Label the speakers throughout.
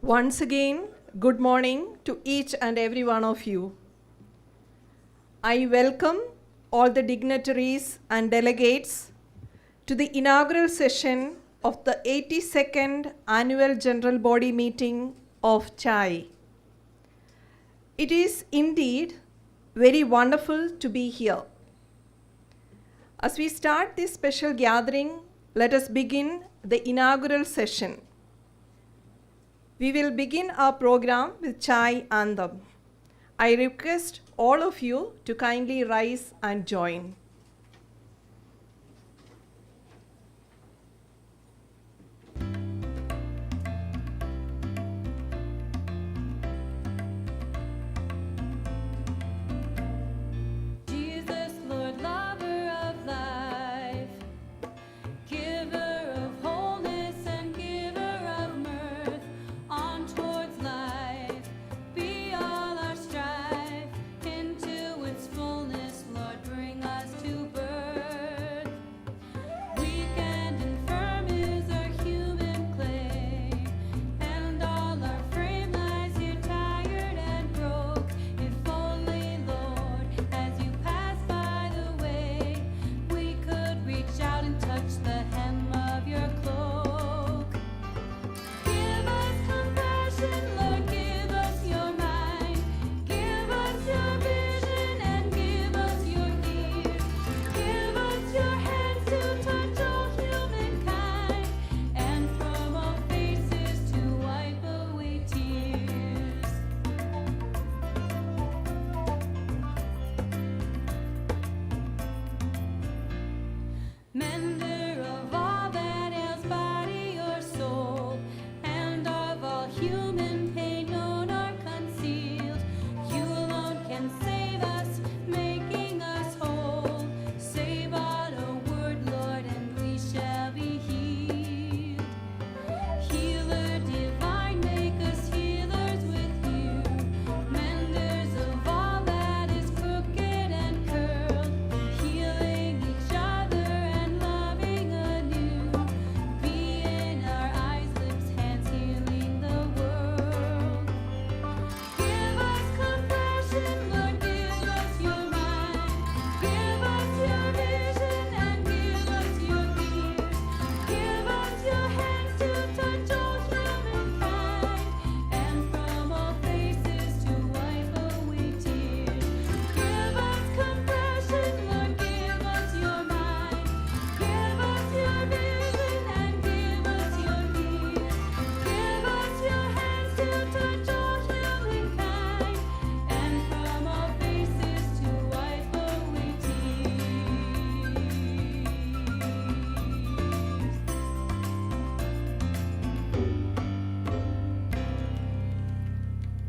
Speaker 1: Once again, good morning to each and every one of you. I welcome all the dignitaries and delegates to the inaugural session of the 82nd Annual General Body Meeting of CHAI. It is indeed very wonderful to be here. As we start this special gathering, let us begin the inaugural session. We will begin our program with CHAI Anthem. I request all of you to kindly rise and join.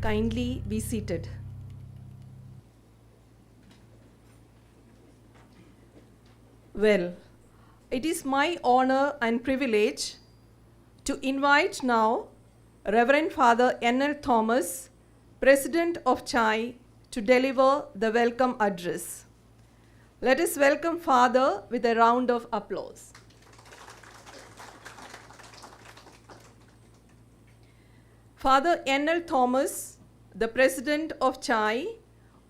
Speaker 1: Kindly be seated. Well, it is my honor and privilege to invite now Reverend Father N.L. Thomas, President of CHAI, to deliver the welcome address. Let us welcome Father with a round of applause. Father N.L. Thomas, the President of CHAI,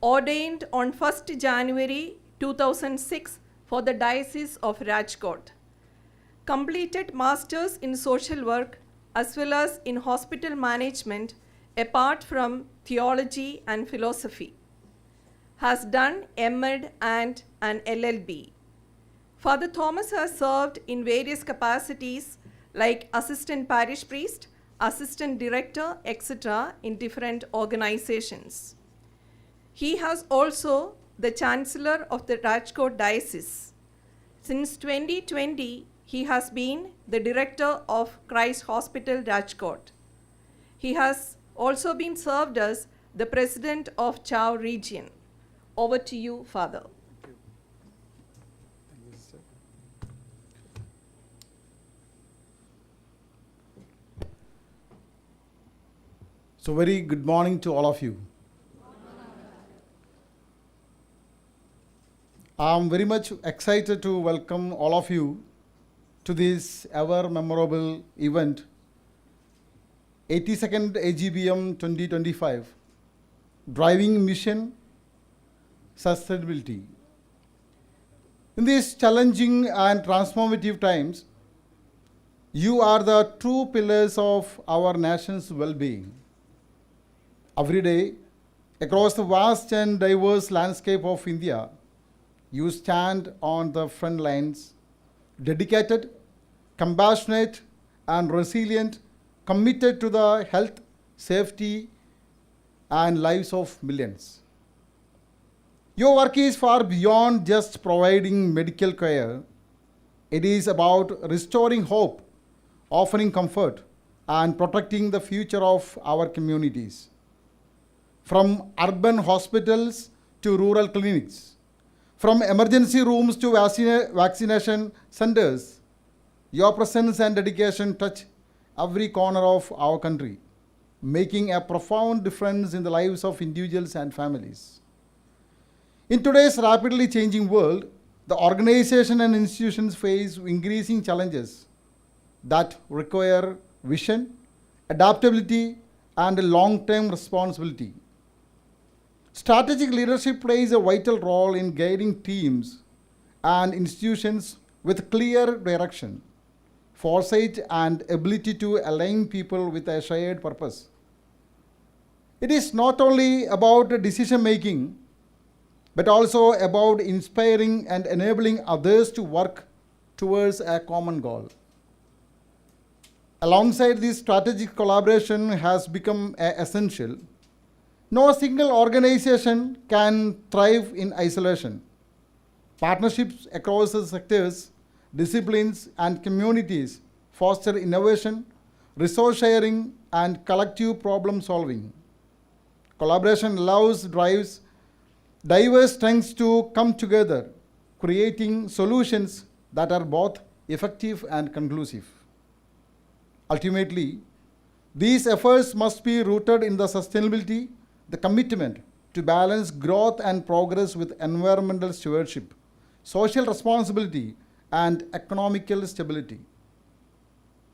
Speaker 1: ordained on 1st January 2006 for the Diocese of Rajkot, completed Masters in Social Work as well as in Hospital Management apart from Theology and Philosophy, has done M.Ed and an LLB. Father Thomas has served in various capacities like Assistant Parish Priest, Assistant Director, etc. in different organizations. He has also the Chancellor of the Rajkot Diocese. Since 2020, he has been the Director of Christ Hospital Rajkot. He has also been served as the President of Chao region. Over to you, Father.
Speaker 2: So very good morning to all of you. I'm very much excited to welcome all of you to this ever memorable event 82nd AGBM 2025, Driving Mission Sustainability. In these challenging and transformative times, you are the true pillars of our nation's well-being. Every day, across the vast and diverse landscape of India, you stand on the front lines, dedicated, compassionate, and resilient, committed to the health, safety, and lives of millions. Your work is far beyond just providing medical care. It is about restoring hope, offering comfort, and protecting the future of our communities. From urban hospitals to rural clinics, from emergency rooms to vaccination centers, your presence and dedication touch every corner of our country, making a profound difference in the lives of individuals and families. In today's rapidly changing world, the organization and institutions face increasing challenges that require vision, adaptability, and a long-term responsibility. Strategic leadership plays a vital role in guiding teams and institutions with clear direction, foresight, and ability to align people with a shared purpose. It is not only about decision making, but also about inspiring and enabling others to work towards a common goal. Alongside this, strategic collaboration has become essential. No single organization can thrive in isolation. Partnerships across the sectors, disciplines, and communities foster innovation, resource sharing, and collective problem solving. Collaboration drives diverse strengths to come together, creating solutions that are both effective and conclusive. Ultimately, these efforts must be rooted in the sustainability, the commitment to balance growth and progress with environmental stewardship, social responsibility, and economical stability.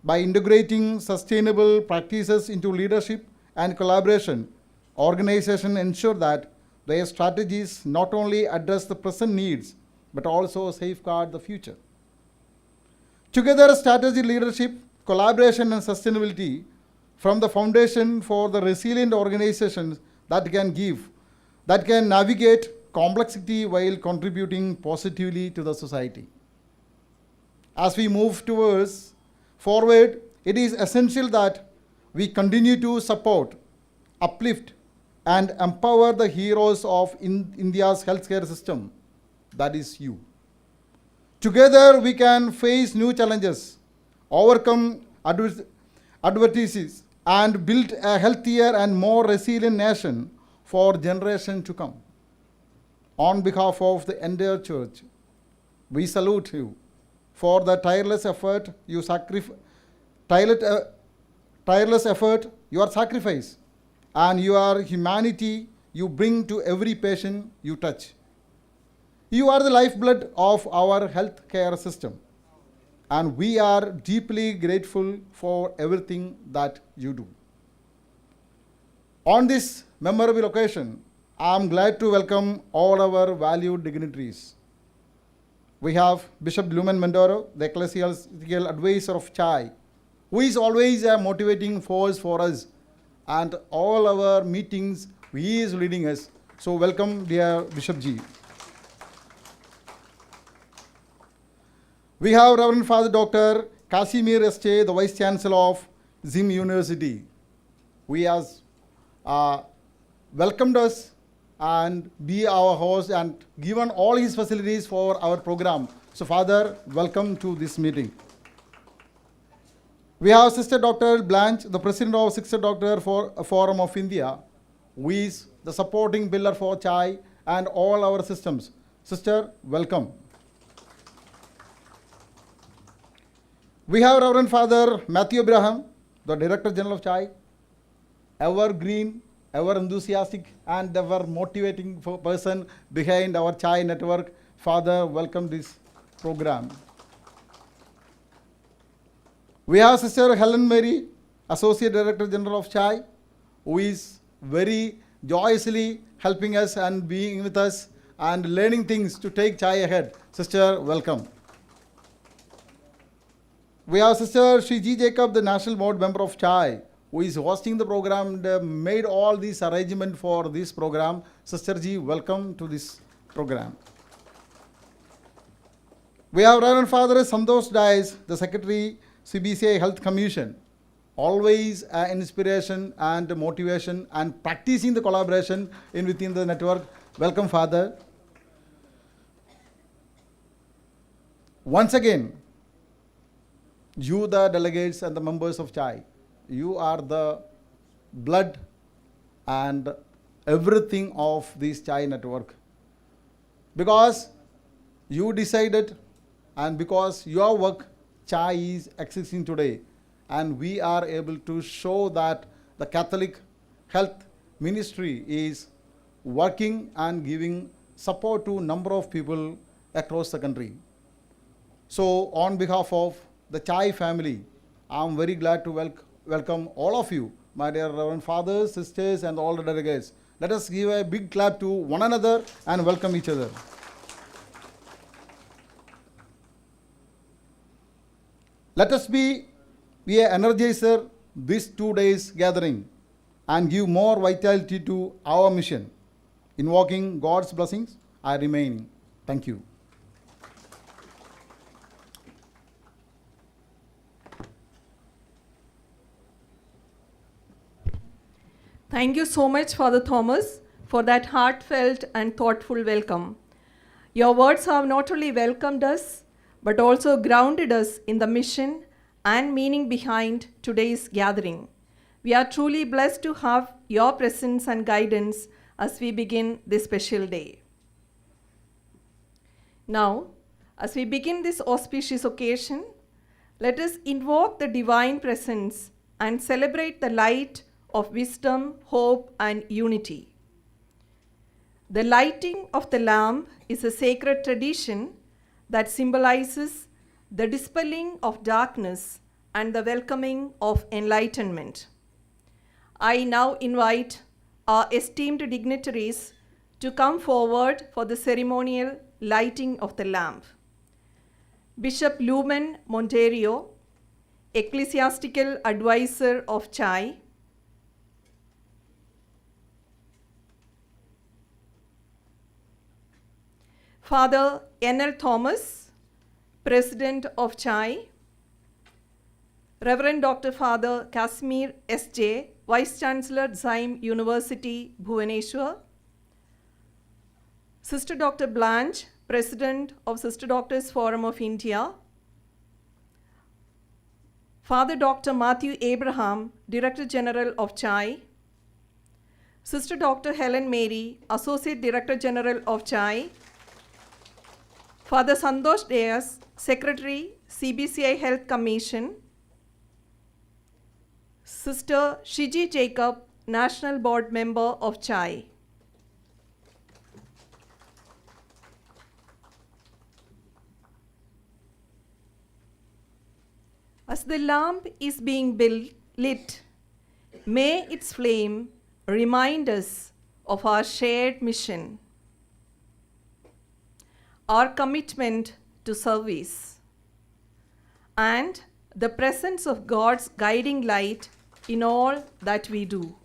Speaker 2: By integrating sustainable practices into leadership and collaboration, organizations ensure that their strategies not only address the present needs, but also safeguard the future. Together, strategy leadership, collaboration, and sustainability form the foundation for the resilient organizations that can navigate complexity while contributing positively to the society. As we move forward, it is essential that we continue to support, uplift, and empower the heroes of India's healthcare system, that is you. Together, we can face new challenges, overcome adversities, and build a healthier and more resilient nation for generations to come. On behalf of the entire church, we salute you for the tireless effort, your sacrifice, and your humanity you bring to every patient you touch. You are the lifeblood of our healthcare system, and we are deeply grateful for everything that you do. On this memorable occasion, I am glad to welcome all our valued dignitaries. We have Bishop Lumen Mendoro, the ecclesiastical advisor of CHAI, who is always a motivating force for us, and all our meetings, he is leading us. So welcome, dear Bishop Ji. We have Reverend Father Dr. Casimir Este, the Vice Chancellor of Zim University, who has welcomed us and be our host and given all his facilities for our program. So Father, welcome to this meeting. We have Sister Dr. Blanche, the President of Sister Doctor Forum of India, who is the supporting pillar for CHAI and all our systems. Sister, welcome. We have Reverend Father Matthew Abraham, the Director General of CHAI, ever green, ever enthusiastic, and ever motivating person behind our CHAI network. Father, welcome this program. We have Sister Helen Mary, Associate Director General of Chai, who is very joyously helping us and being with us and learning things to take Chai ahead. Sister, welcome. We have Sister Shiji Jacob, the National Board Member of Chai, who is hosting the program and made all these arrangements for this program. Sister Ji, welcome to this program. We have Reverend Father Santosh Dias, the Secretary, CBCI Health Commission. Always inspiration and motivation and practicing the collaboration in within the network. Welcome, Father. Once again, you, the delegates and the members of Chai, you are the blood and everything of this Chai network. Because you decided and because your work, Chai is existing today. And we are able to show that the Catholic Health Ministry is working and giving support to a number of people across the country. So on behalf of the Chai family, I am very glad to welcome all of you, my dear Reverend Fathers, Sisters, and all the delegates. Let us give a big clap to one another and welcome each other. Let us be an energizer this 2 days gathering and give more vitality to our mission. Invoking God's blessings, I remain. Thank you.
Speaker 1: Thank you so much, Father Thomas, for that heartfelt and thoughtful welcome. Your words have not only welcomed us, but also grounded us in the mission and meaning behind today's gathering. We are truly blessed to have your presence and guidance as we begin this special day. Now, as we begin this auspicious occasion, let us invoke the divine presence and celebrate the light of wisdom, hope, and unity. The lighting of the lamp is a sacred tradition that symbolizes the dispelling of darkness and the welcoming of enlightenment. I now invite our esteemed dignitaries to come forward for the ceremonial lighting of the lamp. Bishop Lumen Monterio, Ecclesiastical Advisor of Chai, Father N.L. Thomas, President of Chai, Reverend Dr. Father Casimir S.J., Vice Chancellor, Zyme University, Bhubaneswar, Sister Dr. Blanche, President of Sister Doctors Forum of India, Father Dr. Matthew Abraham, Director General of Chai, Sister Dr. Helen Mary, Associate Director General of Chai, Father Santosh Dias, Secretary, CBCI Health Commission, Sister Shiji Jacob, National Board Member of Chai. As the lamp is being lit, may its flame remind us of our shared mission, our commitment to service, and the presence of God's guiding light in all that we do.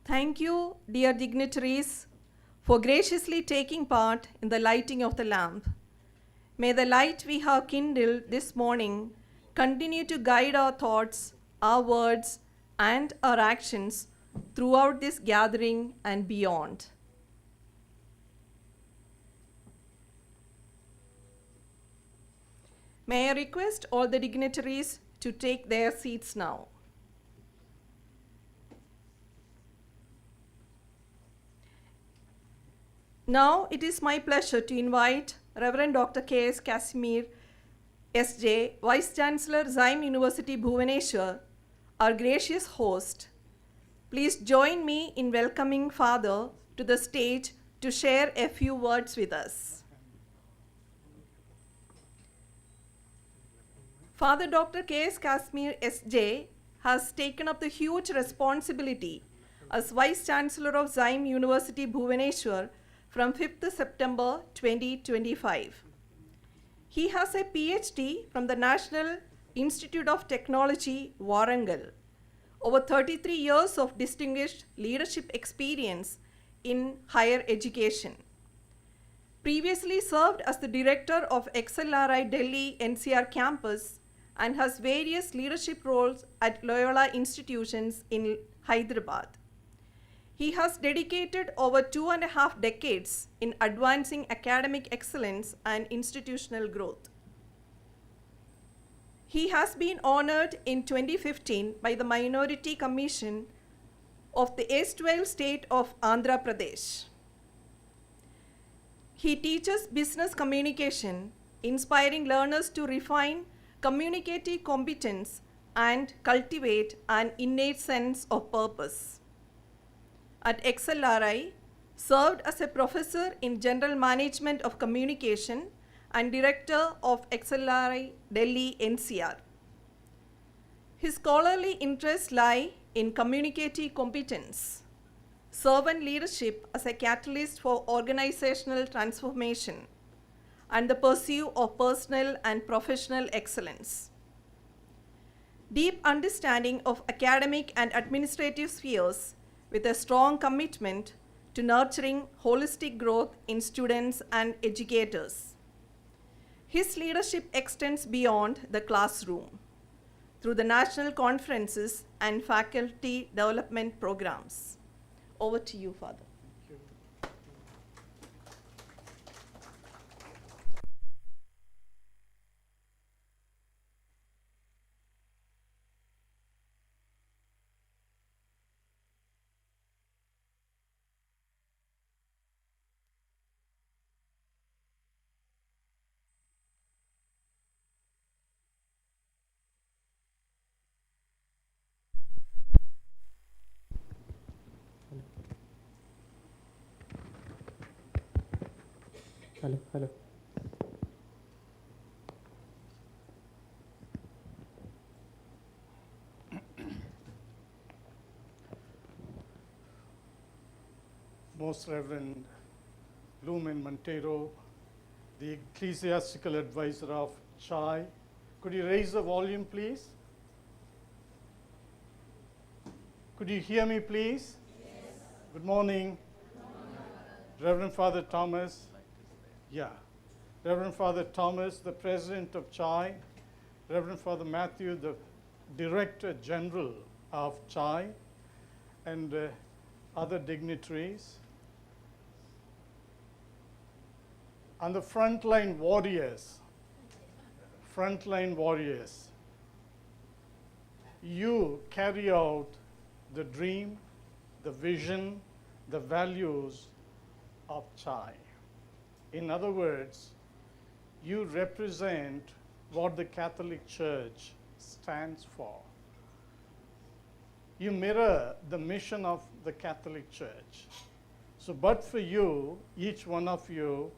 Speaker 1: Thank you, dear dignitaries, for graciously taking part in the lighting of the lamp. May the light we have kindled this morning continue to guide our thoughts, our words, and our actions throughout this gathering and beyond. May I request all the dignitaries to take their seats now. Now it is my pleasure to invite Reverend Dr. K.S. Casimir, S.J., Vice Chancellor, Zyme University, Bhubaneswar, our gracious host. Please join me in welcoming Father to the stage to share a few words with us. Father Dr. K.S. Casimir, S.J., has taken up the huge responsibility as Vice Chancellor of Zyme University, Bhubaneswar, from 5th September 2025. He has a PhD from the National Institute of Technology, Warangal. Over 33 years of distinguished leadership experience in higher education. Previously served as the director of XLRI Delhi NCR campus and has various leadership roles at Loyola institutions in Hyderabad. He has dedicated over 2.5 decades in advancing academic excellence and institutional growth. He has been honored in 2015 by the Minority Commission of the erstwhile state of Andhra Pradesh. He teaches business communication, inspiring learners to refine communicative competence and cultivate an innate sense of purpose. At XLRI, served as a professor in General Management of Communication and Director of XLRI Delhi NCR. His scholarly interests lie in communicative competence, servant leadership as a catalyst for organizational transformation, and the pursuit of personal and professional excellence. Deep understanding of academic and administrative spheres with a strong commitment to nurturing holistic growth in students and educators. His leadership extends beyond the classroom through the national conferences and faculty development programs. Over to you, Father.
Speaker 3: Hello.
Speaker 4: Most Reverend Lumen Montero, the Ecclesiastical Advisor of CHAI. Could you raise the volume, please? Could you hear me, please? Yes. Good morning. Reverend Father Thomas. Reverend Father Thomas, the President of CHAI. Reverend Father Matthew, the Director General of CHAI, and other dignitaries. And the frontline warriors, you carry out the dream, the vision, the values of CHAI. In other words, you represent what the Catholic Church stands for. You mirror the mission of the Catholic Church. So, but for you, each one of you,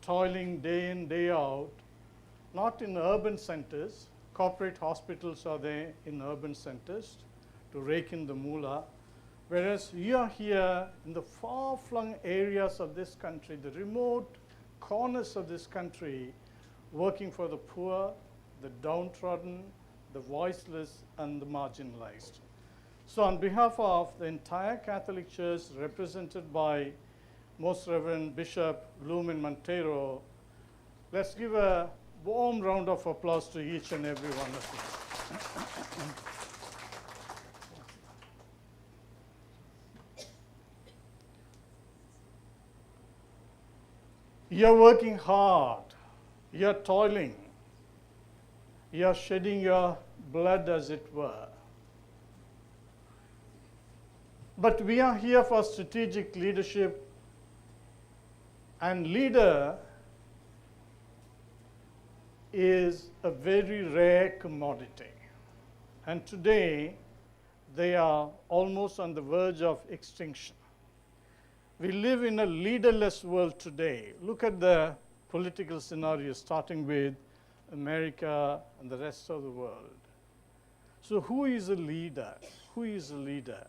Speaker 4: toiling day in, day out, not in urban centers, corporate hospitals are there in urban centers to rake in the moolah, whereas you are here in the far-flung areas of this country, the remote corners of this country, working for the poor, the downtrodden, the voiceless, and the marginalized. So on behalf of the entire Catholic Church, represented by Most Reverend Bishop Lumen Montero. Let's give a warm round of applause to each and every one of you. You're working hard. You're toiling. You're shedding your blood, as it were. But we are here for strategic leadership, and leader is a very rare commodity. And today, they are almost on the verge of extinction. We live in a leaderless world today. Look at the political scenario, starting with America and the rest of the world. So who is a leader? Who is a leader?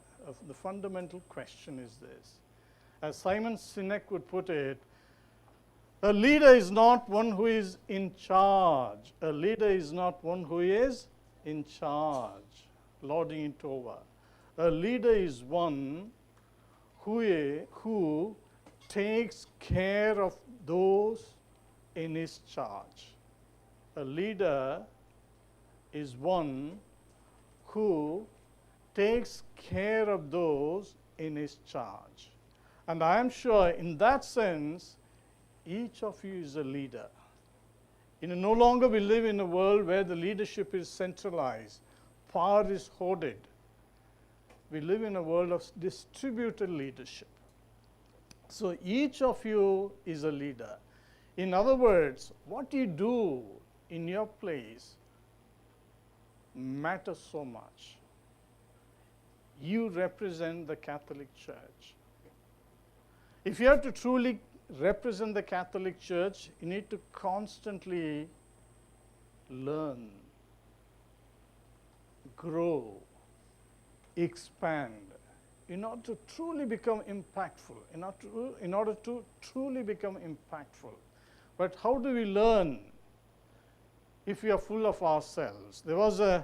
Speaker 4: The fundamental question is this. As Simon Sinek would put it, a leader is not one who is in charge. A leader is not one who is in charge, lording it over. A leader is one who takes care of those in his charge. A leader is one who takes care of those in his charge. And I am sure in that sense, each of you is a leader. No longer we live in a world where the leadership is centralized, power is hoarded. We live in a world of distributed leadership. So each of you is a leader. In other words, what you do in your place matters so much. You represent the Catholic Church. If you have to truly represent the Catholic Church, you need to constantly learn, grow, expand, in order to truly become impactful, in order to truly become impactful. But how do we learn if we are full of ourselves? There was a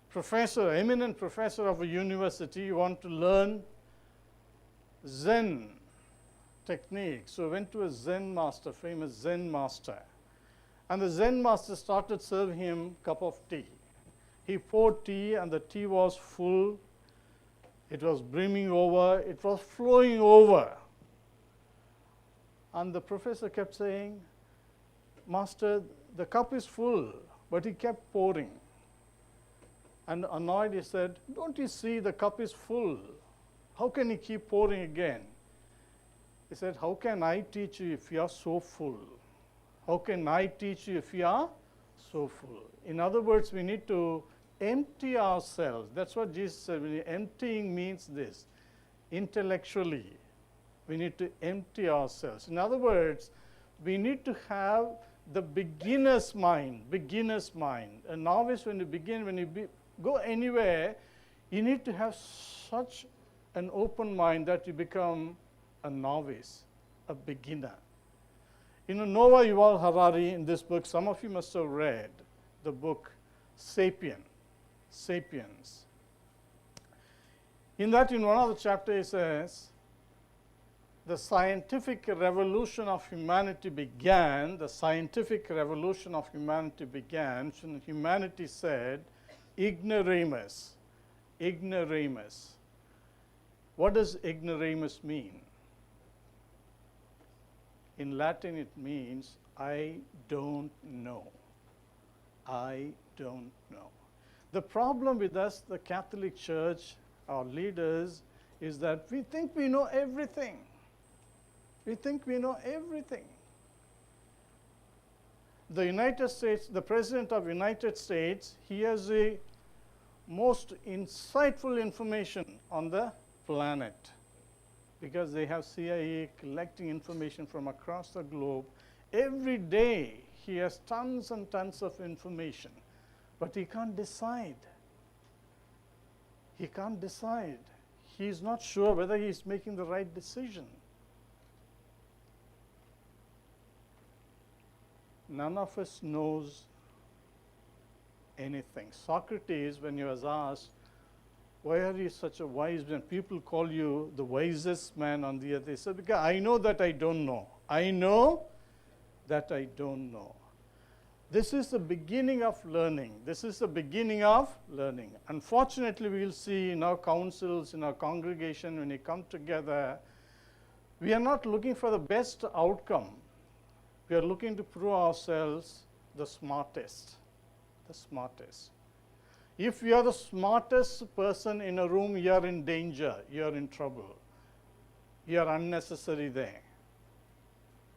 Speaker 4: professor, eminent professor of a university, who wanted to learn Zen technique. So he went to a Zen master, famous Zen master. And the Zen master started serving him a cup of tea. He poured tea, and the tea was full. It was brimming over. It was flowing over. And the professor kept saying, "Master, the cup is full," but he kept pouring. And annoyed, he said, "Don't you see the cup is full? How can you keep pouring again?" He said, "How can I teach you if you are so full? How can I teach you if you are so full?" In other words, we need to empty ourselves. That's what Jesus said. Emptying means this. Intellectually, we need to empty ourselves. In other words, we need to have the beginner's mind. A novice, when you go anywhere, you need to have such an open mind that you become a novice, a beginner. Noah Yuval Harari, in this book, some of you must have read the book Sapiens. In that, in one of the chapters, he says, the scientific revolution of humanity began when humanity said, ignoramus. What does ignoramus mean? In Latin, it means, I don't know. I don't know. The problem with us, the Catholic Church, our leaders, is that we think we know everything. We think we know everything. The United States, the President of the United States, he has the most insightful information on the planet, because they have CIA collecting information from across the globe. Every day, he has tons and tons of information, but he can't decide. He can't decide. He's not sure whether he's making the right decision. None of us knows anything. Socrates, when he was asked, why are you such a wise man? People call you the wisest man on the earth. He said, because I know that I don't know. I know that I don't know. This is the beginning of learning. This is the beginning of learning. Unfortunately, we will see in our councils, in our congregation, when we come together, we are not looking for the best outcome. We are looking to prove ourselves the smartest. The smartest. If you are the smartest person in a room, you are in danger. You are in trouble. You are unnecessary there.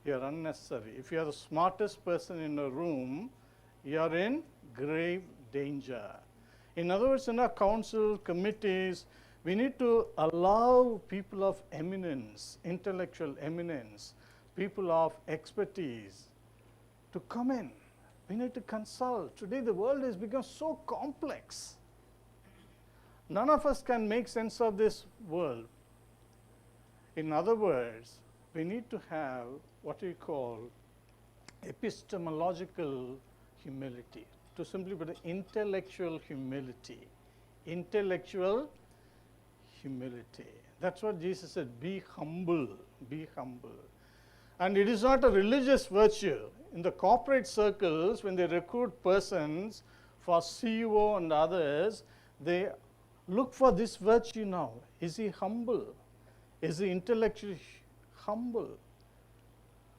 Speaker 4: You are unnecessary. If you are the smartest person in a room, you are in grave danger. In other words, in our council committees, we need to allow people of eminence, intellectual eminence, people of expertise to come in. We need to consult. Today the world has become so complex. None of us can make sense of this world. In other words, we need to have what we call epistemological humility. To simply put it, intellectual humility. Intellectual humility. That's what Jesus said, be humble, be humble. And it is not a religious virtue. In the corporate circles, when they recruit persons for CEO and others, they look for this virtue now. Is he humble? Is he intellectually humble?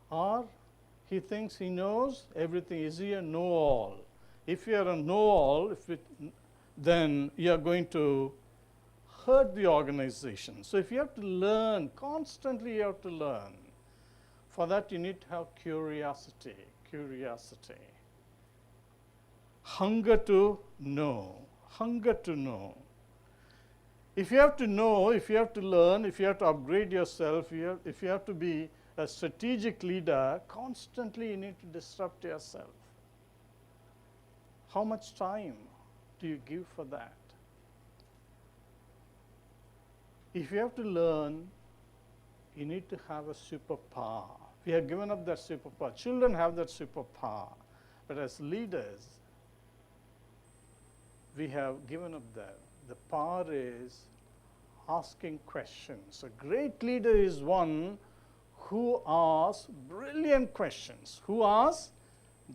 Speaker 4: Or he thinks he knows everything. Is he a know-all? If you are a know-all, then you are going to hurt the organization. So if you have to learn, constantly you have to learn. For that you need to have curiosity, curiosity. Hunger to know, hunger to know. If you have to know, if you have to learn, if you have to upgrade yourself, if you have to be a strategic leader, constantly you need to disrupt yourself. How much time do you give for that? If you have to learn, you need to have a superpower. We have given up that superpower. Children have that superpower. But as leaders, we have given up that. The power is asking questions. A great leader is one who asks brilliant questions. Who asks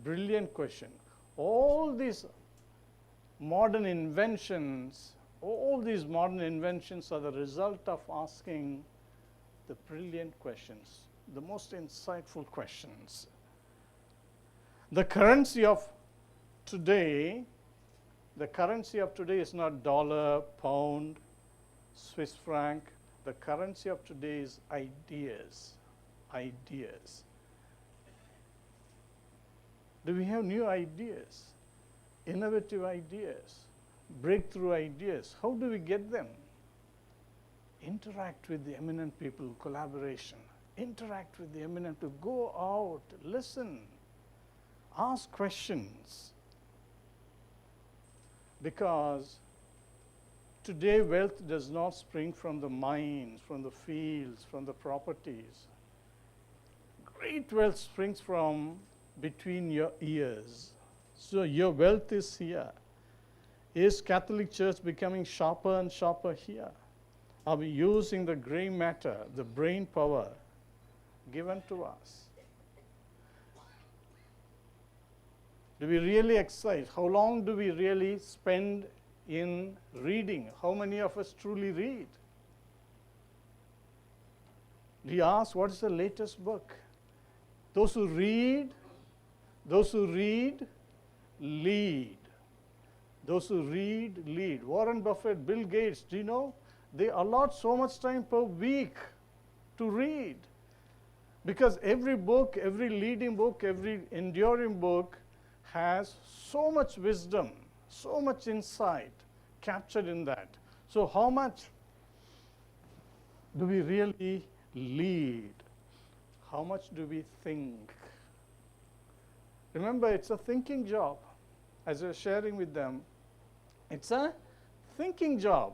Speaker 4: brilliant questions. All these modern inventions, are the result of asking the brilliant questions, the most insightful questions. The currency of today is not dollar, pound, Swiss franc. The currency of today is ideas. Ideas. Do we have new ideas? Innovative ideas? Breakthrough ideas? How do we get them? Interact with the eminent people, collaboration. Interact with the eminent people. Go out, listen, ask questions. Because today wealth does not spring from the mines, from the fields, from the properties. Great wealth springs from between your ears. So your wealth is here. Is Catholic Church becoming sharper and sharper here? Are we using the gray matter, the brain power given to us? Do we really exercise? How long do we really spend in reading? How many of us truly read? Do you ask, what is the latest book? Those who read, lead. Those who read, lead. Warren Buffett, Bill Gates, do you know? They allot so much time per week to read. Because every book, every leading book, every enduring book has so much wisdom, so much insight captured in that. So how much do we really lead? How much do we think? Remember, it's a thinking job. As I was sharing with them, it's a thinking job.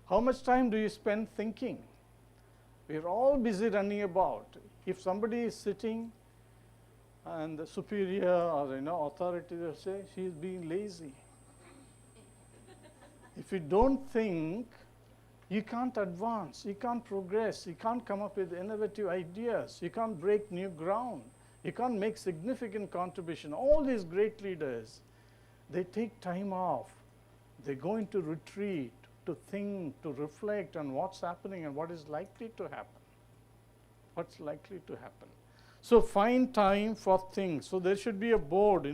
Speaker 4: How much time do you spend thinking? We're all busy running about. If somebody is sitting and the superior or authority will say, she's being lazy. If you don't think, you can't advance, you can't progress, you can't come up with innovative ideas, you can't break new ground, you can't make significant contribution. All these great leaders, they take time off. They go into retreat to think, to reflect on what's happening and what is likely to happen. What's likely to happen. So find time for things. So there should be a board,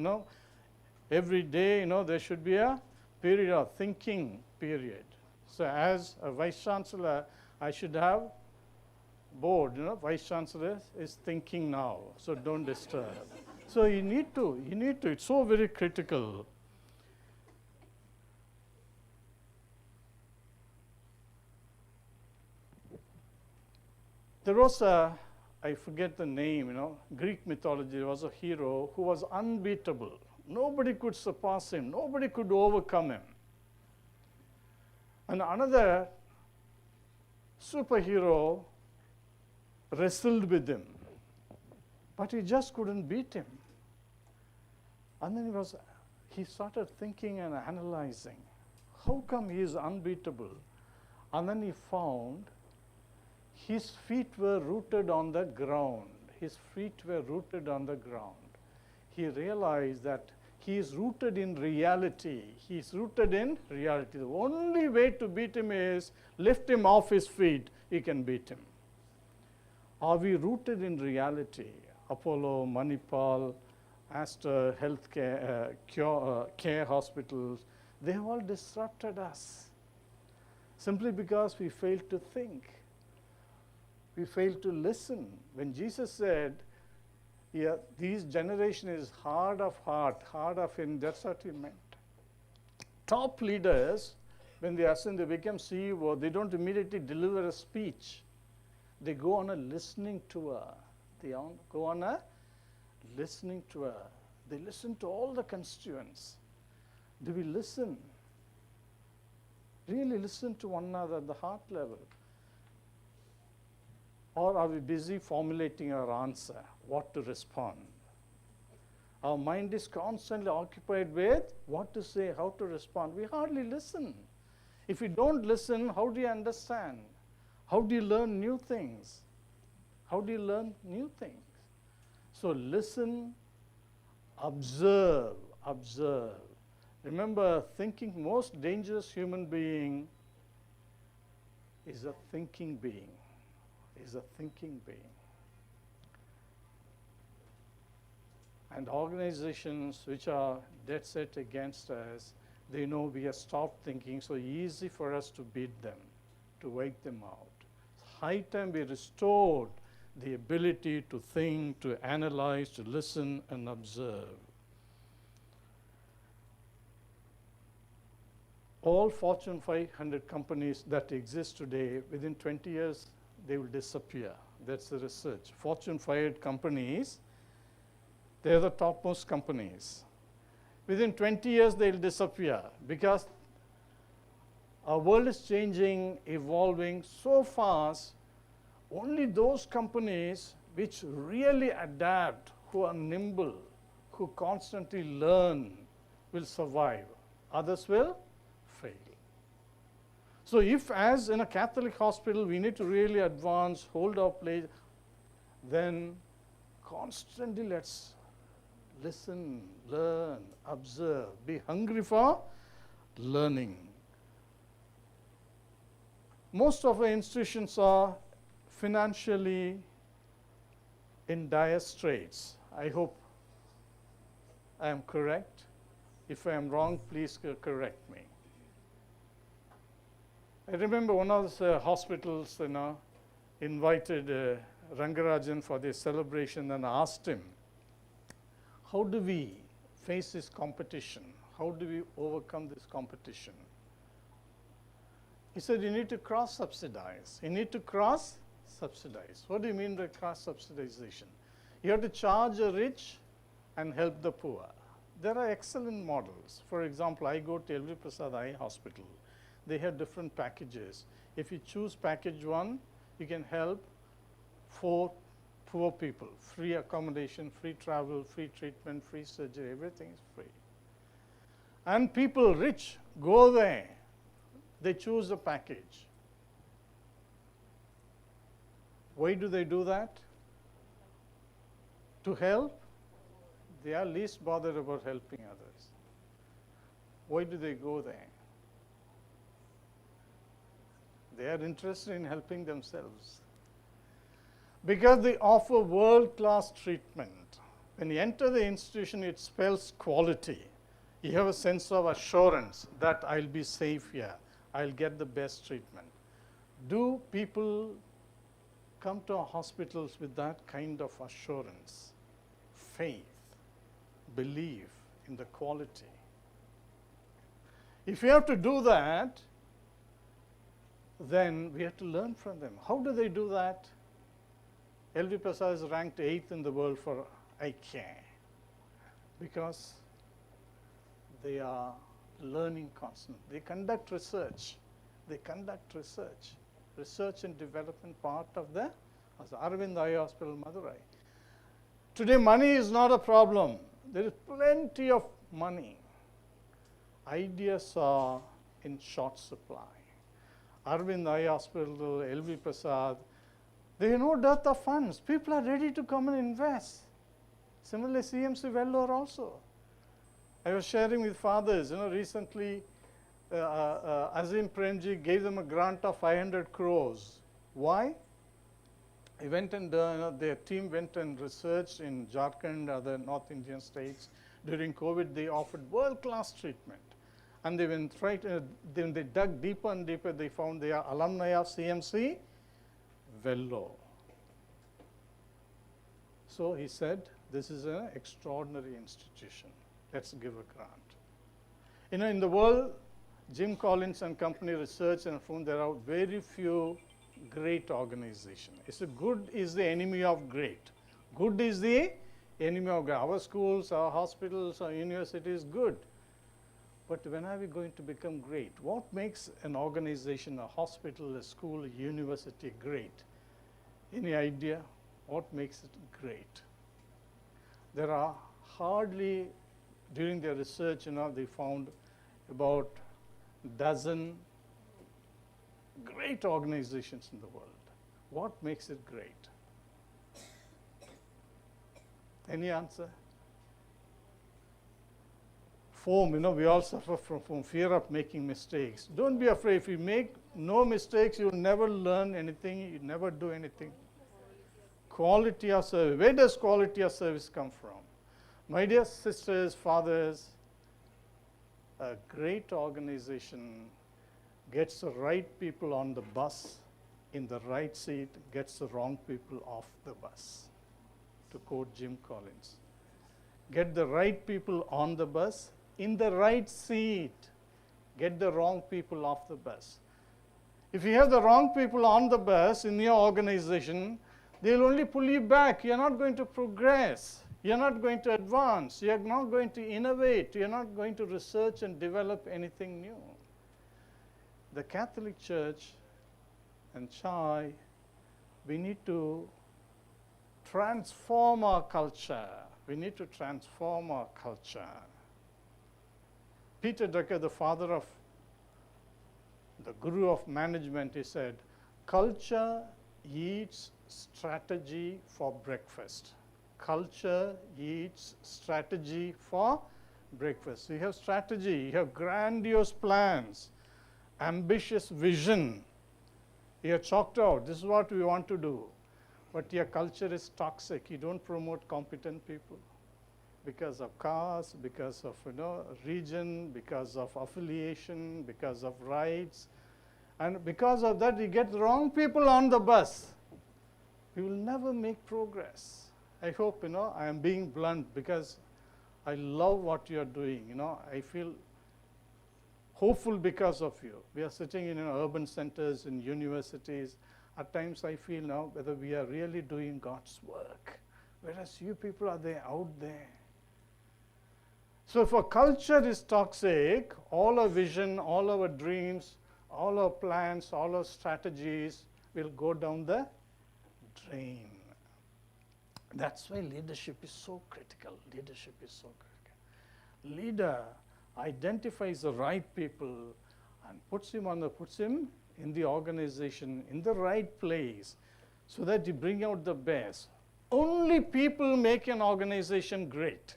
Speaker 4: every day, there should be a period of thinking period. So as a vice chancellor, I should have board, vice chancellor is thinking now, so don't disturb. So you need to, it's so very critical. There was a, I forget the name, Greek mythology, there was a hero who was unbeatable. Nobody could surpass him, nobody could overcome him. And another superhero wrestled with him, but he just couldn't beat him. And then he started thinking and analyzing, how come he is unbeatable? And then he found his feet were rooted on the ground. His feet were rooted on the ground. He realized that he is rooted in reality. He is rooted in reality. The only way to beat him is lift him off his feet. You can beat him. Are we rooted in reality? Apollo, Manipal, Aster, healthcare, care hospitals, they have all disrupted us simply because we failed to think. We failed to listen. When Jesus said, this generation is hard of heart, hard of in, that's what he meant. Top leaders, when they ascend, they become CEO, they don't immediately deliver a speech. They go on a listening tour. They go on a listening tour. They listen to all the constituents. Do we listen? Really listen to one another at the heart level? Or are we busy formulating our answer, what to respond? Our mind is constantly occupied with what to say, how to respond. We hardly listen. If you don't listen, how do you understand? How do you learn new things? How do you learn new things? So listen, observe, observe. Remember, thinking, most dangerous human being is a thinking being. Is a thinking being. And organizations which are dead set against us, they know we have stopped thinking, so easy for us to beat them, to wake them out. It's high time we restored the ability to think, to analyze, to listen and observe. All Fortune 500 companies that exist today, within 20 years, they will disappear. That's the research. Fortune 500 companies, they're the topmost companies. Within 20 years, they'll disappear because our world is changing, evolving so fast. Only those companies which really adapt, who are nimble, who constantly learn, will survive. Others will fail. So if, as in a Catholic hospital, we need to really advance, hold our place, then constantly let's listen, learn, observe, be hungry for learning. Most of our institutions are financially in dire straits. I hope I am correct. If I am wrong, please correct me. I remember one of the hospitals, invited Rangarajan for this celebration and asked him, how do we face this competition? How do we overcome this competition? He said, you need to cross-subsidize. You need to cross-subsidize. What do you mean by cross-subsidization? You have to charge the rich and help the poor. There are excellent models. For example, I go to LV Prasad Eye Hospital. They have different packages. If you choose package 1, you can help 4 poor people. Free accommodation, free travel, free treatment, free surgery, everything is free. And people rich go there they choose a package. Why do they do that? To help? They are least bothered about helping others. Why do they go there? They are interested in helping themselves. Because they offer world-class treatment. When you enter the institution, it spells quality. You have a sense of assurance that I'll be safe here. I'll get the best treatment. Do people come to our hospitals with that kind of assurance, faith, belief in the quality? If we have to do that, then we have to learn from them. How do they do that? LV Prasad is ranked 8th in the world for eye care because they are learning constantly. They conduct research. Research and development part of the Arvind Eye Hospital, Madurai. Today, money is not a problem. There is plenty of money. Ideas are in short supply. Arvind Eye Hospital, LV Prasad, there is no dearth of funds. People are ready to come and invest. Similarly, CMC Vellore also. I was sharing with fathers, recently Azim Premji gave them a grant of 500 crores. Why? He went and their team went and researched in Jharkhand, other North Indian states. During COVID, they offered world-class treatment. And they went then they dug deeper and deeper. They found they are alumni of CMC Vellore. So he said, this is an extraordinary institution. Let's give a grant. In the world, Jim Collins and company researched and found there are very few great organizations. Good is the enemy of great. Good is the enemy of great. Our schools, our hospitals, our universities, good. But when are we going to become great? What makes an organization, a hospital, a school, a university great? Any idea what makes it great? There are hardly, during their research, they found about a dozen great organizations in the world. What makes it great? Any answer? We all suffer from fear of making mistakes. Don't be afraid. If you make no mistakes, you'll never learn anything. You never do anything. Quality of service. Where does quality of service come from? My dear sisters, fathers, a great organization gets the right people on the bus in the right seat, gets the wrong people off the bus, to quote Jim Collins. Get the right people on the bus, in the right seat, get the wrong people off the bus. If you have the wrong people on the bus in your organization, they'll only pull you back. You're not going to progress. You're not going to advance. You're not going to innovate. You're not going to research and develop anything new. The Catholic Church and CHAI, we need to transform our culture. We need to transform our culture. Peter Drucker, the father of the guru of management, he said, culture eats strategy for breakfast. Culture eats strategy for breakfast. You have strategy, you have grandiose plans, ambitious vision. You are chalked out, this is what we want to do. But your culture is toxic. You don't promote competent people because of caste, because of region, because of affiliation, because of rights. And because of that, you get the wrong people on the bus. We will never make progress. I hope, I am being blunt because I love what you are doing. I feel hopeful because of you. We are sitting in urban centers, in universities. At times I feel now whether we are really doing God's work, whereas you people are there, out there. So if our culture is toxic, all our vision, all our dreams, all our plans, all our strategies will go down the drain. That's why leadership is so critical. Leadership is so critical. Leader identifies the right people, and puts him in the organization in the right place so that you bring out the best. Only people make an organization great.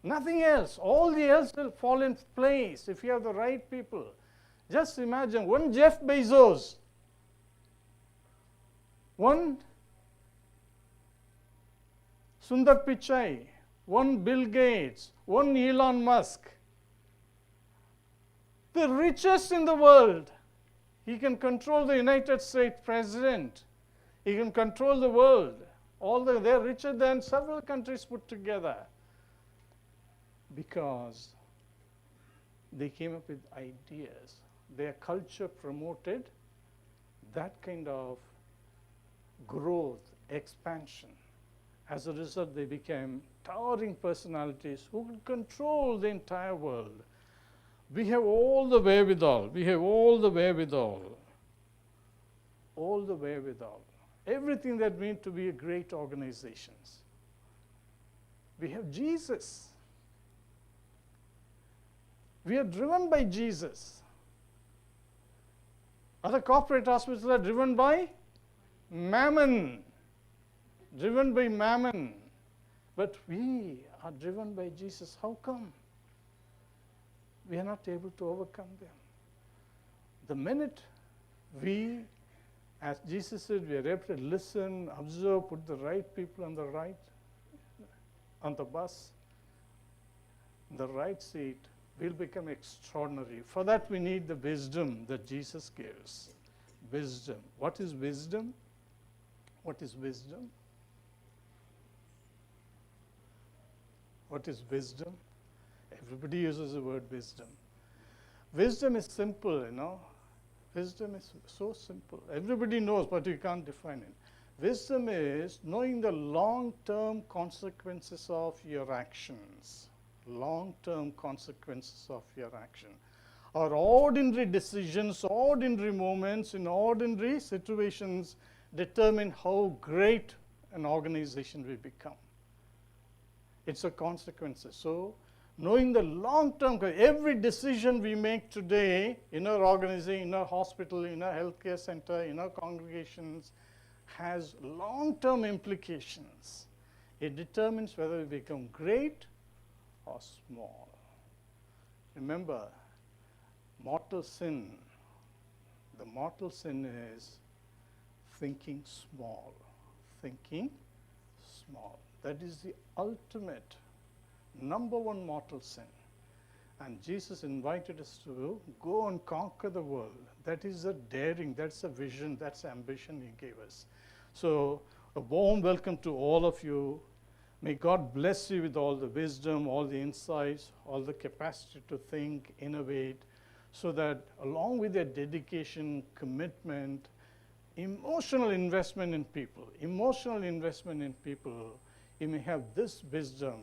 Speaker 4: Nothing else. All the else will fall in place if you have the right people. Just imagine one Jeff Bezos, one Sundar Pichai, one Bill Gates, one Elon Musk, the richest in the world. He can control the United States president. He can control the world. They're richer than several countries put together because they came up with ideas. Their culture promoted that kind of growth, expansion. As a result, they became towering personalities who could control the entire world. We have all the wherewithal. We have all the wherewithal. All the wherewithal. Everything that means to be a great organizations. We have Jesus. We are driven by Jesus. Other corporate hospitals are driven by mammon. Driven by mammon. But we are driven by Jesus. How come? We are not able to overcome them. The minute we, as Jesus said, we are able to listen, observe, put the right people on the bus, the right seat, we'll become extraordinary. For that we need the wisdom that Jesus gives. Wisdom. What is wisdom? What is wisdom? What is wisdom? Everybody uses the word wisdom. Wisdom is simple, Wisdom is so simple. Everybody knows, but you can't define it. Wisdom is knowing the long-term consequences of your actions. Long-term consequences of your action. Our ordinary decisions, ordinary moments in ordinary situations determine how great an organization will become. It's a consequences. So, knowing the long-term, every decision we make today in our organization, in our hospital, in our healthcare center, in our congregations, has long-term implications. It determines whether we become great or small. Remember, mortal sin, the mortal sin is thinking small. Thinking small. That is the ultimate, number one mortal sin. And Jesus invited us to go and conquer the world. That is a daring, that's a vision, that's ambition he gave us. So a warm welcome to all of you. May God bless you with all the wisdom, all the insights, all the capacity to think, innovate, so that along with their dedication, commitment, emotional investment in people, you may have this wisdom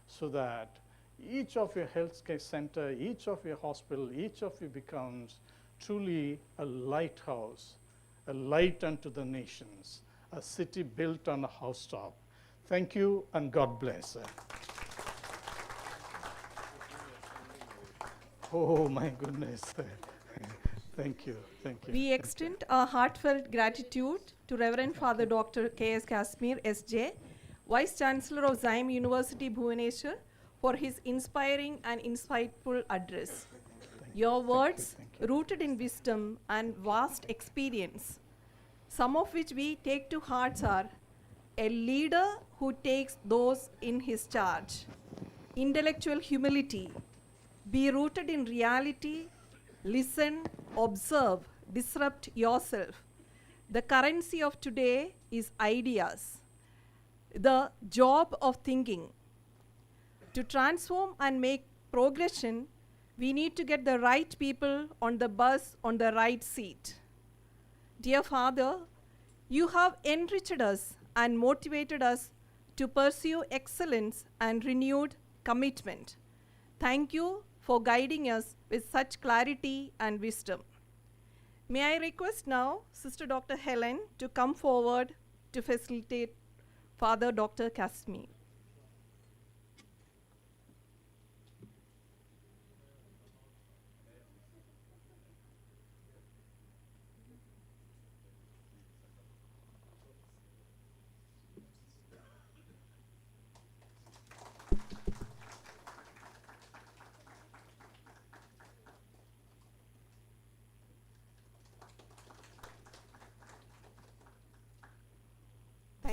Speaker 4: so that each of your healthcare center, each of your hospital, each of you becomes truly a lighthouse, a light unto the nations, a city built on a housetop. Thank you and God bless. Oh my goodness. Thank you. Thank you.
Speaker 1: We extend our heartfelt gratitude to Reverend Father Dr. K.S. Kashmir, S.J., Vice Chancellor of Zyme University, Bhubaneswar, for his inspiring and insightful address. Your words, rooted in wisdom and vast experience, some of which we take to heart, are a leader who takes those in his charge, intellectual humility, be rooted in reality, listen, observe, disrupt yourself. The currency of today is ideas, the job of thinking. To transform and make progression, we need to get the right people on the bus on the right seat. Dear Father, you have enriched us and motivated us to pursue excellence and renewed commitment. Thank you for guiding us with such clarity and wisdom. May I request now Sister Dr. Helen to come forward to facilitate Father Dr. Kashmir.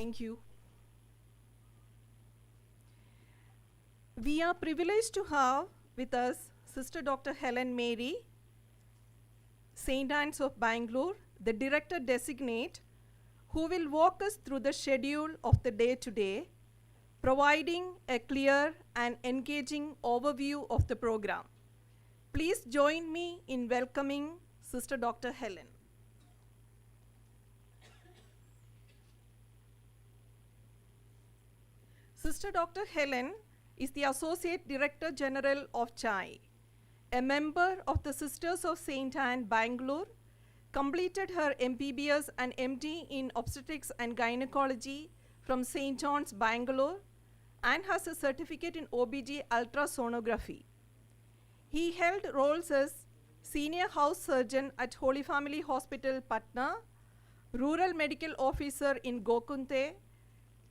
Speaker 1: Thank you. We are privileged to have with us Sister Dr. Helen Mary, St. Anne's of Bangalore, the Director Designate, who will walk us through the schedule of the day today, providing a clear and engaging overview of the program. Please join me in welcoming Sister Dr. Helen. Sister Dr. Helen is the Associate Director General of CHAI, a member of the Sisters of St. Anne, Bangalore, completed her MBBS and MD in Obstetrics and Gynecology from St. John's, Bangalore, and has a certificate in OBG ultrasonography. He held roles as Senior House Surgeon at Holy Family Hospital, Patna, Rural Medical Officer in Gokunte,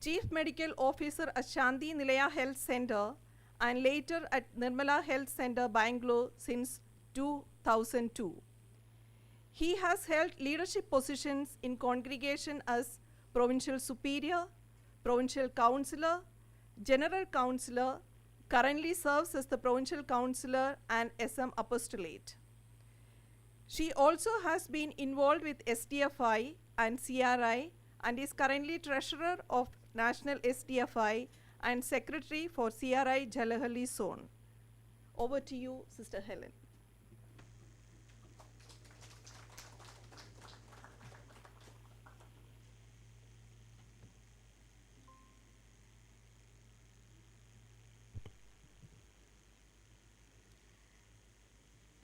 Speaker 1: Chief Medical Officer at Shanti Nilaya Health Center, and later at Nirmala Health Center, Bangalore since 2002. He has held leadership positions in congregation as Provincial Superior, Provincial Councillor, General Councillor, currently serves as the Provincial Councillor and SM Apostolate. She also has been involved with SDFI and CRI and is currently Treasurer of National SDFI and Secretary for CRI Jalahalli Zone. Over to you, Sister Helen.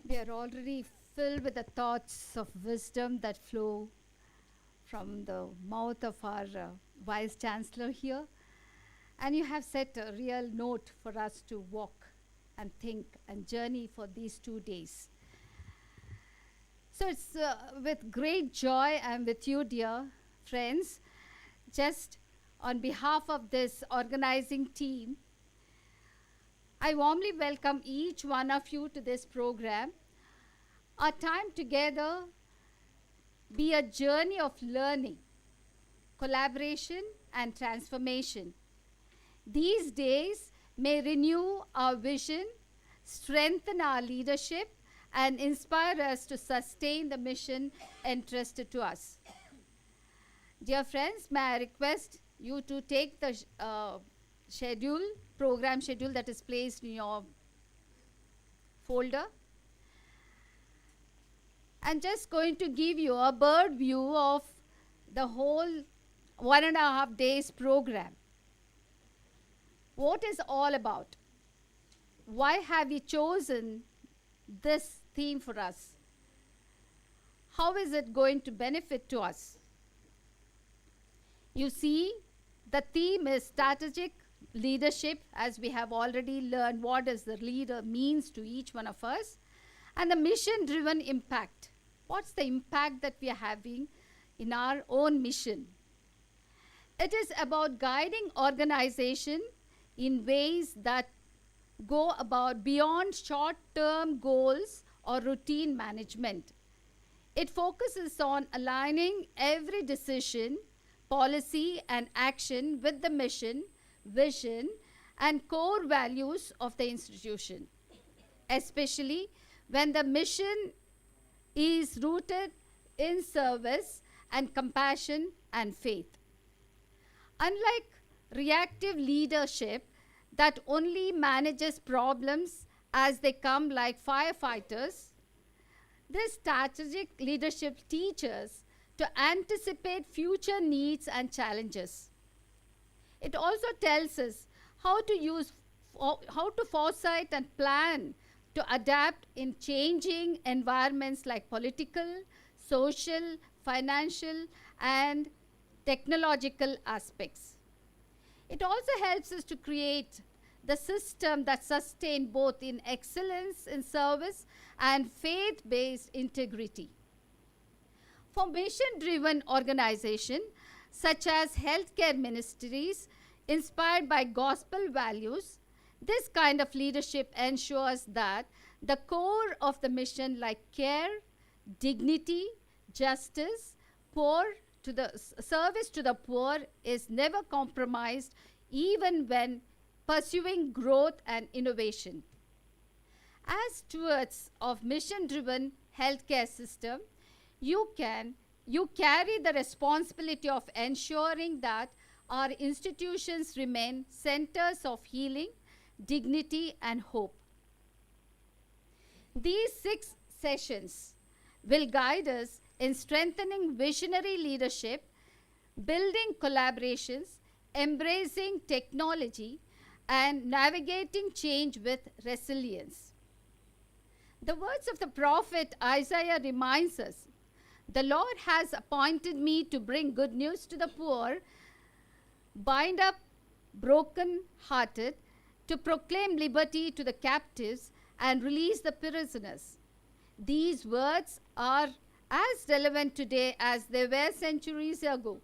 Speaker 5: We are already filled with the thoughts of wisdom that flow from the mouth of our Vice Chancellor here. And you have set a real note for us to walk and think and journey for these 2 days. So it's with great joy I'm with you, dear friends. Just on behalf of this organizing team, I warmly welcome each one of you to this program. Our time together be a journey of learning, collaboration, and transformation. These days may renew our vision, strengthen our leadership, and inspire us to sustain the mission entrusted to us. Dear friends, may I request you to take the program schedule that is placed in your folder. I'm just going to give you a bird view of the whole 1.5 days program. What is all about? Why have you chosen this theme for us? How is it going to benefit to us? You see, the theme is strategic leadership, as we have already learned what does the leader means to each one of us, and the mission-driven impact. What's the impact that we are having in our own mission? It is about guiding organization in ways that go about beyond short-term goals or routine management. It focuses on aligning every decision, policy, and action with the mission, vision, and core values of the institution, especially when the mission is rooted in service and compassion and faith. Unlike reactive leadership that only manages problems as they come like firefighters, this strategic leadership teaches to anticipate future needs and challenges. It also tells us how to foresight and plan to adapt in changing environments like political, social, financial, and technological aspects. It also helps us to create the system that sustains both in excellence in service and faith-based integrity. For mission-driven organizations, such as healthcare ministries inspired by gospel values, this kind of leadership ensures that the core of the mission, like care, dignity, justice, poor, to the service to the poor is never compromised, even when pursuing growth and innovation. As stewards of mission-driven healthcare system, you carry the responsibility of ensuring that our institutions remain centers of healing, dignity, and hope. These 6 sessions will guide us in strengthening visionary leadership, building collaborations, embracing technology, and navigating change with resilience. The words of the prophet Isaiah reminds us, "The Lord has appointed me to bring good news to the poor, bind up broken-hearted, to proclaim liberty to the captives and release the prisoners." These words are as relevant today as they were centuries ago.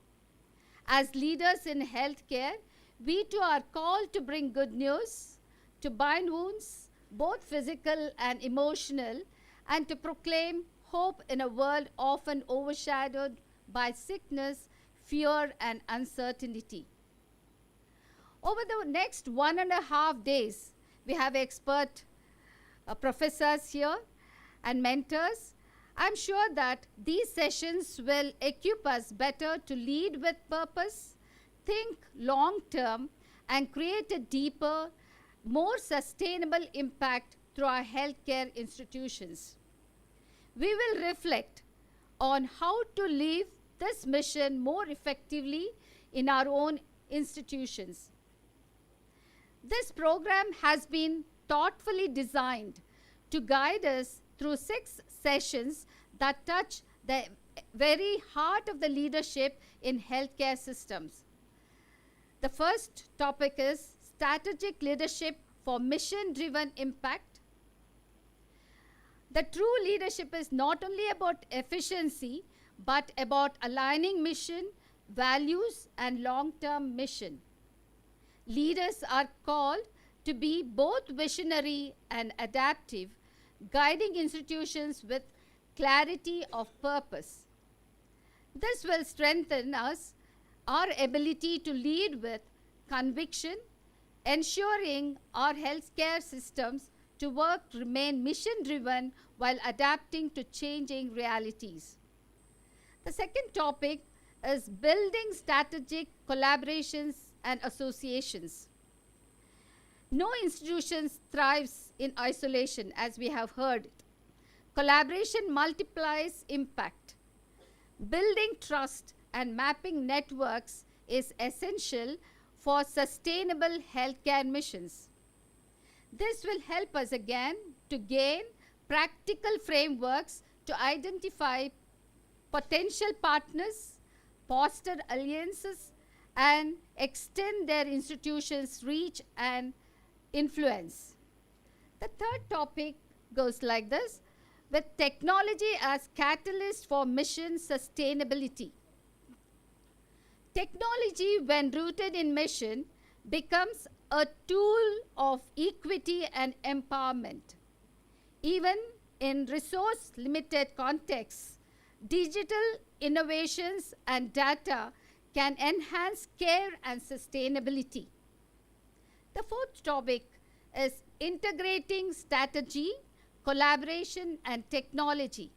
Speaker 5: As leaders in healthcare, we too are called to bring good news, to bind wounds, both physical and emotional, and to proclaim hope in a world often overshadowed by sickness, fear, and uncertainty. Over the next 1.5 days, we have expert professors here and mentors. I'm sure that these sessions will equip us better to lead with purpose, think long term, and create a deeper, more sustainable impact through our healthcare institutions. We will reflect on how to live this mission more effectively in our own institutions. This program has been thoughtfully designed to guide us through 6 sessions that touch the very heart of the leadership in healthcare systems. The first topic is strategic leadership for mission-driven impact. The true leadership is not only about efficiency, but about aligning mission, values, and long-term mission. Leaders are called to be both visionary and adaptive, guiding institutions with clarity of purpose. This will strengthen our ability to lead with conviction, ensuring our healthcare systems to remain mission-driven while adapting to changing realities. The second topic is building strategic collaborations and associations. No institution thrives in isolation, as we have heard. Collaboration multiplies impact. Building trust and mapping networks is essential for sustainable healthcare missions. This will help us again to gain practical frameworks to identify potential partners, foster alliances, and extend their institutions' reach and influence. The third topic goes like this: with technology as catalyst for mission sustainability. Technology, when rooted in mission, becomes a tool of equity and empowerment. Even in resource-limited contexts, digital innovations and data can enhance care and sustainability. The fourth topic is integrating strategy, collaboration, and technology.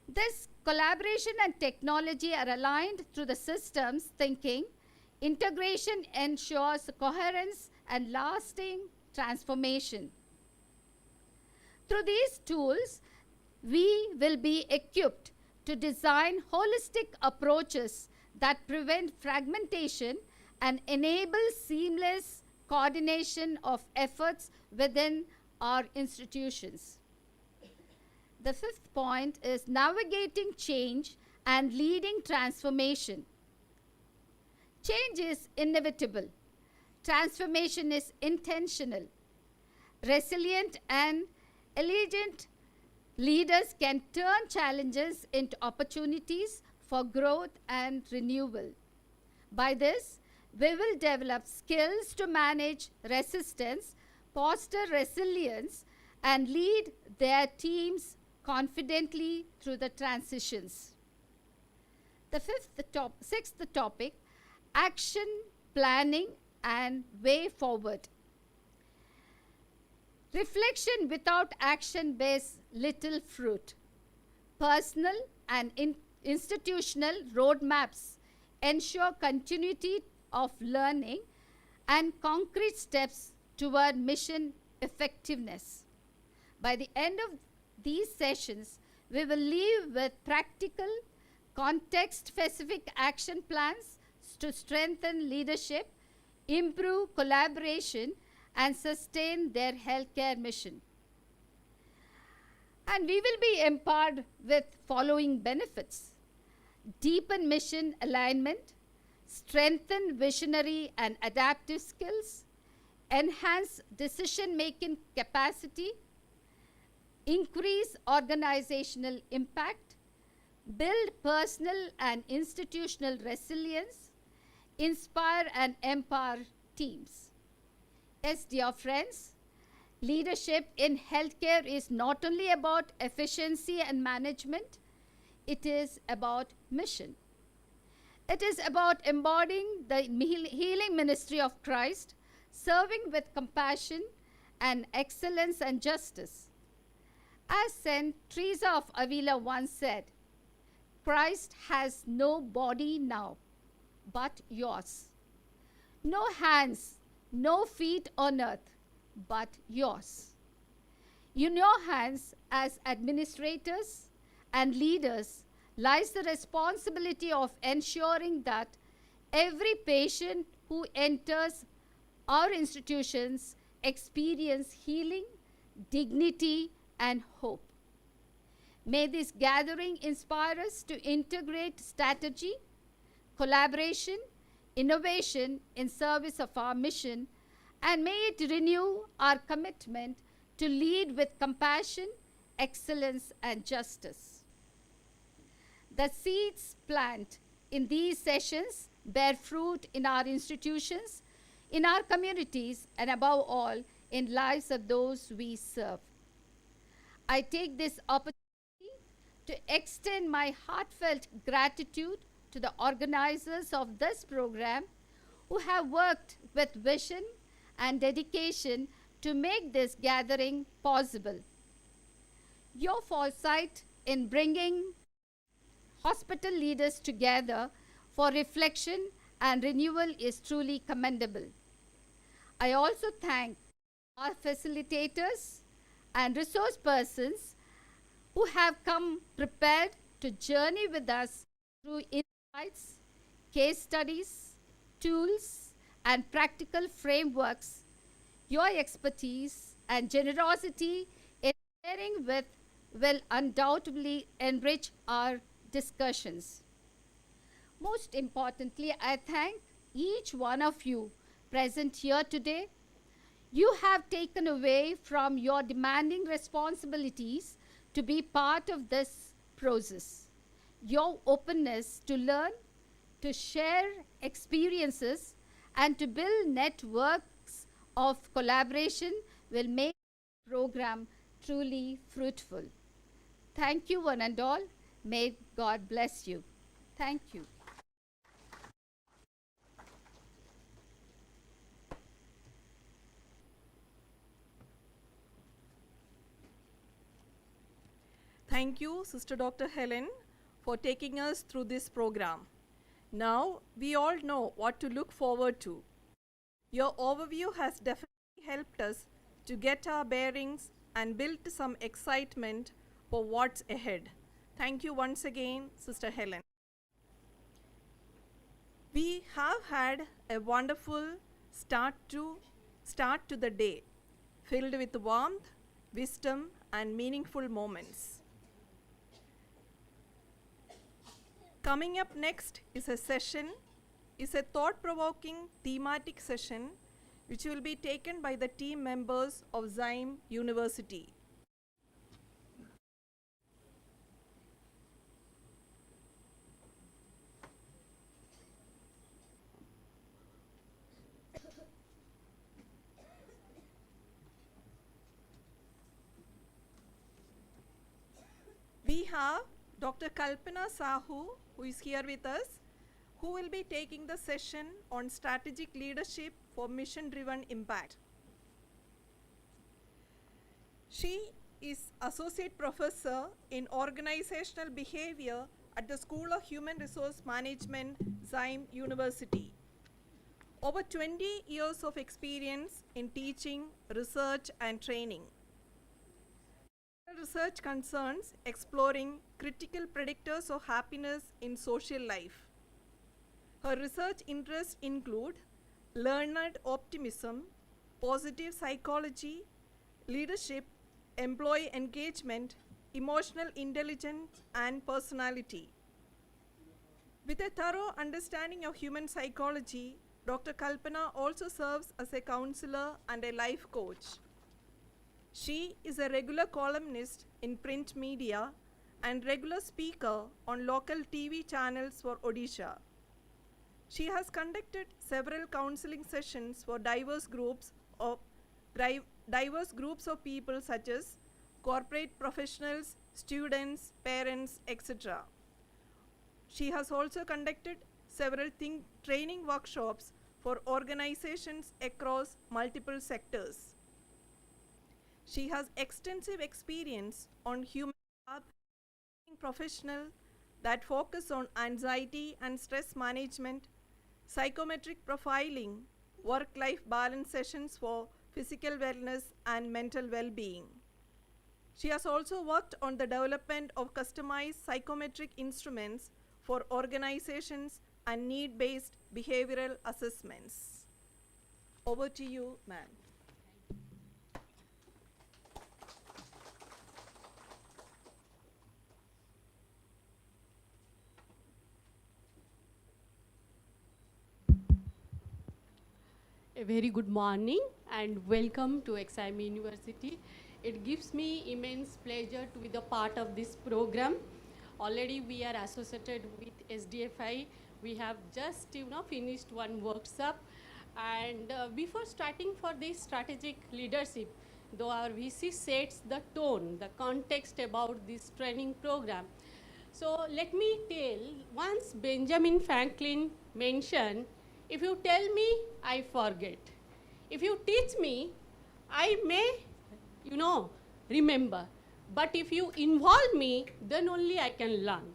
Speaker 5: This collaboration and technology are aligned through the systems thinking. Integration ensures coherence and lasting transformation. Through these tools, we will be equipped to design holistic approaches that prevent fragmentation and enable seamless coordination of efforts within our institutions. The fifth point is navigating change and leading transformation. Change is inevitable. Transformation is intentional. Resilient and elegant leaders can turn challenges into opportunities for growth and renewal. By this, we will develop skills to manage resistance, foster resilience, and lead their teams confidently through the transitions. The sixth topic, action, planning, and way forward. Reflection without action bears little fruit. Personal and institutional roadmaps ensure continuity of learning and concrete steps toward mission effectiveness. By the end of these sessions, we will leave with practical, context-specific action plans to strengthen leadership, improve collaboration, and sustain their healthcare mission. And we will be empowered with following benefits: deepen mission alignment, strengthen visionary and adaptive skills, enhance decision-making capacity, increase organizational impact, build personal and institutional resilience, inspire and empower teams. Yes, dear friends, leadership in healthcare is not only about efficiency and management, it is about mission. It is about embodying the healing ministry of Christ, serving with compassion and excellence and justice. As Saint Teresa of Avila once said, Christ has no body now, but yours. No hands, no feet on earth, but yours. In your hands as administrators and leaders lies the responsibility of ensuring that every patient who enters our institutions experience healing, dignity, and hope. May this gathering inspire us to integrate strategy, collaboration, innovation in service of our mission, and may it renew our commitment to lead with compassion, excellence, and justice. The seeds planted in these sessions bear fruit in our institutions, in our communities, and above all, in lives of those we serve. I take this opportunity to extend my heartfelt gratitude to the organizers of this program who have worked with vision and dedication to make this gathering possible. Your foresight in bringing hospital leaders together for reflection and renewal is truly commendable. I also thank our facilitators and resource persons who have come prepared to journey with us through insights, case studies, tools, and practical frameworks. Your expertise and generosity in sharing with will undoubtedly enrich our discussions. Most importantly, I thank each one of you present here today. You have taken away from your demanding responsibilities to be part of this process. Your openness to learn, to share experiences, and to build networks of collaboration will make the program truly fruitful. Thank you, one and all. May God bless you. Thank you.
Speaker 1: Thank you, Sister Dr. Helen, for taking us through this program. Now, we all know what to look forward to. Your overview has definitely helped us to get our bearings and build some excitement for what's ahead. Thank you once again, Sister Helen. We have had a wonderful start to the day, filled with warmth, wisdom, and meaningful moments. Coming up next is a thought-provoking thematic session which will be taken by the team members of Zyme University. We have Dr. Kalpana Sahu who is here with us, who will be taking the session on strategic leadership for mission-driven impact. She is Associate Professor in Organizational Behavior at the School of Human Resource Management, Zyme University. Over 20 years of experience in teaching, research, and training. Her research concerns exploring critical predictors of happiness in social life. Her research interests include learned optimism, positive psychology, leadership, employee engagement, emotional intelligence, and personality. With a thorough understanding of human psychology, Dr. Kalpana also serves as a counselor and a life coach. She is a regular columnist in print media and regular speaker on local TV channels for Odisha. She has conducted several counseling sessions for diverse groups of people such as corporate professionals, students, parents, etc. She has also conducted several training workshops for organizations across multiple sectors. She has extensive experience on human professional that focus on anxiety and stress management, psychometric profiling, work-life balance sessions for physical wellness and mental well-being. She has also worked on the development of customized psychometric instruments for organizations and need-based behavioral assessments. Over to you, ma'am.
Speaker 6: A very good morning and welcome to XIM University. It gives me immense pleasure to be the part of this program. Already we are associated with SDFI. We have just finished one workshop, and before starting for this strategic leadership, though our VC sets the tone, the context about this training program. So let me tell, once Benjamin Franklin mentioned, if you tell me, I forget. If you teach me, I may, remember. But if you involve me, then only I can learn.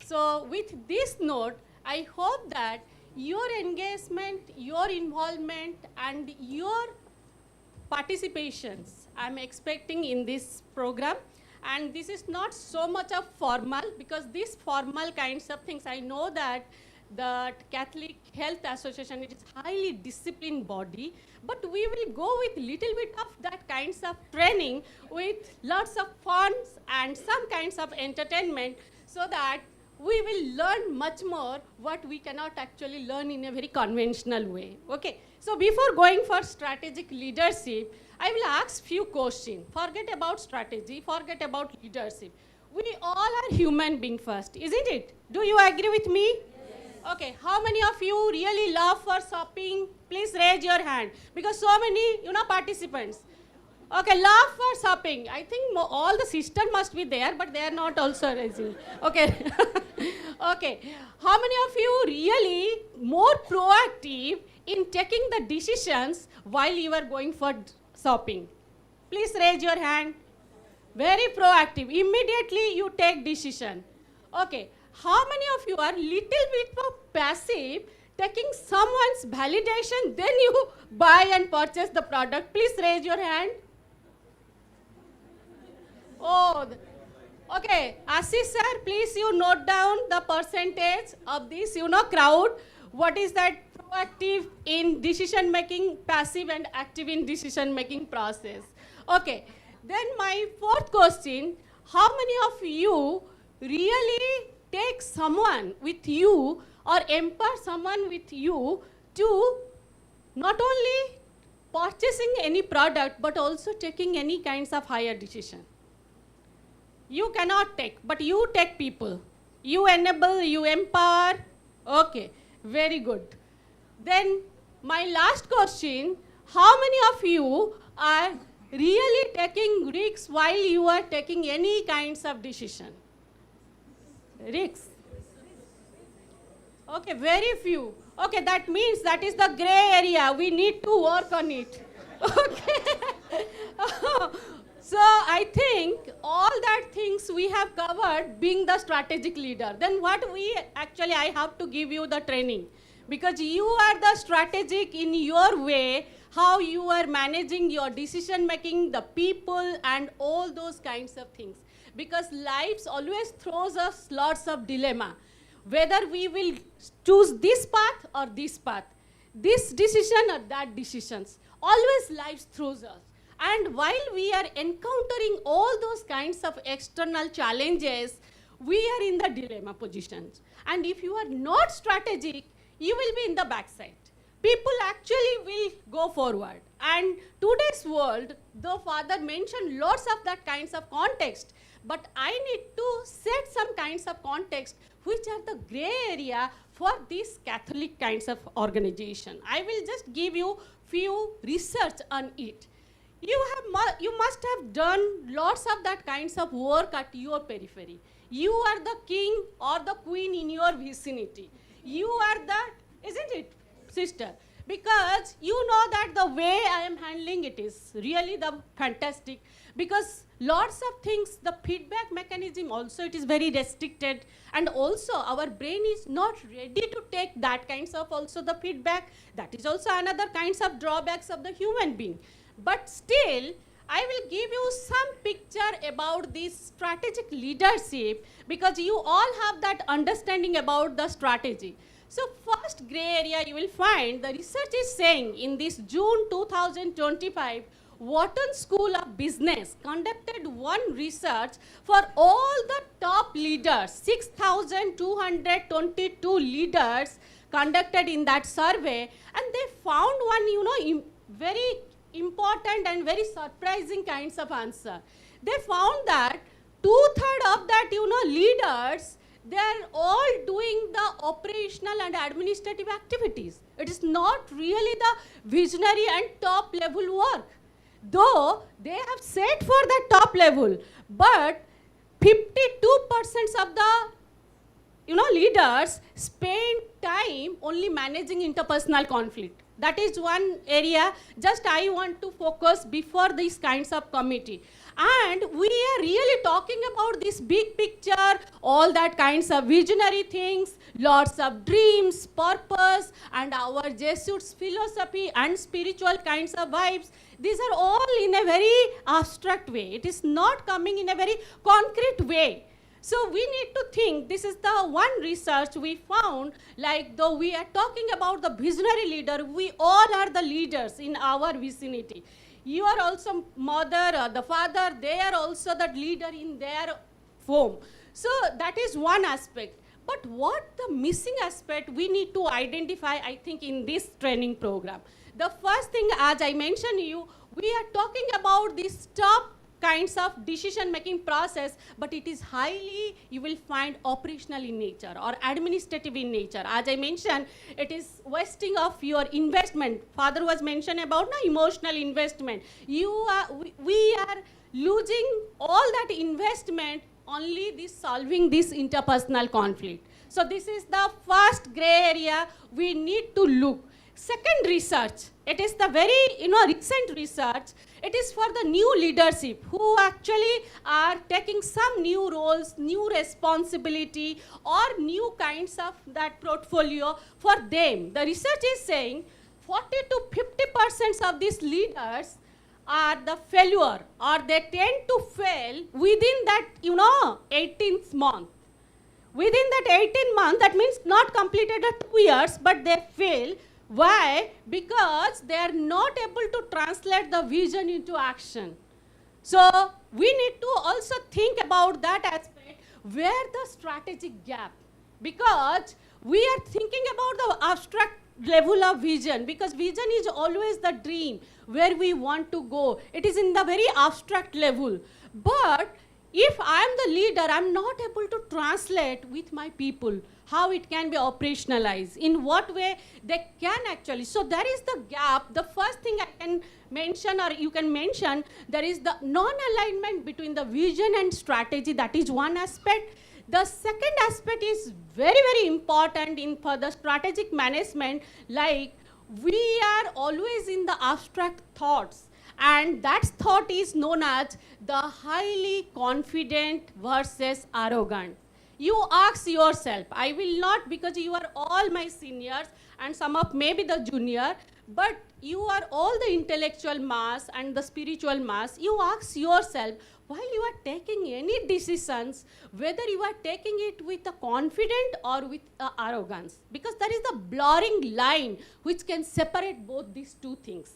Speaker 6: So with this note, I hope that your engagement, your involvement, and your participations I'm expecting in this program. And this is not so much of formal, because these formal kinds of things, I know that the Catholic Health Association, it is highly disciplined body, but we will go with little bit of that kinds of training with lots of fun and some kinds of entertainment, so that we will learn much more what we cannot actually learn in a very conventional way. Okay, so before going for strategic leadership, I will ask few questions. Forget about strategy, forget about leadership. We all are human beings first, isn't it? Do you agree with me? Yes. Okay, how many of you really love for shopping? Please raise your hand, because so many, participants. Okay, love for shopping. I think all the sisters must be there, but they are not also raising. Okay. Okay. How many of you really more proactive in taking the decisions while you are going for shopping? Please raise your hand. Very proactive. Immediately you take decision. Okay. How many of you are little bit more passive, taking someone's validation, then you buy and purchase the product? Please raise your hand. Oh, okay. Ashish sir, please you note down the percentage of this, crowd. What is that proactive in decision making, passive and active in decision making process? Okay. Then my fourth question, how many of you really take someone with you or empower someone with you to not only purchasing any product, but also taking any kinds of higher decision? You cannot take, but you take people. You enable, you empower. Okay, very good. Then my last question, how many of you are really taking risks while you are taking any kinds of decision? Risks. Okay, very few. Okay, that means that is the gray area. We need to work on it. Okay. So I think all that things we have covered being the strategic leader. Then what we actually, I have to give you the training because you are the strategic in your way, how you are managing your decision making, the people and all those kinds of things. Because life always throws us lots of dilemma. Whether we will choose this path or this path, this decision or that decisions. Always life throws us. And while we are encountering all those kinds of external challenges, we are in the dilemma positions. And if you are not strategic, you will be in the backside. People actually will go forward. And today's world, the father mentioned lots of that kinds of context, but I need to set some kinds of context which are the gray area for these Catholic kinds of organization. I will just give you few research on it. You must have done lots of that kinds of work at your periphery. You are the king or the queen in your vicinity. You are that, isn't it, sister? Because you know that the way I am handling it is really the fantastic, because lots of things, the feedback mechanism also it is very restricted, and also our brain is not ready to take that kinds of also the feedback. That is also another kinds of drawbacks of the human being. But still, I will give you some picture about this strategic leadership, because you all have that understanding about the strategy. So first gray area you will find, the research is saying in this June 2025, Wharton School of Business conducted one research for all the top leaders, 6,222 leaders conducted in that survey, and they found one, very important and very surprising kinds of answer. They found that 2/3 of that, leaders, they are all doing the operational and administrative activities. It is not really the visionary and top level work. Though they have set for the top level, but 52% of the leaders spend time only managing interpersonal conflict. That is one area just I want to focus before these kinds of committee. And we are really talking about this big picture, all that kinds of visionary things, lots of dreams, purpose, and our Jesuits' philosophy and spiritual kinds of vibes. These are all in a very abstract way. It is not coming in a very concrete way. So we need to think, this is the one research we found, like though we are talking about the visionary leader, we all are the leaders in our vicinity. You are also mother or the father, they are also the leader in their home. So that is one aspect. But what the missing aspect we need to identify, I think, in this training program. The first thing, as I mentioned you, we are talking about this top kinds of decision-making process, but it is highly, you will find, operational in nature or administrative in nature. As I mentioned, it is wasting of your investment. Father was mentioned about emotional investment. We are losing all that investment only this solving this interpersonal conflict. So this is the first gray area we need to look. Second research, it is the very recent research. It is for the new leadership who actually are taking some new roles, new responsibility, or new kinds of that portfolio for them. The research is saying 40 to 50% of these leaders are the failure, or they tend to fail within that 18th month. Within that 18 months, that means not completed at 2 years, but they fail. Why? Because they are not able to translate the vision into action. So we need to also think about that aspect, where the strategic gap. Because we are thinking about the abstract level of vision, because vision is always the dream, where we want to go. It is in the very abstract level. But if I am the leader, I am not able to translate with my people how it can be operationalized, in what way they can actually. So there is the gap. The first thing I can mention, or you can mention, there is the non-alignment between the vision and strategy. That is one aspect. The second aspect is very, very important in for the strategic management, like we are always in the abstract thoughts, and that thought is known as the highly confident versus arrogant. You ask yourself, I will not, because you are all my seniors and some of maybe the junior, but you are all the intellectual mass and the spiritual mass. You ask yourself, while you are taking any decisions, whether you are taking it with a confident or with arrogance, because there is the blurring line which can separate both these two things.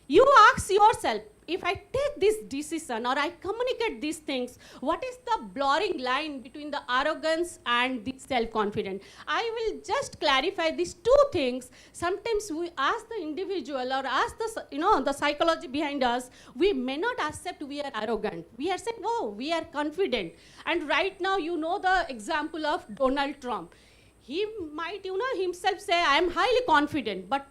Speaker 6: You ask yourself, if I take this decision or I communicate these things, what is the blurring line between the arrogance and the self-confident? I will just clarify these two things. Sometimes we ask the individual or ask the psychology behind us, we may not accept we are arrogant. We are saying, oh, we are confident. And right now, you know the example of Donald Trump. He might, himself say, I am highly confident, but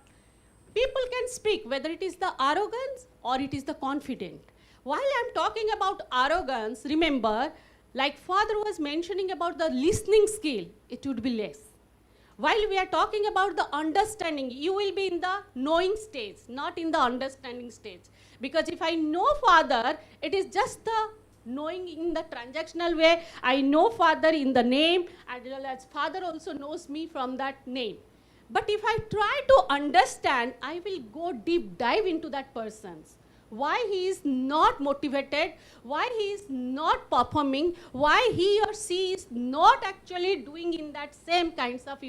Speaker 6: people can speak whether it is the arrogance or it is the confident. While I'm talking about arrogance, remember, like Father was mentioning about the listening skill, it would be less. While we are talking about the understanding, you will be in the knowing stage, not in the understanding stage. Because if I know Father, it is just the knowing in the transactional way. I know Father in the name, as well as Father also knows me from that name. But if I try to understand, I will go deep dive into that person's. Why he is not motivated, why he is not performing, why he or she is not actually doing in that same kinds of,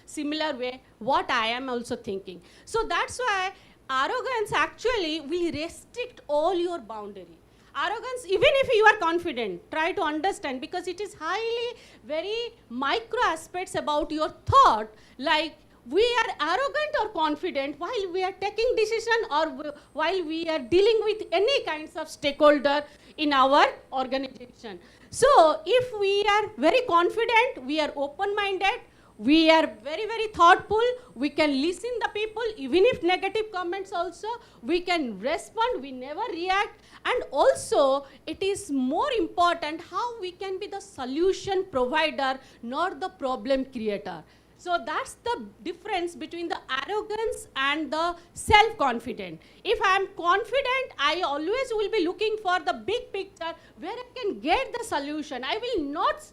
Speaker 6: similar way, what I am also thinking. So that's why arrogance actually will restrict all your boundary. Arrogance, even if you are confident, try to understand, because it is highly, very micro aspects about your thought, like we are arrogant or confident while we are taking decision or while we are dealing with any kinds of stakeholder in our organization. So if we are very confident, we are open-minded, we are very, very thoughtful, we can listen the people, even if negative comments also, we can respond, we never react, and also it is more important how we can be the solution provider, not the problem creator. So that's the difference between the arrogance and the self-confident. If I am confident, I always will be looking for the big picture where I can get the solution. I will not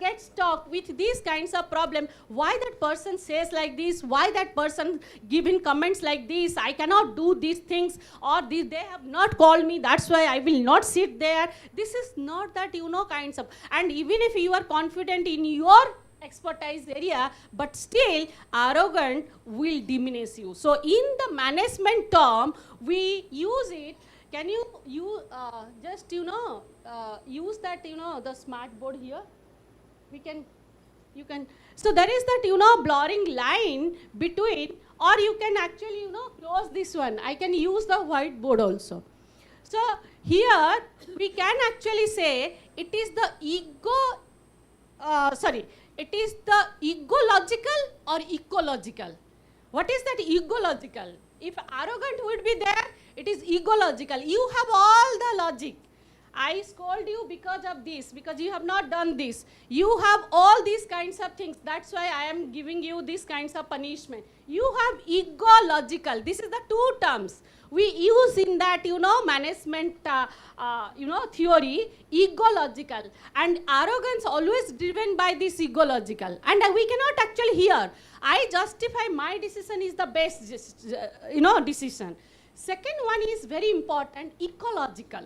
Speaker 6: get stuck with these kinds of problems. Why that person says like this? Why that person giving comments like this? I cannot do these things, or they have not called me. That's why I will not sit there. This is not that, kinds of. And even if you are confident in your expertise area, but still arrogant will diminish you. So in the management term, we use it. Can you just use that the smart board here? You can. So there is that blurring line between, or you can actually close this one. I can use the whiteboard also. So here we can actually say it is the it is the egological or ecological. What is that egological? If arrogant would be there, it is egological. You have all the logic. I scold you because of this, because you have not done this. You have all these kinds of things. That's why I am giving you these kinds of punishment. You have egological. This is the two terms we use in that, management, theory, egological. And arrogance always driven by this egological. And we cannot actually hear, I justify my decision is the best, decision. Second one is very important, ecological.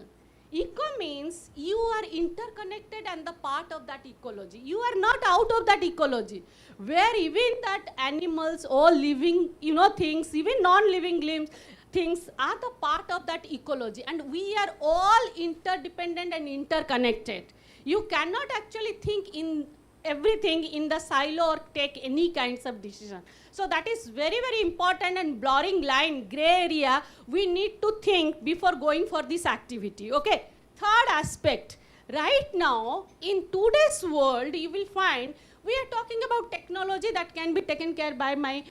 Speaker 6: Eco means you are interconnected and the part of that ecology. You are not out of that ecology, where even that animals, all living, things, even non-living limbs, things are the part of that ecology, and we are all interdependent and interconnected. You cannot actually think in everything in the silo or take any kinds of decision. So that is very, very important, and blurring line, gray area, we need to think before going for this activity. Okay. Third aspect, right now in today's world you will find We are talking about technology that can be taken care by my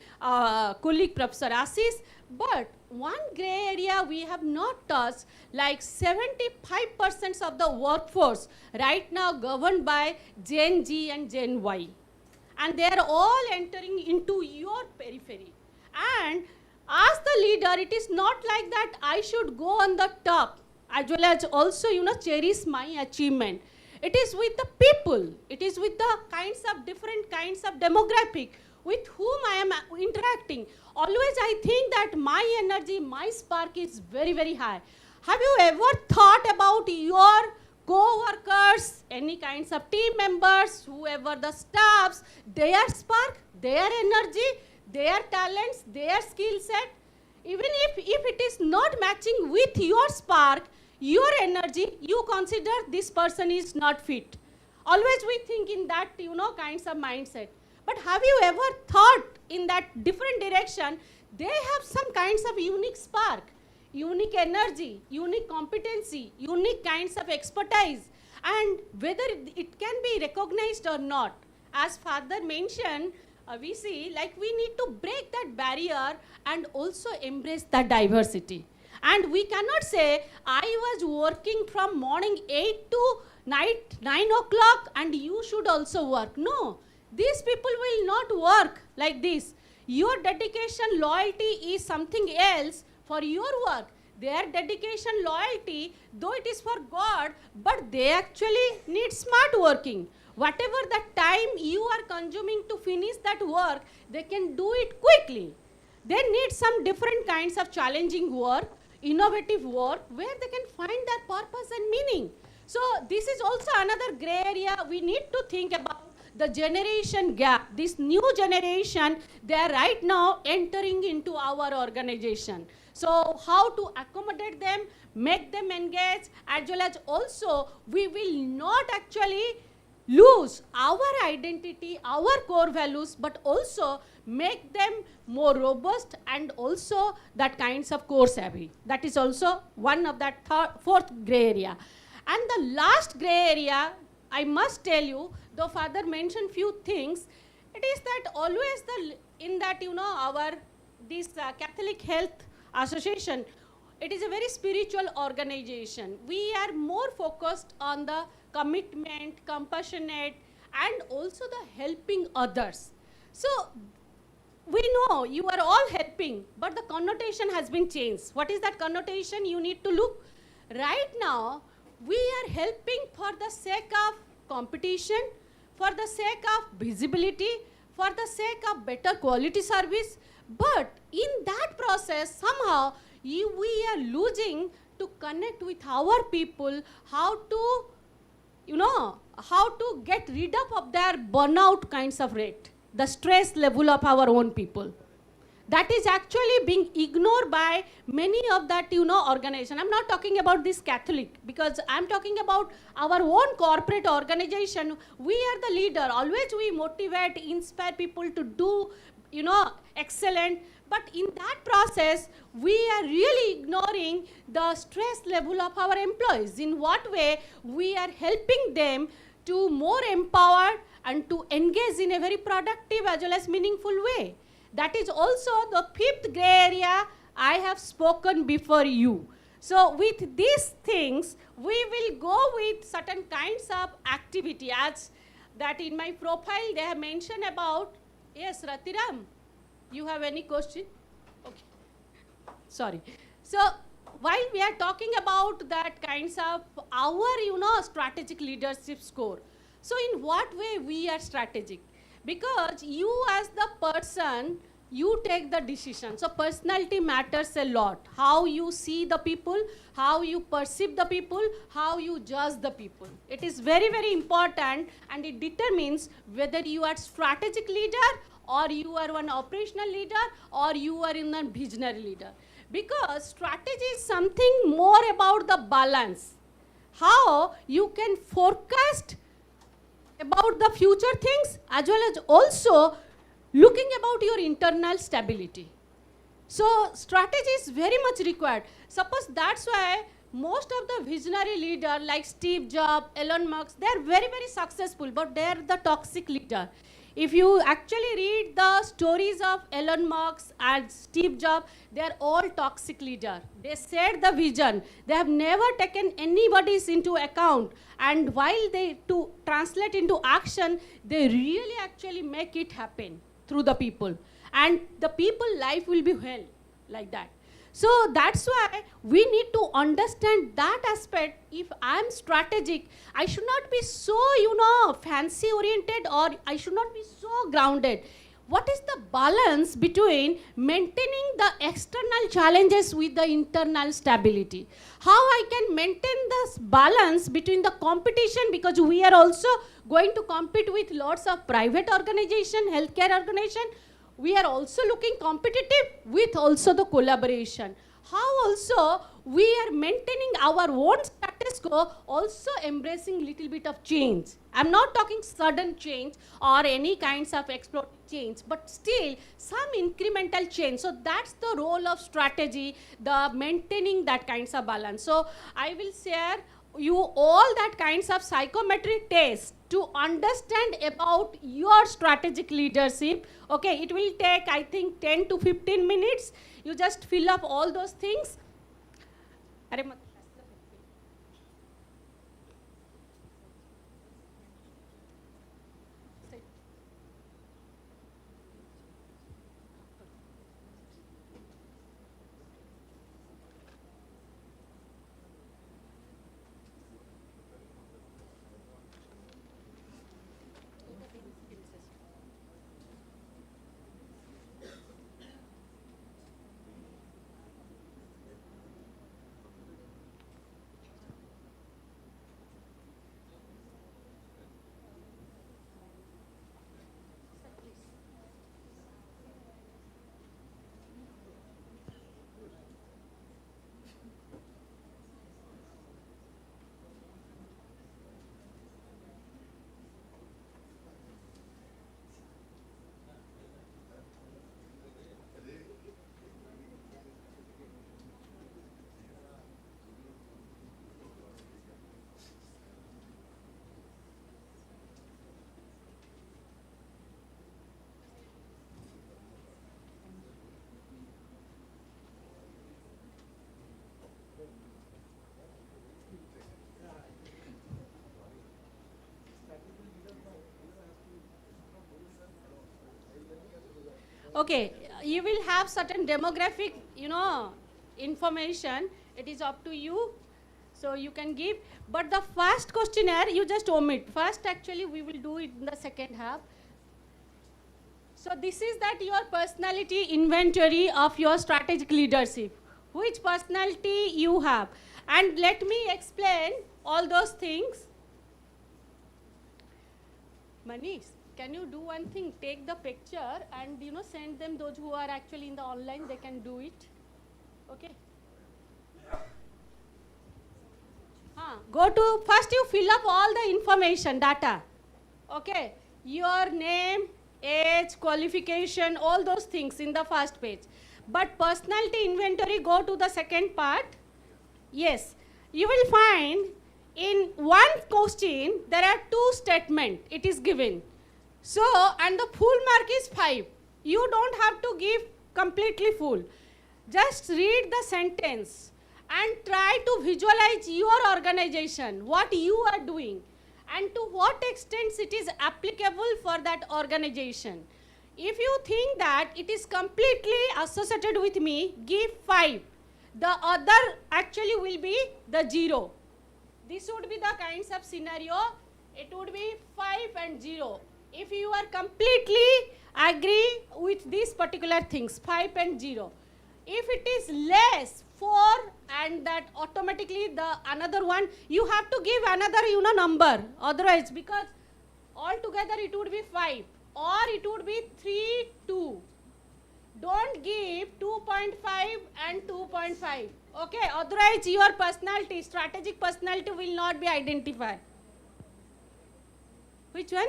Speaker 6: colleague Professor Assis, but one gray area we have not touched, like 75% of the workforce right now governed by Gen Z and Gen Y. And they are all entering into your periphery. And as the leader, it is not like that I should go on the top, as well as also, cherish my achievement. It is with the people. It is with the different kinds of demographic with whom I am interacting. Always I think that my energy, my spark is very, very high. Have you ever thought about your co-workers, any kinds of team members, whoever the staffs, their spark, their energy, their talents, their skill set? Even if it is not matching with your spark, your energy, you consider this person is not fit. Always we think in that, kinds of mindset. But have you ever thought in that different direction, they have some kinds of unique spark, unique energy, unique competency, unique kinds of expertise, and whether it can be recognized or not. As Father mentioned, we see like we need to break that barrier and also embrace the diversity. And we cannot say, I was working from morning 8 to night 9 o'clock and you should also work. No, these people will not work like this. Your dedication, loyalty is something else for your work. Their dedication, loyalty, though it is for God, but they actually need smart working. Whatever the time you are consuming to finish that work, they can do it quickly. They need some different kinds of challenging work, innovative work, where they can find their purpose and meaning. So this is also another gray area we need to think about, the generation gap. This new generation, they are right now entering into our organization. So how to accommodate them, make them engage, as well as also we will not actually lose our identity, our core values, but also make them more robust and also that kinds of core savvy. That is also one of that fourth gray area. And the last gray area, I must tell you, though Father mentioned few things, it is that always in that, our this Catholic Health Association, it is a very spiritual organization. We are more focused on the commitment, compassionate, and also the helping others. So we know you are all helping, but the connotation has been changed. What is that connotation? You need to look. Right now, we are helping for the sake of competition, for the sake of visibility, for the sake of better quality service. But in that process, somehow, we are losing to connect with our people, how to get rid of their burnout kinds of rate, the stress level of our own people. That is actually being ignored by many of that, organization. I'm not talking about this Catholic, because I'm talking about our own corporate organization. We are the leader. Always we motivate, inspire people to do, excellent. But in that process, we are really ignoring the stress level of our employees. In what way we are helping them to more empowered and to engage in a very productive as well as meaningful way. That is also the fifth gray area I have spoken before you. So with these things, we will go with certain kinds of activity, as that in my profile they have mentioned about. Yes, Ratiram, you have any question? Okay. Sorry. So while we are talking about that kinds of our, strategic leadership score, so in what way we are strategic? Because you as the person, you take the decision. So personality matters a lot. How you see the people, how you perceive the people, how you judge the people. It is very, very important, and it determines whether you are strategic leader or you are one operational leader or you are in a visionary leader. Because strategy is something more about the balance. How you can forecast about the future things as well as also looking about your internal stability. So strategy is very much required. Suppose that's why most of the visionary leaders like Steve Jobs, Elon Musk, they're very, very successful, but they're the toxic leader. If you actually read the stories of Elon Musk and Steve Jobs, they're all toxic leaders. They said the vision. They have never taken anybody's into account. And while they to translate into action, they really actually make it happen through the people. And the people life will be hell like that. So that's why we need to understand that aspect. If I'm strategic, I should not be so, fancy oriented, or I should not be so grounded. What is the balance between maintaining the external challenges with the internal stability? How I can maintain this balance between the competition, because we are also going to compete with lots of private organization, healthcare organization. We are also looking competitive with also the collaboration. How also we are maintaining our own status quo, also embracing little bit of change. I'm not talking sudden change or any kinds of explosive change, but still some incremental change. So that's the role of strategy, the maintaining that kinds of balance. So I will share you all that kinds of psychometric tests to understand about your strategic leadership. Okay, it will take, I think, 10 to 15 minutes. You just fill up all those things. Okay, you will have certain demographic, information. It is up to you. So you can give. But the first questionnaire, you just omit. First, actually, we will do it in the second half. So this is that your personality inventory of your strategic leadership. Which personality you have. And let me explain all those things. Manish, can you do one thing? Take the picture and send them. Those who are actually in the online, they can do it. Okay. Go to first. You fill up all the information data. Okay. Your name, age, qualification, all those things in the first page. But personality inventory, go to the second part. Yes. You will find in one question there are 2 statements. It is given. So, and the full mark is 5. You don't have to give completely full. Just read the sentence and try to visualize your organization, what you are doing, and to what extent it is applicable for that organization. If you think that it is completely associated with me, give 5. The other actually will be the 0. This would be the kinds of scenario. It would be 5 and 0. If you are completely agree with these particular things, 5 and 0. If it is less, 4 and that automatically the another one, you have to give another number. Otherwise, because altogether it would be 5 or it would be 3, 2. Don't give 2.5 and 2.5. Okay, otherwise your personality, strategic personality will not be identified. Which one?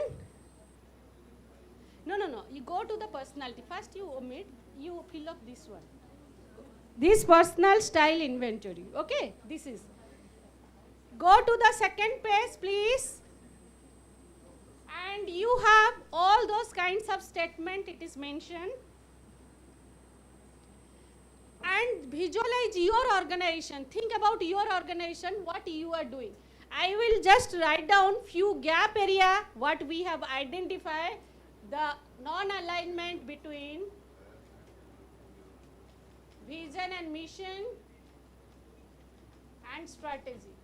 Speaker 6: No. You go to the personality. First you omit, you fill up this one. this personal style inventory. Okay, this is. Go to the second page, please. And you have all those kinds of statement it is mentioned. And visualize your organization. Think about your organization, what you are doing. I will just write down few gap area, what we have identified, the non-alignment between vision and mission and strategy.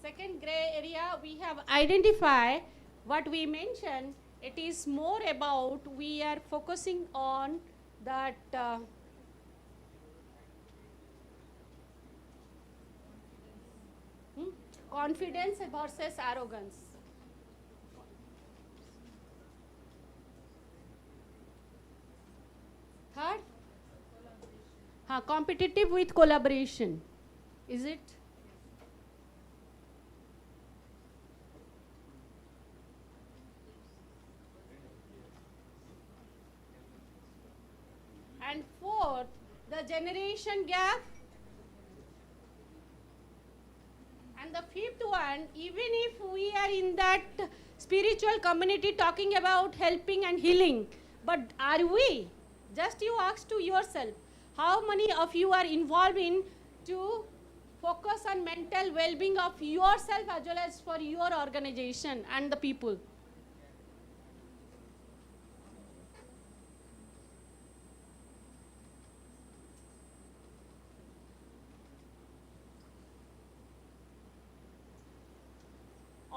Speaker 6: Second gray area, we have identified what we mentioned. It is more about we are focusing on that confidence versus arrogance. Third, competitive with collaboration. Is it? And fourth, the generation gap. And the fifth one, even if we are in that spiritual community talking about helping and healing, but are we? Just you ask to yourself, how many of you are involved in to focus on mental well-being of yourself as well as for your organization and the people?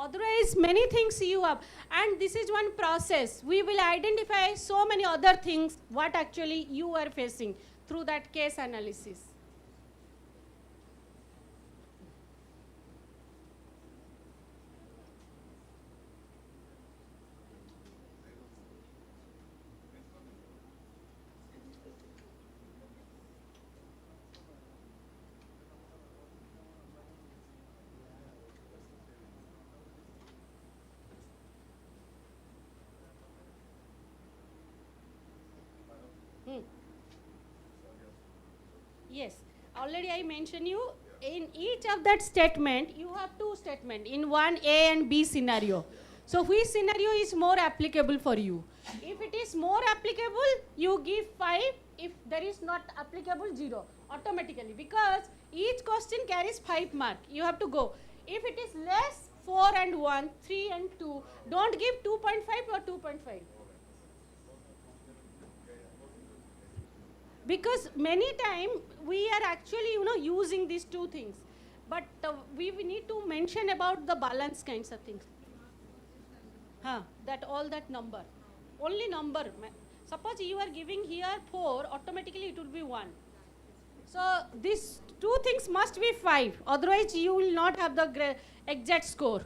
Speaker 6: Otherwise, many things you have, and this is one process. We will identify so many other things what actually you are facing through that case analysis. Yes, already I mentioned you, in each of that statement, you have two statements, in one A and B scenario. So which scenario is more applicable for you? If it is more applicable, you give 5. If there is not applicable, 0, automatically. Because each question carries 5 marks. You have to go. If it is less, 4 and 1, 3 and 2, don't give 2.5 or 2.5. Because many times we are actually using these two things, but we need to mention about the balance kinds of things. That all that number, only number. Suppose you are giving here 4, automatically it will be 1. So these two things must be 5, otherwise you will not have the exact score.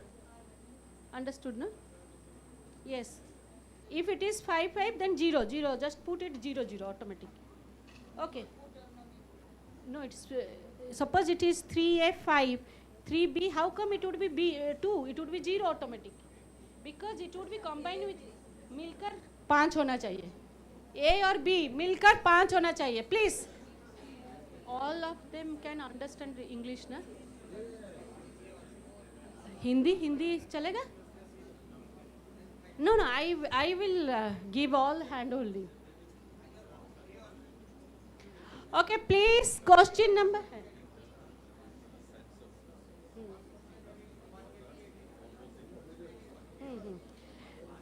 Speaker 6: Understood, no? Yes. If it is 5, 5, then 0, 0. Just put it 0, 0 automatically. Okay. No, it's suppose it is 3A 5, 3B. How come it would be 2? It would be 0 automatic, because it would be combined with मिलकर 5 होना चाहिए. A or B मिलकर 5 होना चाहिए. Please. All of them can understand English, na? Hindi चलेगा? No, I will give all hand holding. Okay, please, question number.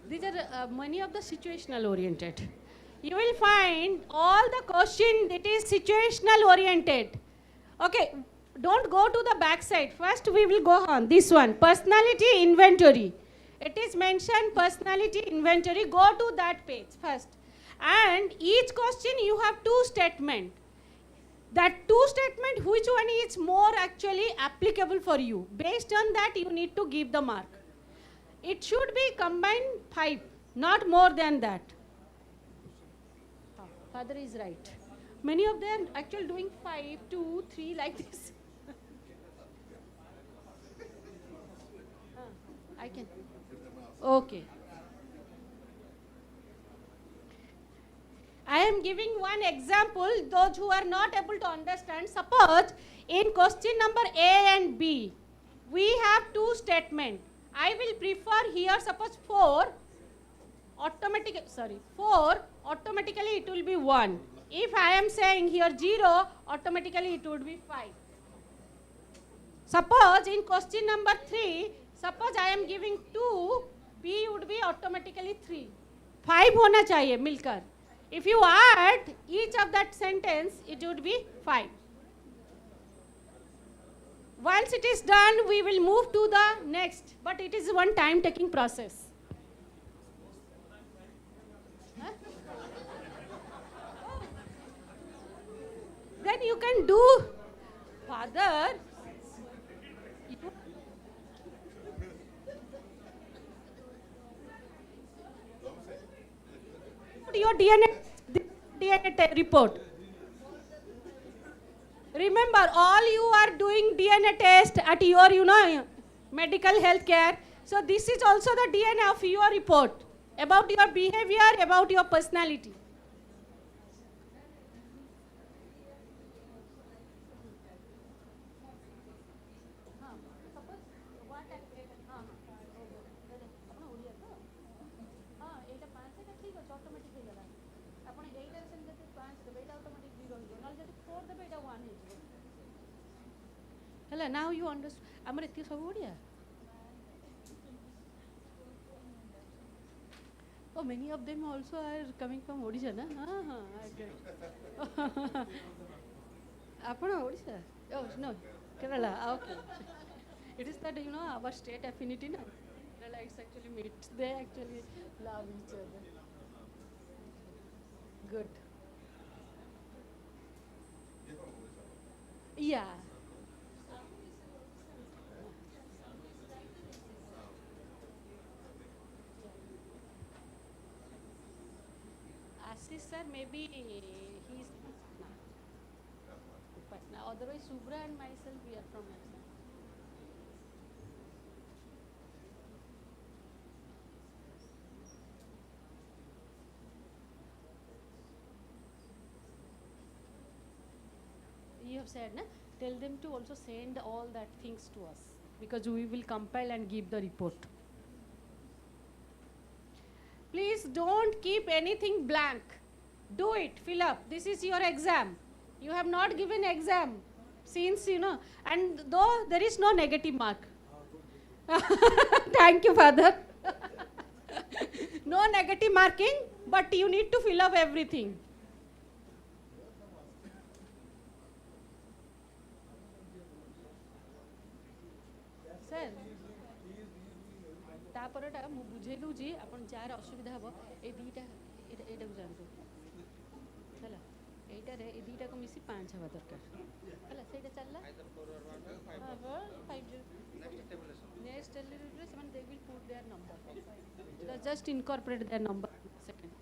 Speaker 6: These are many of the situational oriented. You will find all the question that is situational oriented. Okay, don't go to the back side. First we will go on this one, personality inventory. It is mentioned personality inventory. Go to that page first. And each question you have 2 statements. That 2 statement, which one is more actually applicable for you? Based on that, you need to give the mark. It should be combined 5, not more than that. Father is right. Many of them actually doing 5, 2, 3 like this. I can. Okay. I am giving one example, those who are not able to understand. Suppose in question number A and B, we have two statements. I will prefer here, suppose 4, automatically it will be 1. If I am saying here 0, automatically it would be 5. Suppose in question number 3, suppose I am giving 2, B would be automatically 3. 5 होना चाहिए मिलकर. If you add each of that sentence, it would be 5. Once it is done, we will move to the next, but it is one time taking process. Huh? Then you can do, Father, your DNA report. Remember, all you are doing DNA test at your, medical health care. So this is also the DNA of your report about your behavior, about your personality. Now you understand. Amar etti sabu badiya. Oh, many of them also are coming from Odisha, na? Okay. Apana Odisha? Oh no, Kerala. Okay. It is that our state affinity, na? Kerala, it's actually mates. They actually love each other. Good. Yeah. Assis sir, maybe he's but now otherwise Subra and myself, we are from Assam. You have said, na? Tell them to also send all that things to us, because we will compile and give the report. Please don't keep anything blank. Do it, fill up. This is your exam. You have not given exam since, and though there is no negative mark. Thank you, Father. No negative marking, but you need to fill up everything. Sir, तापरटा मु बुझे दूजी अपन jar असुविधा हबो ए दीटा एटा को जानतो हला एटा रे ए दीटा को मिसी 5 हवा दरकार हला सेटा चलला हां 5 नेक्स्ट टेबुलेशन समान they will put their number just incorporate their number second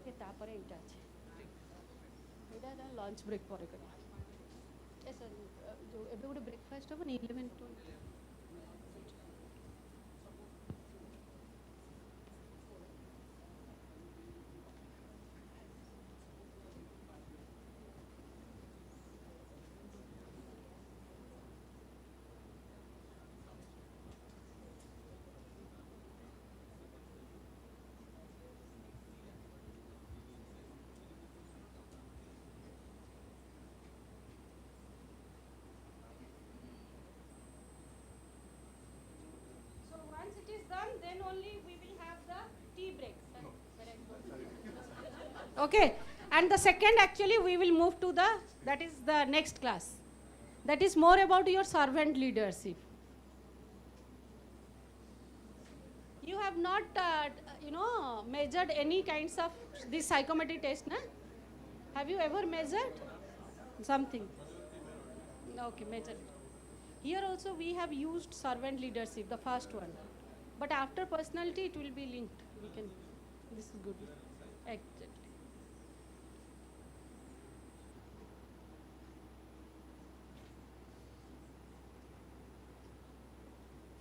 Speaker 6: के तापरे एटा अछि एटा द लंच ब्रेक परे कर ए सर जो एबे गोटे ब्रेकफास्ट हबो 11 to then only we will have the tea break. Okay, and the second actually we will move to that is the next class. That is more about your servant leadership. You have not, measured any kinds of this psychometric test, na? Have you ever measured something? Okay, measured. Here also we have used servant leadership, the first one. But after personality, it will be linked. We can. This is good. Exactly.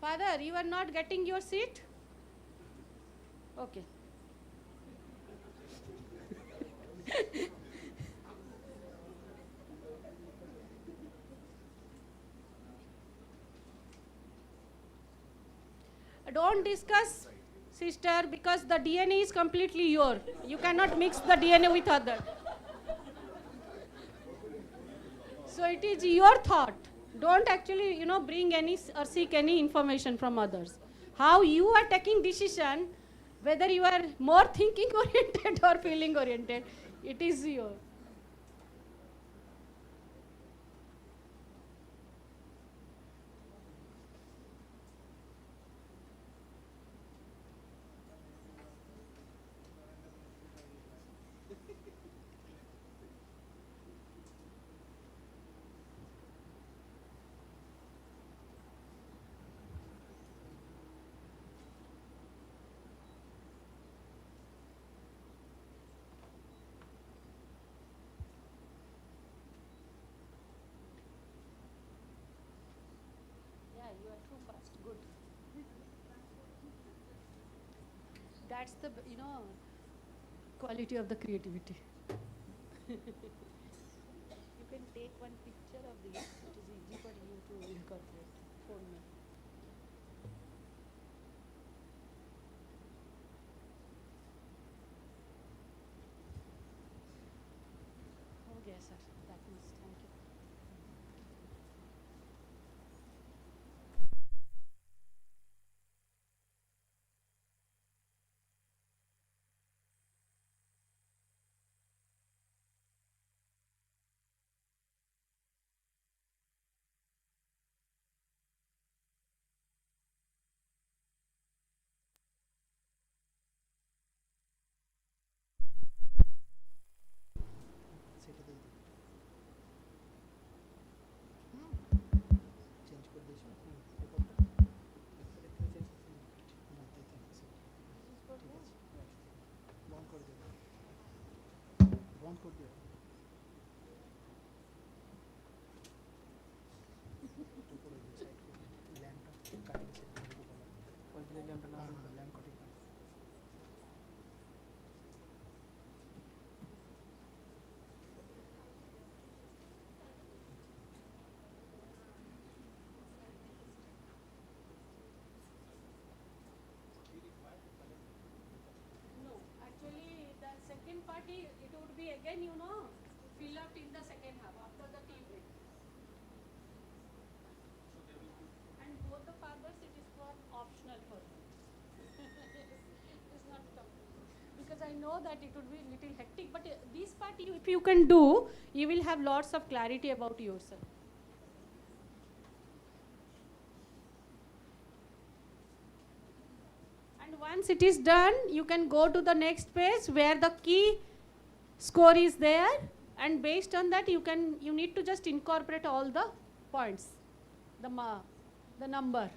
Speaker 6: Father, you are not getting your seat? Okay. don't discuss, sister, because the DNA is completely your. You cannot mix the DNA with other. So it is your thought. Don't actually, bring any or seek any information from others. How you are taking decision, whether you are more thinking oriented or feeling oriented, it is your. Yeah, you are too fast. Good. That's the, quality of the creativity. You can take one picture of this. It is easy for you to incorporate. Phone में. हो गया sir. That much. Thank you. No, actually the second part it would be again, fill up in the second half after the tea break. And both the fathers it is for optional for them. It's not compulsory. Because I know that it would be little hectic, but this part if you can do, you will have lots of clarity about yourself. And once it is done, you can go to the next page where the key score is there, and based on that you need to just incorporate all the points, the number.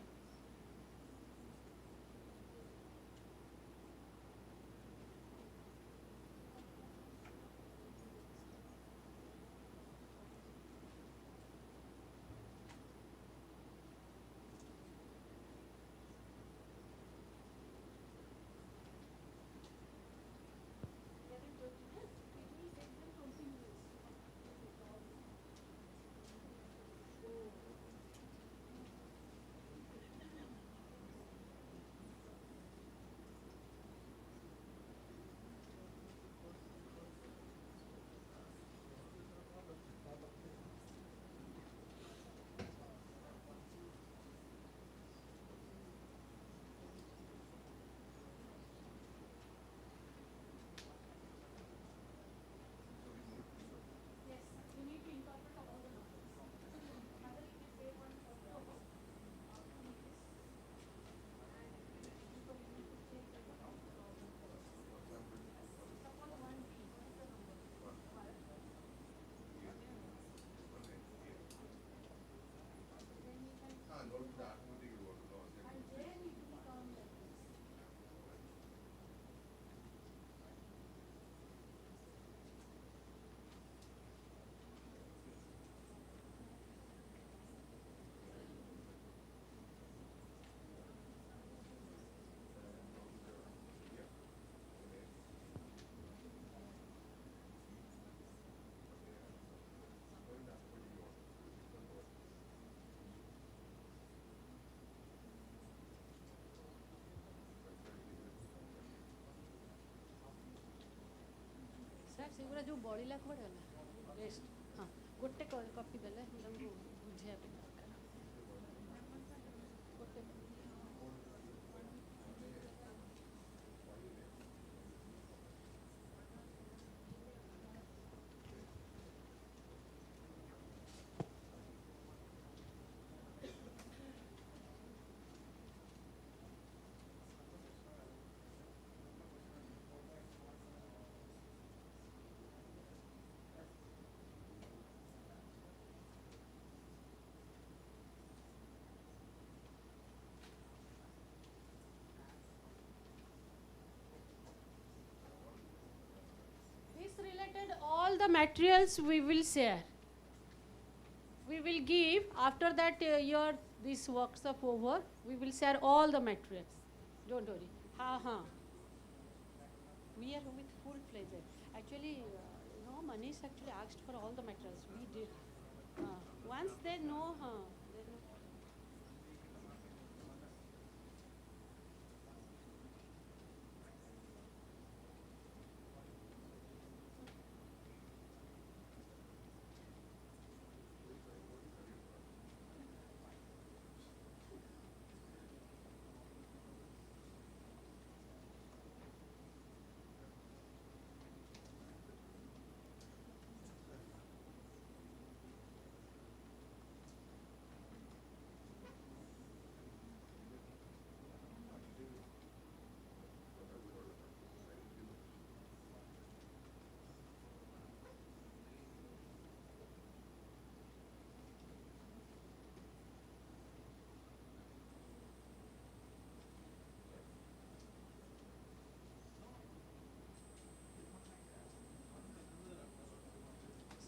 Speaker 6: Sir ସେଗୁଡ଼ା ଯେଉଁ ବଳିଲା କୁଆଡ଼େ ଗଲା rest ହଁ ଗୋଟେ copy ଦେଲେ ମୁଁ ତାଙ୍କୁ ବୁଝିବା ପାଇଁ ଦରକାର ଗୋଟେ this related all the materials we will share. We will give after that your this workshop over. We will share all the materials. Don't worry. We are with full pleasure. Actually, Manish actually asked for all the materials. We did. Once they know, they know.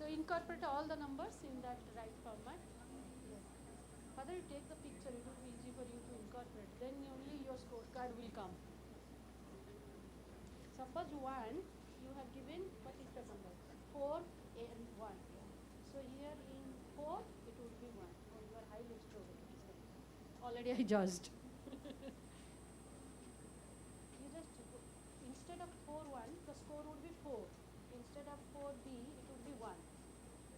Speaker 6: So incorporate all the numbers in that right format. Father, you take the picture, it will be easy for you to incorporate. Then only your scorecard will come. Suppose 1, you have given, what is the number? 4 and 1. So here in 4, it would be 1. Oh, you are highly extroverted. Already I judged. You just, instead of 4-1, the score would be 4. Instead of 4B, it would be 1.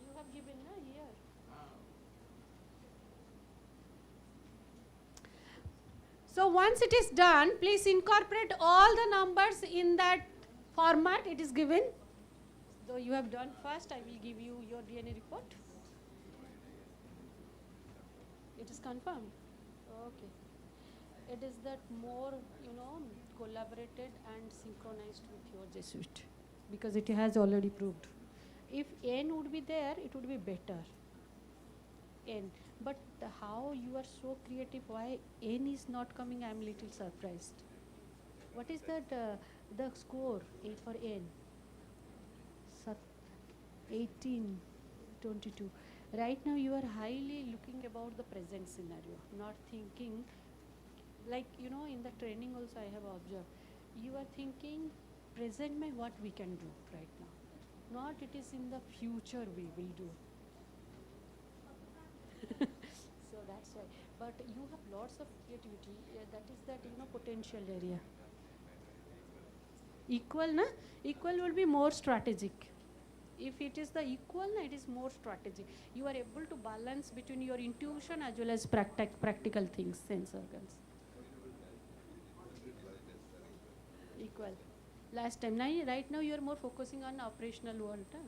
Speaker 6: You have given here. So once it is done, please incorporate all the numbers in that format it is given. Though you have done first, I will give you your DNA report. It is confirmed. Okay. It is that more, collaborated and synchronized with your Jesuit, because it has already proved. If N would be there, it would be better. N. But how you are so creative, why N is not coming, I am little surprised. What is that, the score A for N? 18, 22. Right now you are highly looking about the present scenario, not thinking, like, in the training also I have observed, you are thinking present mein what we can do right now, not it is in the future we will do. So that's why. But you have lots of creativity, that is that, potential area. Equal, na? Equal will be more strategic. If it is the equal, it is more strategic. You are able to balance between your intuition as well as practical things, sense organs. Equal. Last time. Right now you are more focusing on operational world. Huh?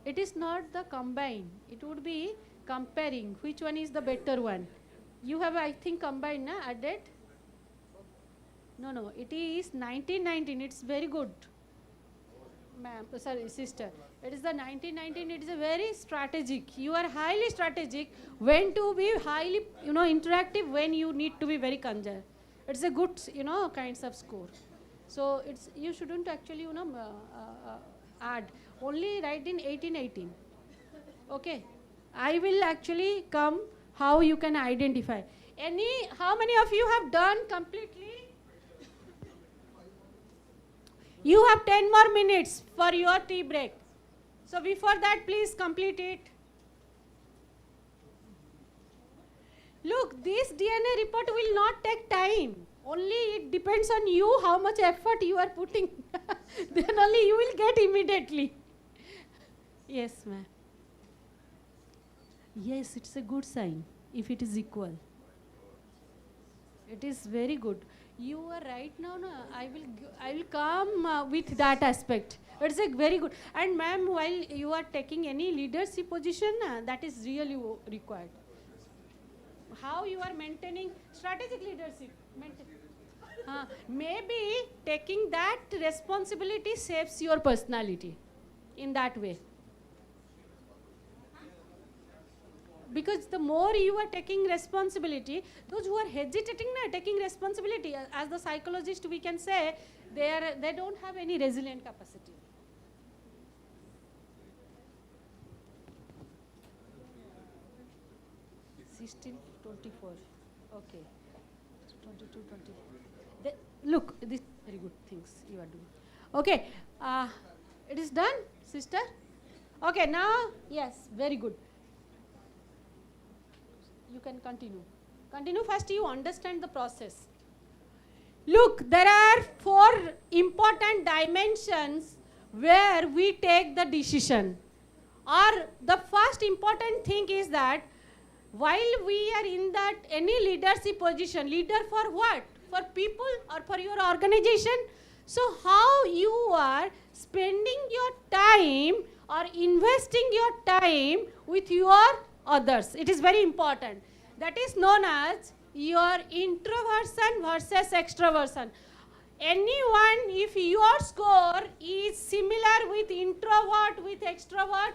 Speaker 6: It is not the combine. It would be comparing which one is the better one. You have, I think, combined, na? Added? No, it is 1919. It's very good. Ma'am, sorry, sister. It is the 1919. It is a very strategic. You are highly strategic when to be highly, interactive, when you need to be very conservative. It's a good, kinds of score. So it's, you shouldn't actually, add. Only write in 1818. Okay. I will actually come how you can identify. How many of you have done completely? You have 10 more minutes for your tea break. So before that, please complete it. Look, this DNA report will not take time. Only it depends on you how much effort you are putting. Then only you will get immediately. Yes, ma'am. Yes, it's a good sign if it is equal. It is very good. You are right now. No, I will come with that aspect. It's a very good. And ma'am, while you are taking any leadership position, that is really required. How you are maintaining strategic leadership. Maybe taking that responsibility shapes your personality in that way. Because the more you are taking responsibility, those who are hesitating taking responsibility, as the psychologist we can say, they don't have any resilient capacity. Okay. 22, 20. Look, these very good things you are doing. Okay, it is done, sister? Okay, now, yes, very good. You can continue. Continue first, you understand the process. Look, there are 4 important dimensions where we take the decision. Or the first important thing is that while we are in that any leadership position, leader for what? For people or for your organization? So how you are spending your time or investing your time with your others. It is very important. That is known as your introversion versus extroversion. Anyone, if your score is similar with introvert with extrovert,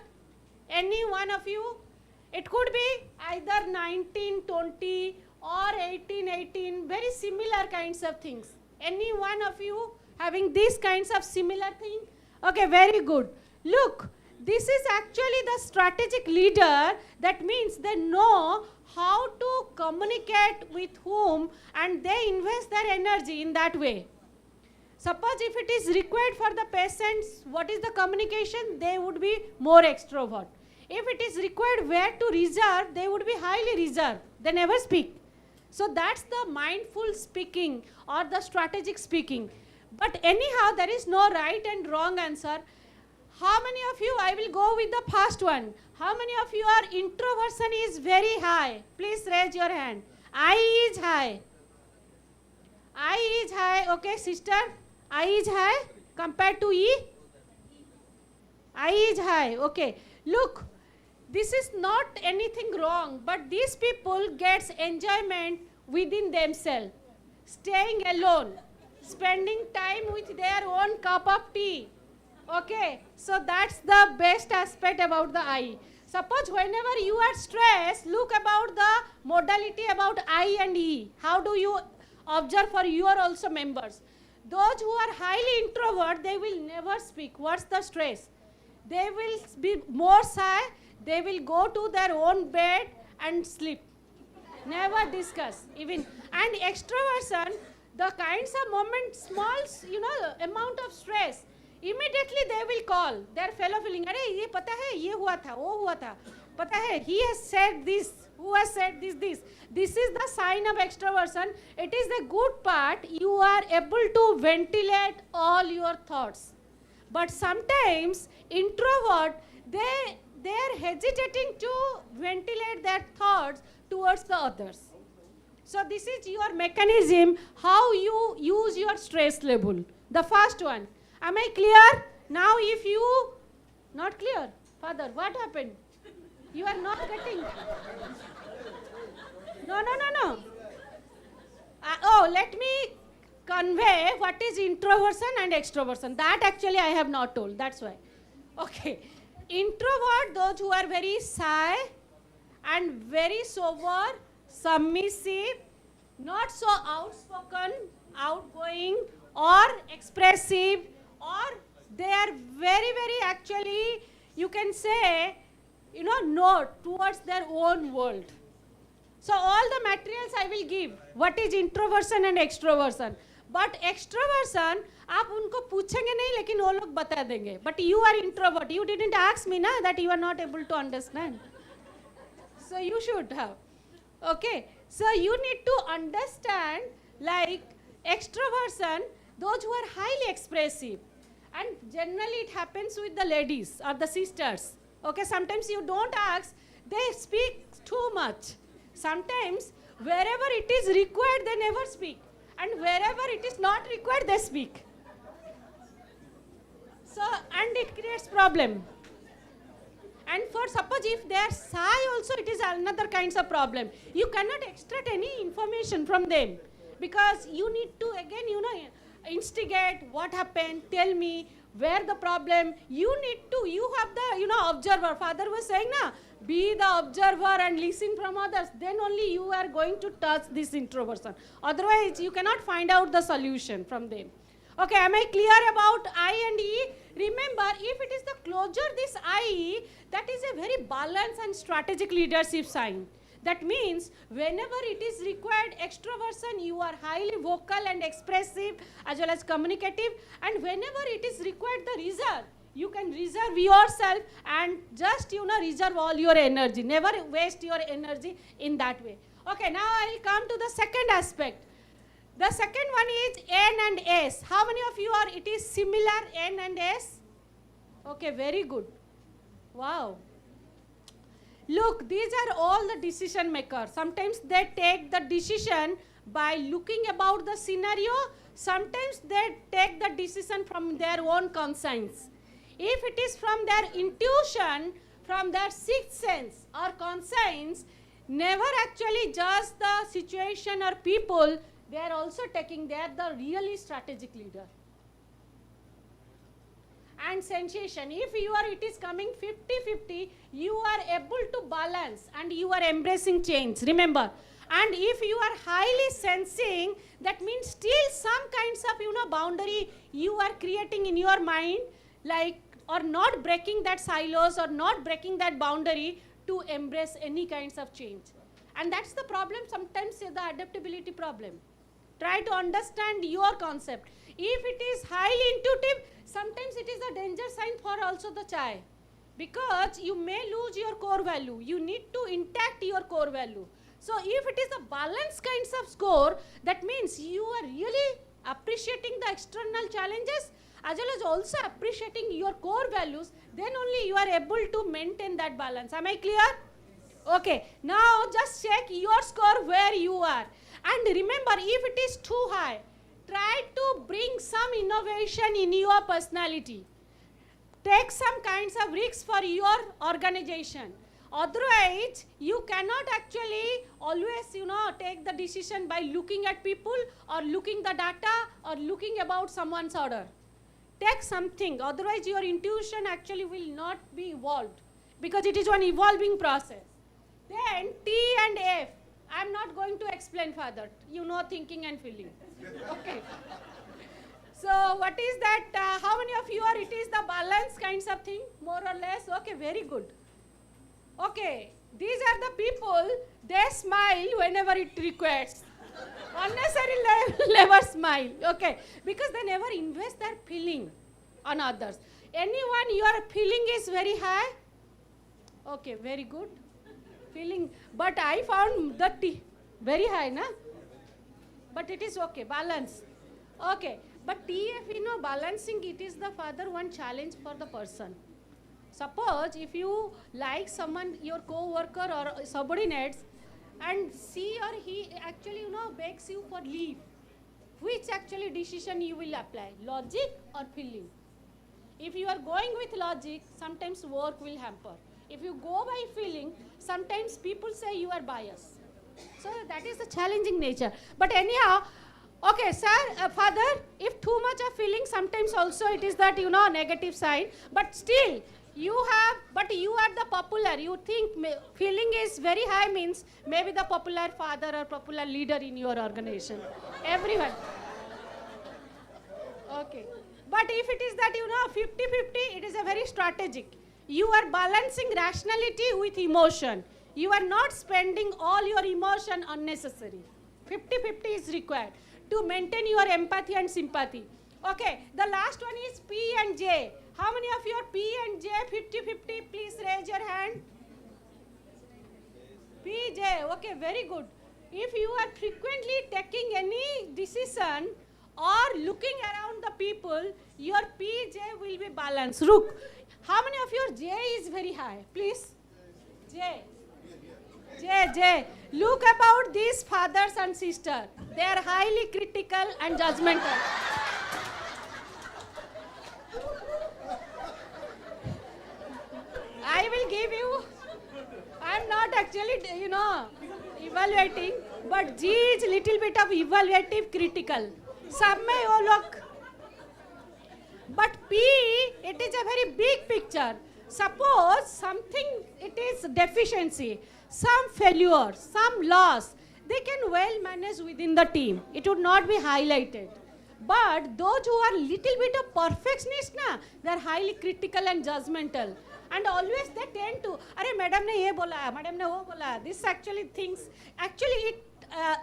Speaker 6: any one of you, it could be either 19, 20 or 18, 18, very similar kinds of things. Any one of you having these kinds of similar thing? Okay, very good. Look, this is actually the strategic leader. That means they know how to communicate with whom and they invest their energy in that way. Suppose if it is required for the patients, what is the communication? They would be more extrovert. If it is required where to reserve, they would be highly reserved. They never speak. So that's the mindful speaking or the strategic speaking. But anyhow, there is no right and wrong answer. How many of you, I will go with the first one. How many of your introversion is very high? Please raise your hand. I is high. I is high. Okay, sister. I is high compared to E. I is high. Okay. Look, this is not anything wrong, but these people gets enjoyment within themselves. Staying alone, spending time with their own cup of tea. Okay, so that's the best aspect about the I. Suppose whenever you are stressed, look about the modality about I and E. How do you observe for your also members? Those who are highly introvert, they will never speak. What's the stress? They will be more shy. They will go to their own bed and sleep. Never discuss even. And extroversion, the kinds of moments, small, amount of stress, immediately they will call their fellow feeling, "Arey, ye pata hai, ye hua tha, wo hua tha. Pata hai, he has said this, who has said this, this." This is the sign of extroversion. It is the good part. You are able to ventilate all your thoughts. But sometimes introvert, they are hesitating to ventilate their thoughts towards the others. So this is your mechanism, how you use your stress level. The first one. Am I clear? Now if you, not clear, Father, what happened? You are not getting. No. Let me convey what is introversion and extroversion. That actually I have not told, that's why. Okay. Introvert, those who are very shy and very sober, submissive, not so outspoken, outgoing or expressive, or they are very, very actually, you can say, no towards their own world. So all the materials I will give, what is introversion and extroversion. But extroversion, आप उनको पूछेंगे नहीं लेकिन वो लोग बता देंगे. But you are introvert. You didn't ask me that you are not able to understand. So you should have. Okay. So you need to understand, like Extroversion, those who are highly expressive. And generally it happens with the ladies or the sisters. Okay, sometimes you don't ask, they speak too much. Sometimes wherever it is required, they never speak. And wherever it is not required, they speak. So, and it creates problem. And for suppose if they are shy also, it is another kinds of problem. You cannot extract any information from them because you need to again, instigate what happened, tell me where the problem. You have the, observer. Father was saying, be the observer and listen from others. Then only you are going to touch this introversion. Otherwise, you cannot find out the solution from them. Okay, am I clear about I and E? Remember, if it is the closure, this I, that is a very balanced and strategic leadership sign. That means whenever it is required extroversion, you are highly vocal and expressive as well as communicative. And whenever it is required the reserve, you can reserve yourself and just, reserve all your energy. Never waste your energy in that way. Okay, now I will come to the second aspect. The second one is N and S. How many of you are, it is similar N and S? Okay, very good. Wow. Look, these are all the decision makers. Sometimes they take the decision by looking about the scenario. Sometimes they take the decision from their own conscience. If it is from their intuition, from their sixth sense or conscience, never actually judge the situation or people. They are also taking, they are the really strategic leader. And sensation, if it is coming 50-50, you are able to balance and you are embracing change, remember. And if you are highly sensing, that means still some kinds of, boundary you are creating in your mind, like, or not breaking that silos or not breaking that boundary to embrace any kinds of change. And that's the problem, sometimes the adaptability problem. Try to understand your concept. If it is highly intuitive, sometimes it is a danger sign for also the chai. Because you may lose your core value. You need to intact your core value. So if it is a balanced kinds of score, that means you are really appreciating the external challenges as well as also appreciating your core values, then only you are able to maintain that balance. Am I clear? Okay, now just check your score where you are. And remember, if it is too high, try to bring some innovation in your personality. Take some kinds of risks for your organization. Otherwise, you cannot actually always, take the decision by looking at people or looking the data or looking about someone's order. Take something, otherwise your intuition actually will not be evolved because it is an evolving process. Then T and F. I am not going to explain further. Thinking and feeling. Okay. So what is that? How many of you are, it is the balance kinds of thing, more or less? Okay, very good. Okay, these are the people, they smile whenever it requires. Unnecessarily never smile, okay, because they never invest their feeling on others. Anyone, your feeling is very high? Okay, very good. Feeling, but I found the T very high, na? But it is okay, balance. Okay, but TF, balancing, it is the further one challenge for the person. Suppose if you like someone, your co-worker or subordinates, and she or he actually, begs you for leave, which actually decision you will apply, logic or feeling? If you are going with logic, sometimes work will hamper. If you go by feeling, sometimes people say you are biased. So that is the challenging nature. But anyhow, okay, sir, father, if too much of feeling, sometimes also it is that, negative side. But still, you are the popular. You think feeling is very high means maybe the popular father or popular leader in your organization. Everyone. Okay. But if it is that, 50-50, it is a very strategic. You are balancing rationality with emotion. You are not spending all your emotion unnecessary. 50-50 is required to maintain your empathy and sympathy. Okay, the last one is P and J. How many of you are P and J 50-50? Please raise your hand. P, J, okay, very good. if you are frequently taking any decision or looking around the people, your PJ will be balanced. Look, how many of your J is very high? Please. J. J. Look about these fathers and sisters. They are highly critical and judgmental. I will give you, I am not actually, evaluating, but G is little bit of evaluative critical. सब में वो लोग, but P, it is a very big picture. Suppose something, it is deficiency, some failure, some loss, they can well manage within the team. It would not be highlighted. But those who are little bit of perfectionist, they are highly critical and judgmental. And always they tend to, अरे madam ने ये बोला, madam ने वो बोला. This actually things, actually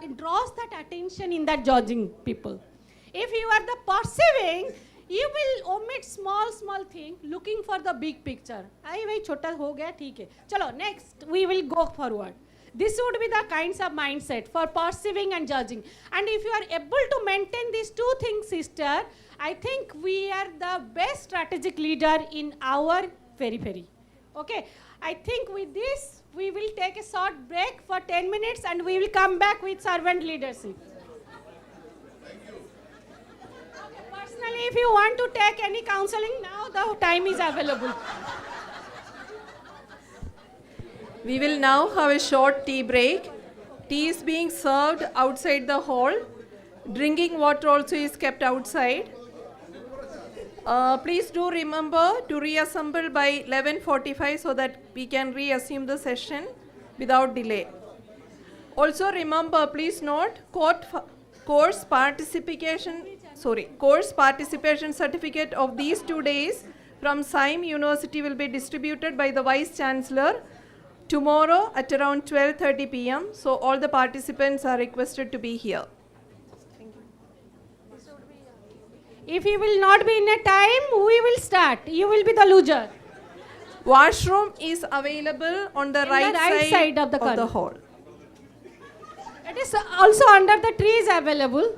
Speaker 6: it draws that attention in that judging people. If you are the perceiving, you will omit small thing, looking for the big picture. आई भाई छोटा हो गया ठीक है. चलो next we will go forward. This would be the kinds of mindset for perceiving and judging. And if you are able to maintain these two things, sister, I think we are the best strategic leader in our periphery. Okay, I think with this, we will take a short break for 10 minutes and we will come back with servant leadership. Okay, personally, if you want to take any counseling, now the time is available.
Speaker 1: We will now have a short tea break. Tea is being served outside the hall. Drinking water also is kept outside. Please do remember to reassemble by 11:45 so that we can reassume the session without delay. Also remember, please note, course participation certificate of these 2 days from SIME University will be distributed by the Vice Chancellor tomorrow at around 12:30 p.m. So all the participants are requested to be here.
Speaker 6: If you will not be in a time, we will start. You will be the loser.
Speaker 1: Washroom is available on the right side
Speaker 6: of the corridor.
Speaker 1: hall.
Speaker 6: It is also under the trees available.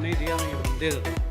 Speaker 3: नहीं दिया मैं दे देता हूँ.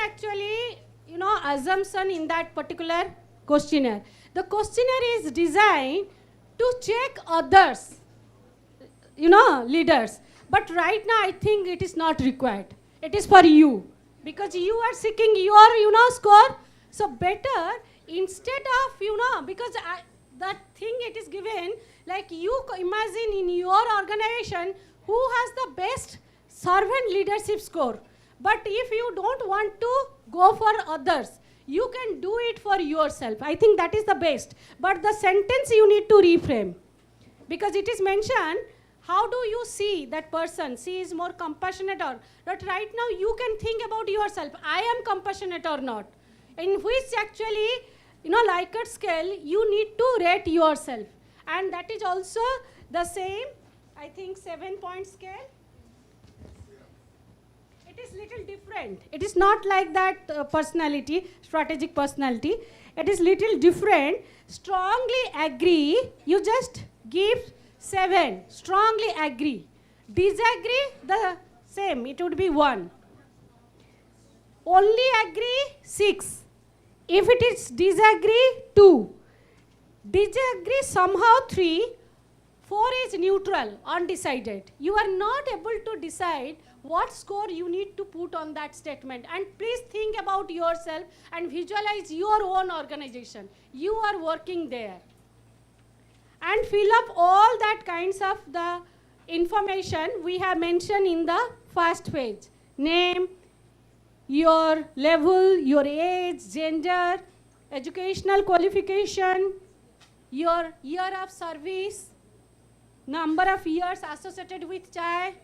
Speaker 6: actually, assumption in that particular questionnaire. The questionnaire is designed to check others, leaders. But right now, I think it is not required. It is for you, because you are seeking your, score. So better, instead of, because that thing it is given, like you imagine in your organization who has the best servant leadership score. But if you don't want to go for others, you can do it for yourself. I think that is the best. But the sentence you need to reframe, because it is mentioned, how do you see that person? She is more compassionate or not. Right now you can think about yourself. I am compassionate or not. In which actually, Likert scale, you need to rate yourself. And that is also the same, I think, 7-point scale. It is little different. It is not like that personality, strategic personality. It is little different. Strongly agree, you just give 7. Strongly agree. Disagree, the same, it would be 1. Only agree, 6. If it is disagree, 2. Disagree somehow, 3. 4 is neutral, undecided. You are not able to decide what score you need to put on that statement. And please think about yourself and visualize your own organization. You are working there. And fill up all that kinds of the information we have mentioned in the first page. Name, your level, your age, gender, educational qualification, your year of service, number of years associated with CHAI.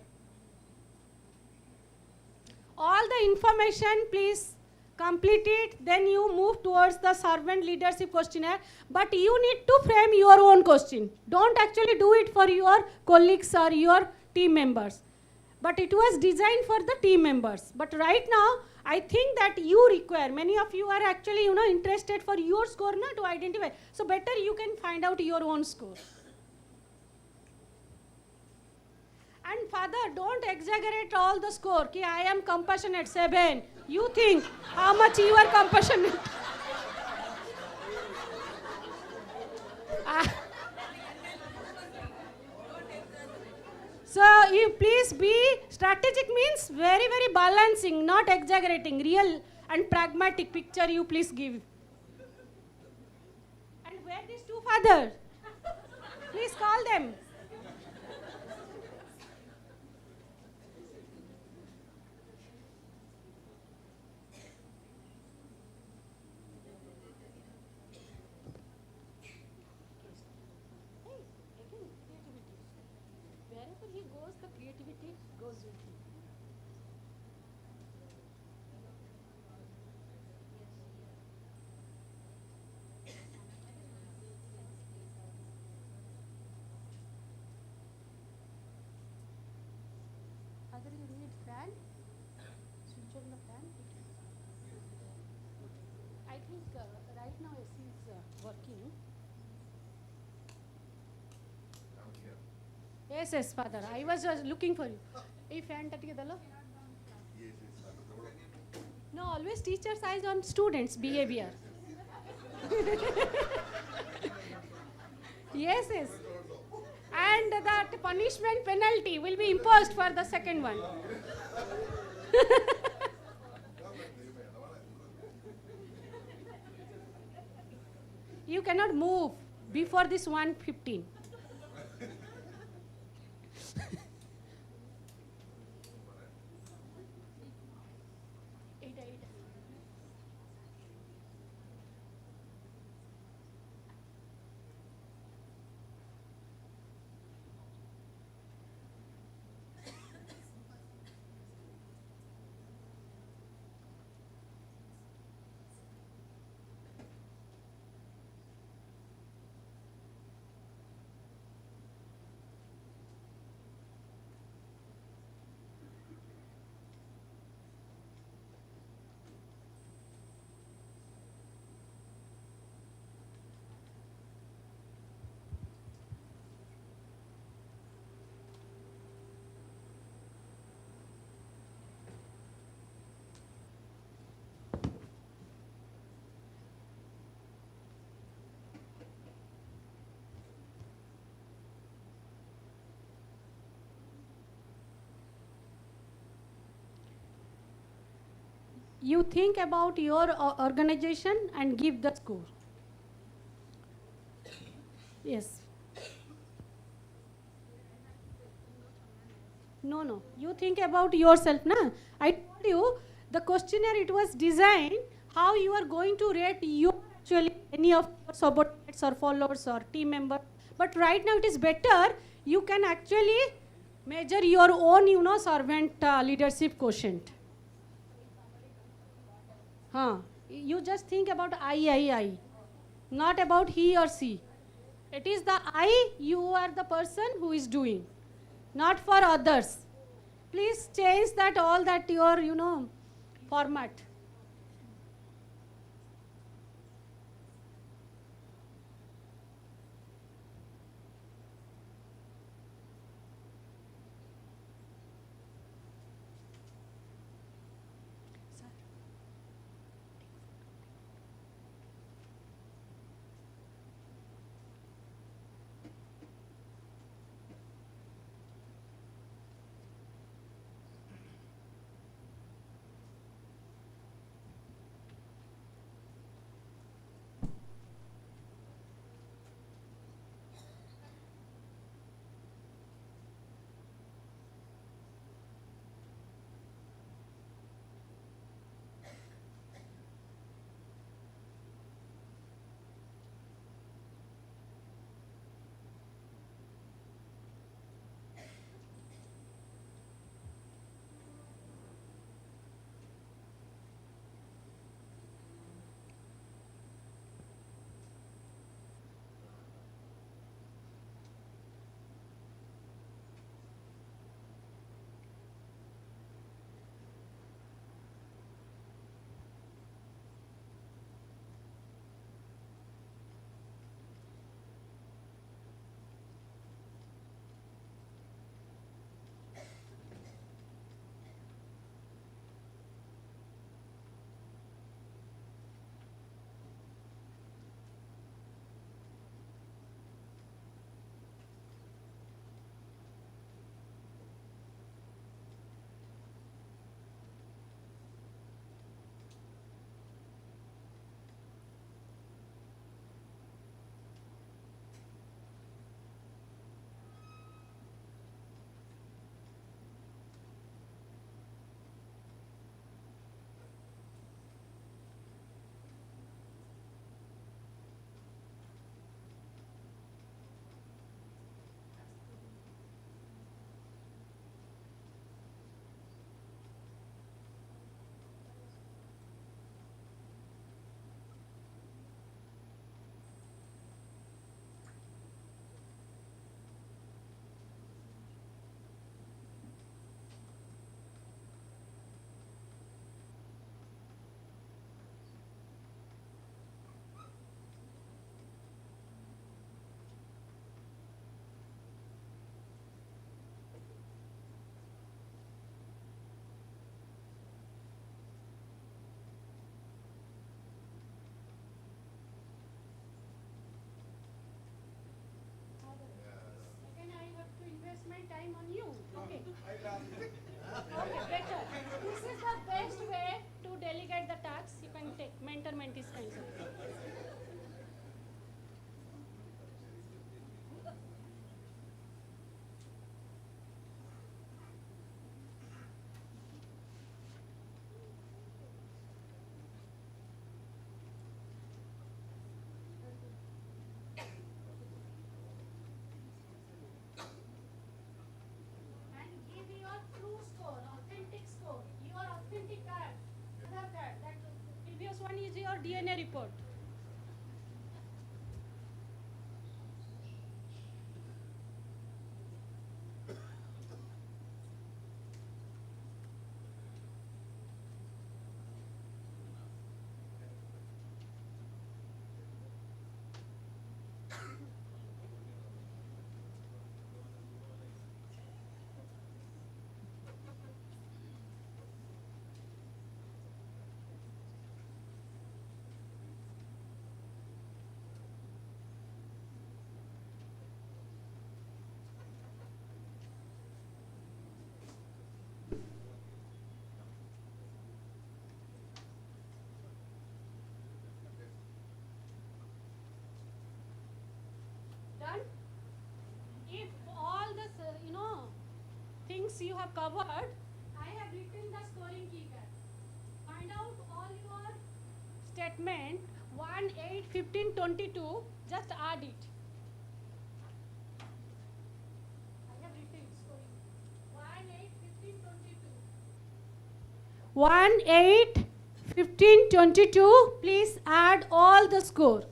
Speaker 6: All the information, please complete it, then you move towards the servant leadership questionnaire. But you need to frame your own question. Don't actually do it for your colleagues or your team members. But it was designed for the team members. But right now, I think that you require, many of you are actually, interested for your score to identify. So better you can find out your own score. And father, don't exaggerate all the score. Ki I am compassionate, 7. You think how much you are compassionate. So you please be strategic, means very, very balancing, not exaggerating. Real and pragmatic picture you please give. And where these 2 fathers? Please call them. Wherever he goes, the creativity goes with him. Other you need fan? Switch on the fan? I think right now AC is working. Yes, father. I was looking for you. Hey, fan tattigedalo? No, always teacher's eyes on students' behavior. Yes. And that punishment penalty will be imposed for the second one. You cannot move before this 1:15. you think about your organization and give the score. Yes. No. You think about yourself, na? I told you the questionnaire, it was designed how you are going to rate you actually any of your subordinates or followers or team member. But right now it is better. You can actually measure your own, servant leadership quotient. You just think about I, not about he or she. It is the I, you are the person who is doing, not for others. Please change that all that your, format. Time on you. Okay. Okay, better. This is the best way to delegate the tasks. You can take mentor-mentee kinds of. And give your true score, authentic score, your authentic card, Aadhaar card. That previous one is your DNA report. points you have covered, I have written the scoring key here. Find out all your statement 1, 8, 15, 22. Just add it. I have written scoring. 1, 8, 15, 22. 1, 8, 15, 22. Please add all the score.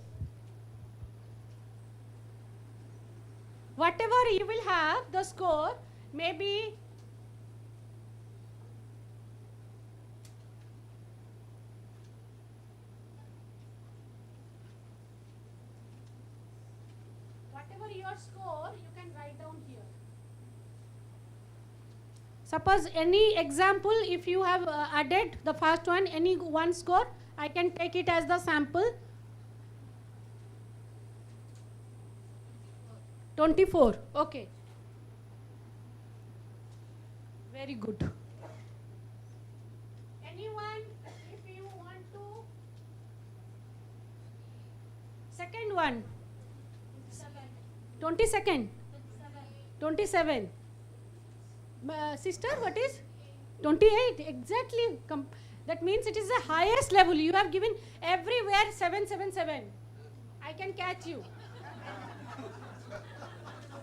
Speaker 6: Whatever you will have, the score, maybe whatever your score, you can write down here. Suppose any example, if you have added the first one, any one score, I can take it as the sample. 24, okay. Very good. Anyone, if you want to, second one, 22nd, 27. Sister, what is? 28, exactly. That means it is the highest level. You have given everywhere 777. I can catch you.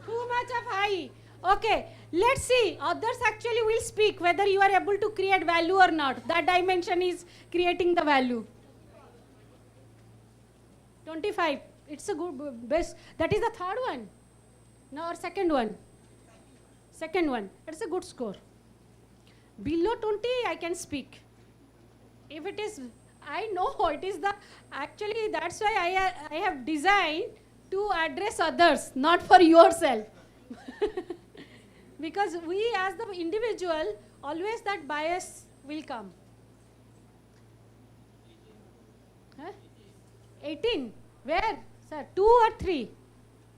Speaker 6: Too much of high. Okay, let's see. Others actually will speak whether you are able to create value or not. That dimension is creating the value. 25. It's a good best. That is the third one. No, or second one. Second one. It's a good score. Below 20, I can speak. If it is, I know it is the, actually that's why I have designed to address others, not for yourself. Because we as the individual, always that bias will come. 18. Where? Sir, 2 or 3?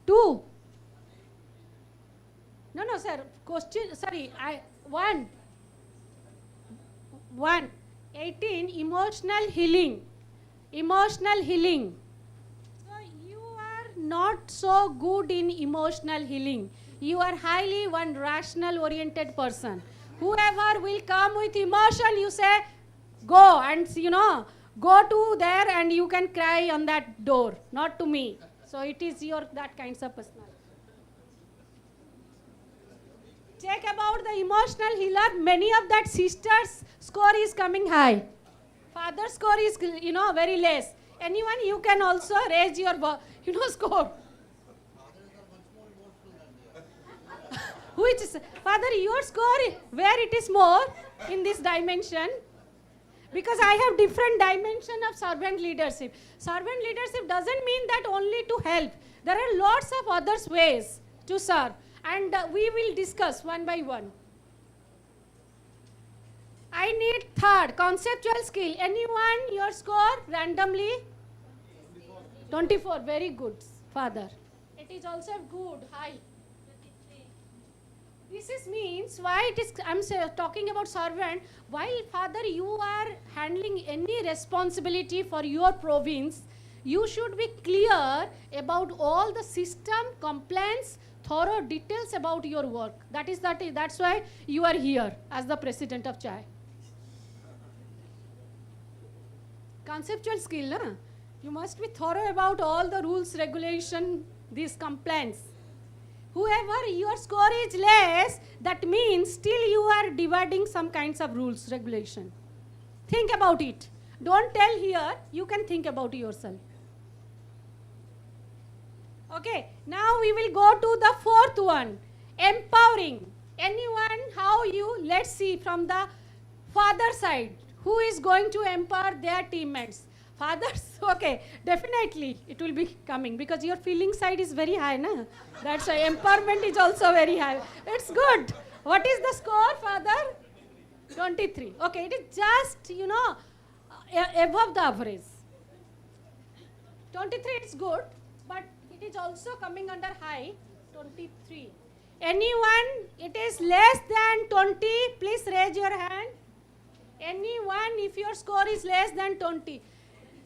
Speaker 6: 2. No, sir. Question, sorry, 1. 1. 18, emotional healing. Emotional healing. So you are not so good in emotional healing. You are highly one rational oriented person. Whoever will come with emotion, you say, go and go to there and you can cry on that door, not to me. So it is your that kinds of personality. Check about the emotional healer. Many of that sisters' score is coming high. Father's score is very less. Anyone, you can also raise your score. Which is, Father, your score, where it is more in this dimension? Because I have different dimension of servant leadership. Servant leadership doesn't mean that only to help. There are lots of other ways to serve. And we will discuss one by one. I need third, conceptual skill. Anyone, your score randomly? 24, very good, Father. It is also good, high. This is means why it is, I'm talking about servant, while Father you are handling any responsibility for your province, you should be clear about all the system, compliance, thorough details about your work. That's why you are here as the president of CHAI. Conceptual skill, huh? You must be thorough about all the rules, regulation, these compliance. Whoever your score is less, that means still you are dividing some kinds of rules, regulation. Think about it. Don't tell here, you can think about yourself. Okay, now we will go to the fourth one, empowering. Anyone, let's see from the father side, who is going to empower their teammates? Fathers, okay, definitely it will be coming because your feeling side is very high, na? That's why empowerment is also very high. It's good. What is the score, Father? 23. Okay, it is just, above the average. 23 is good, but it is also coming under high, 23. Anyone, it is less than 20, please raise your hand. Anyone, if your score is less than 20.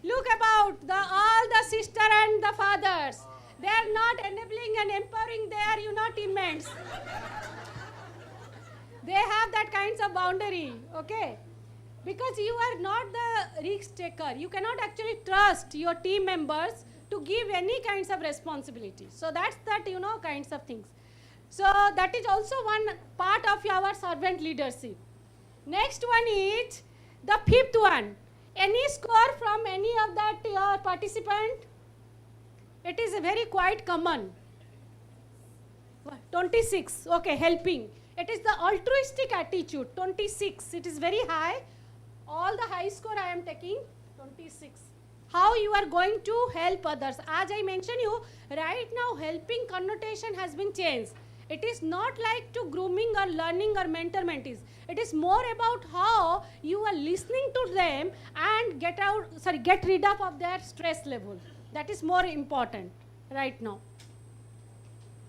Speaker 6: Look about all the sister and the fathers. They are not enabling and empowering their, teammates. They that kinds of boundary, okay? Because you are not the risk taker. You cannot actually trust your team members to give any kinds of responsibility. So that's that, kinds of things. So that is also one part of our servant leadership. Next one is the fifth one. Any score from any of that your participant? It is a very quite common. 26, okay, helping. It is the altruistic attitude, 26. It is very high. All the high score I am taking, 26. How you are going to help others? As I mentioned you, right now helping connotation has been changed. It is not like to grooming or learning or mentor-mentees. It is more about how you are listening to them and get rid of their stress level. That is more important right now.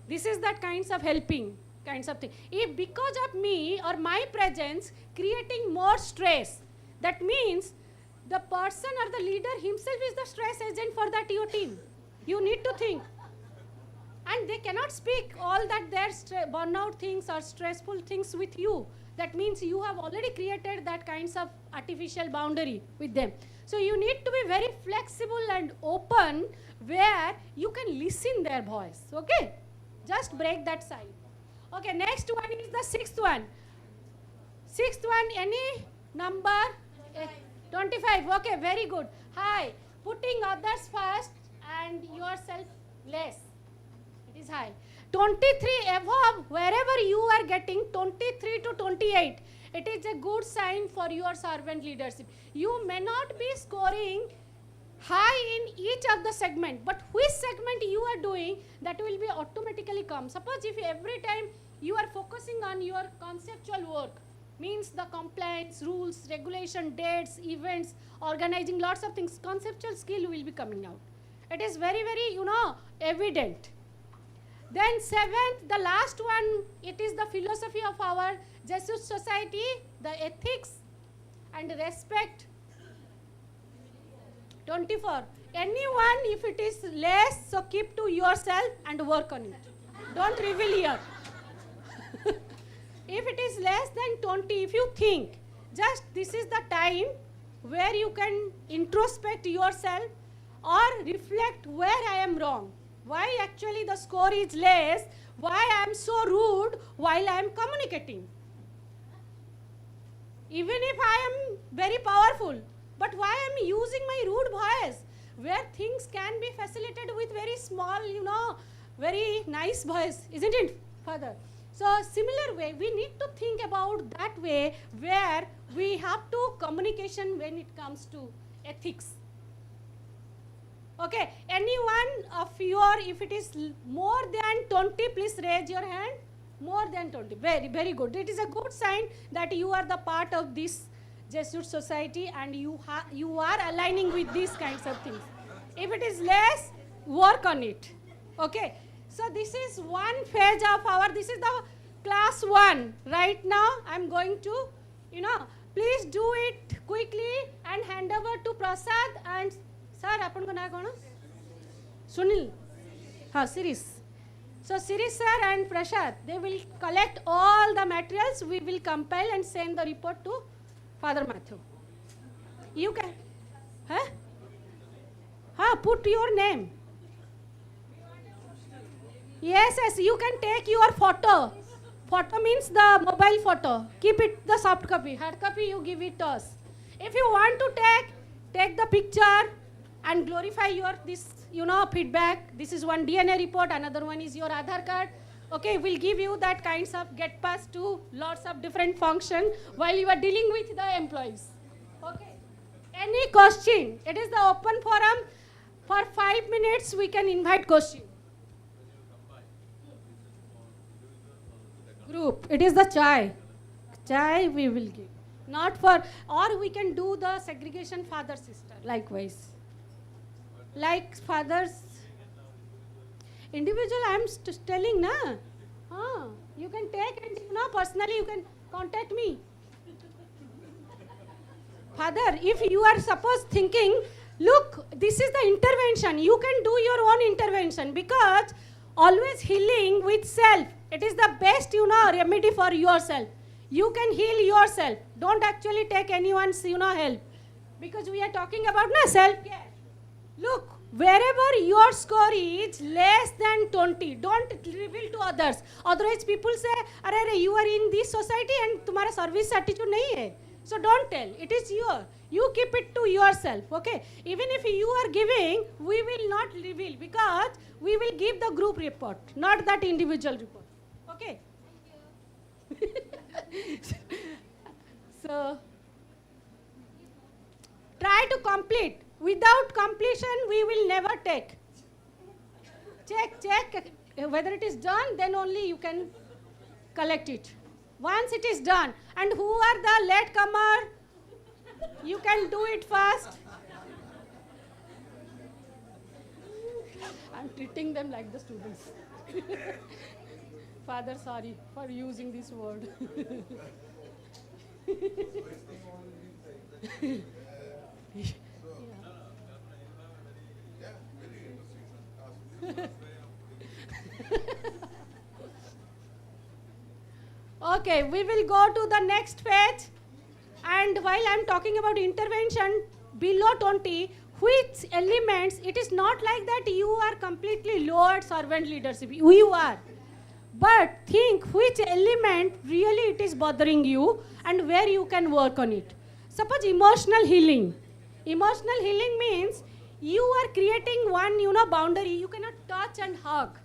Speaker 6: This is that kinds of helping, kinds of thing. If because of me or my presence creating more stress, that means the person or the leader himself is the stress agent for that your team. You need to think. And they cannot speak all that their burnout things or stressful things with you. That means you have already created that kinds of artificial boundary with them. So you need to be very flexible and open where you can listen their voice, okay? Just break that side. Okay, next one is the sixth one. Sixth one, any number? 25, okay, very good. High, putting others first and yourself less. It is high. 23 above, wherever you are getting 23 to 28, it is a good sign for your servant leadership. You may not be scoring high in each of the segment, but which segment you are doing, that will be automatically come. Suppose if every time you are focusing on your conceptual work, means the compliance, rules, regulation, dates, events, organizing lots of things, conceptual skill will be coming out. It is very, very, evident. Then seventh, the last one, it is the philosophy of our Jesuit society, the ethics and respect. 24. Anyone, if it is less, so keep to yourself and work on it. Don't reveal here. If it is less than 20, if you think, just this is the time where you can introspect yourself or reflect where I am wrong. Why actually the score is less, why I am so rude while I am communicating. Even if I am very powerful, but why I am using my rude voice, where things can be facilitated with very small, very nice voice, isn't it, Father? So similar way, we need to think about that way where we have to communication when it comes to ethics. Okay, anyone of your, if it is more than 20, please raise your hand. More than 20, very, very good. It is a good sign that you are the part of this Jesuit society and you are aligning with these kinds of things. If it is less, work on it. Okay, so this is one phase of our, this is the class 1. Right now, I am going to, please do it quickly and hand over to Prasad and sir, apan ko na kono? Sunil. Ha, Siris. So Siris sir and Prasad, they will collect all the materials. We will compile and send the report to Father Matthew. You can, put your name. Yes, you can take your photo. Photo means the mobile photo. Keep it the soft copy. Hard copy you give it to us. If you want to take the picture and glorify your feedback. This is one DNA report, another one is your Aadhaar card. Okay, we'll give you that kinds of get pass to lots of different function while you are dealing with the employees. Okay. Any question? It is the open forum. For 5 minutes, we can invite question. Group. It is the chai. Chai we will give. Not for, or we can do the segregation father-sister, likewise. Like fathers, individual I am telling, na? You can take and personally you can contact me. Father, if you are suppose thinking, look, this is the intervention, you can do your own intervention because always healing with self, it is the best remedy for yourself. You can heal yourself. Don't actually take anyone's help, because we are talking about self-care. Look, wherever your score is less than 20, don't reveal to others. Otherwise, people say, "Arey, you are in this society and तुम्हारा service attitude नहीं है." So don't tell. It is your. You keep it to yourself. Okay. Even if you are giving, we will not reveal, because we will give the group report, not that individual report. Okay. So try to complete. Without completion, we will never take. Check whether it is done, then only you can collect it. Once it is done, and who are the latecomer, you can do it first. I'm treating them like the students. Father, sorry for using this word. Okay, we will go to the next phase. And while I'm talking about intervention below 20, which elements, it is not like that you are completely lowered servant leadership. You are. But think which element really it is bothering you and where you can work on it. Suppose emotional healing. Emotional healing means you are creating one, boundary. You cannot touch and hug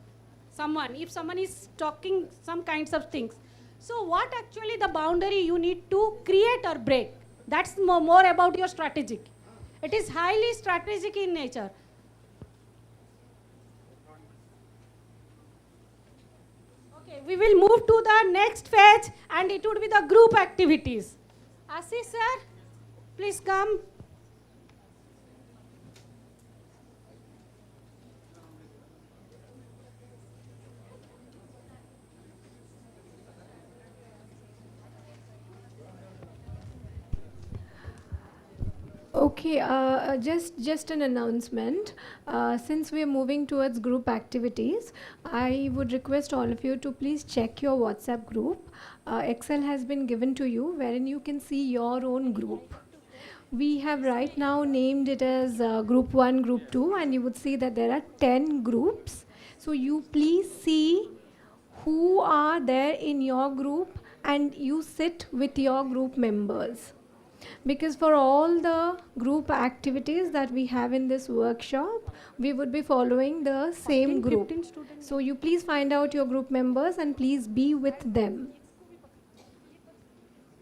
Speaker 6: someone if someone is talking some kinds of things. So what actually the boundary you need to create or break? That's more about your strategic. It is highly strategic in nature. Okay, we will move to the next phase, and it would be the group activities. Ashish sir, please come.
Speaker 7: Okay, just an announcement. Since we are moving towards group activities, I would request all of you to please check your WhatsApp group. Excel has been given to you wherein you can see your own group. We have right now named it as Group 1, Group 2, and you would see that there are 10 groups. So you please see who are there in your group and you sit with your group members. Because for all the group activities that we have in this workshop, we would be following the same group. So you please find out your group members and please be with them.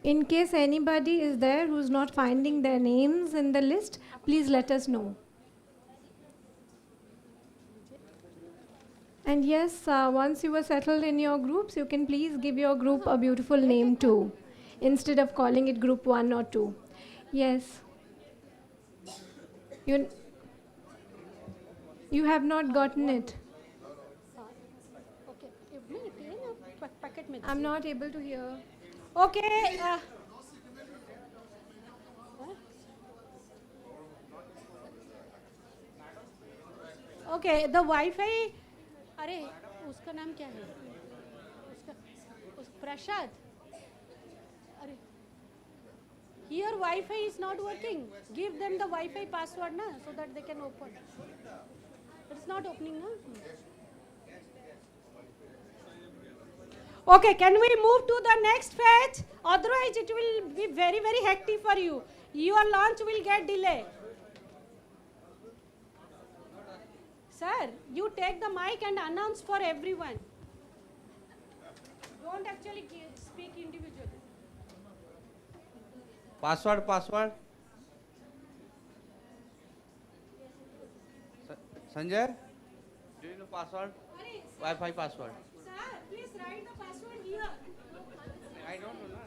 Speaker 7: In case anybody is there who's not finding their names in the list, please let us know. And yes, once you are settled in your groups, you can please give your group a beautiful name too, instead of calling it Group 1 or 2. Yes. You have not gotten it. I'm not able to hear.
Speaker 6: Okay. Okay, the Wi-Fi. अरे उसका नाम क्या है? प्रसाद. अरे here Wi-Fi is not working. Give them the Wi-Fi password so that they can open. It's not opening Okay, can we move to the next phase? Otherwise it will be very, very hectic for you. Your launch will get delayed. Sir, you take the mic and announce for everyone. Don't actually speak individually.
Speaker 3: Password. Sanjay, do you know password? Wi-Fi password.
Speaker 6: Sir, please write the password here.
Speaker 3: I don't know.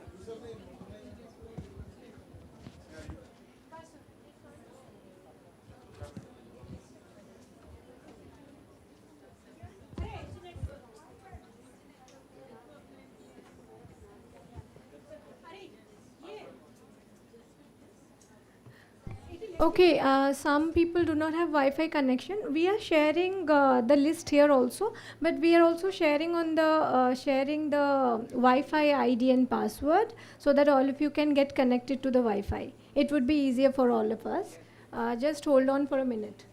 Speaker 7: Okay, some people do not have Wi-Fi connection. We are sharing the list here also, but we are also sharing on the sharing the Wi-Fi ID and password so that all of you can get connected to the Wi-Fi. It would be easier for all of us. Just hold on for a minute.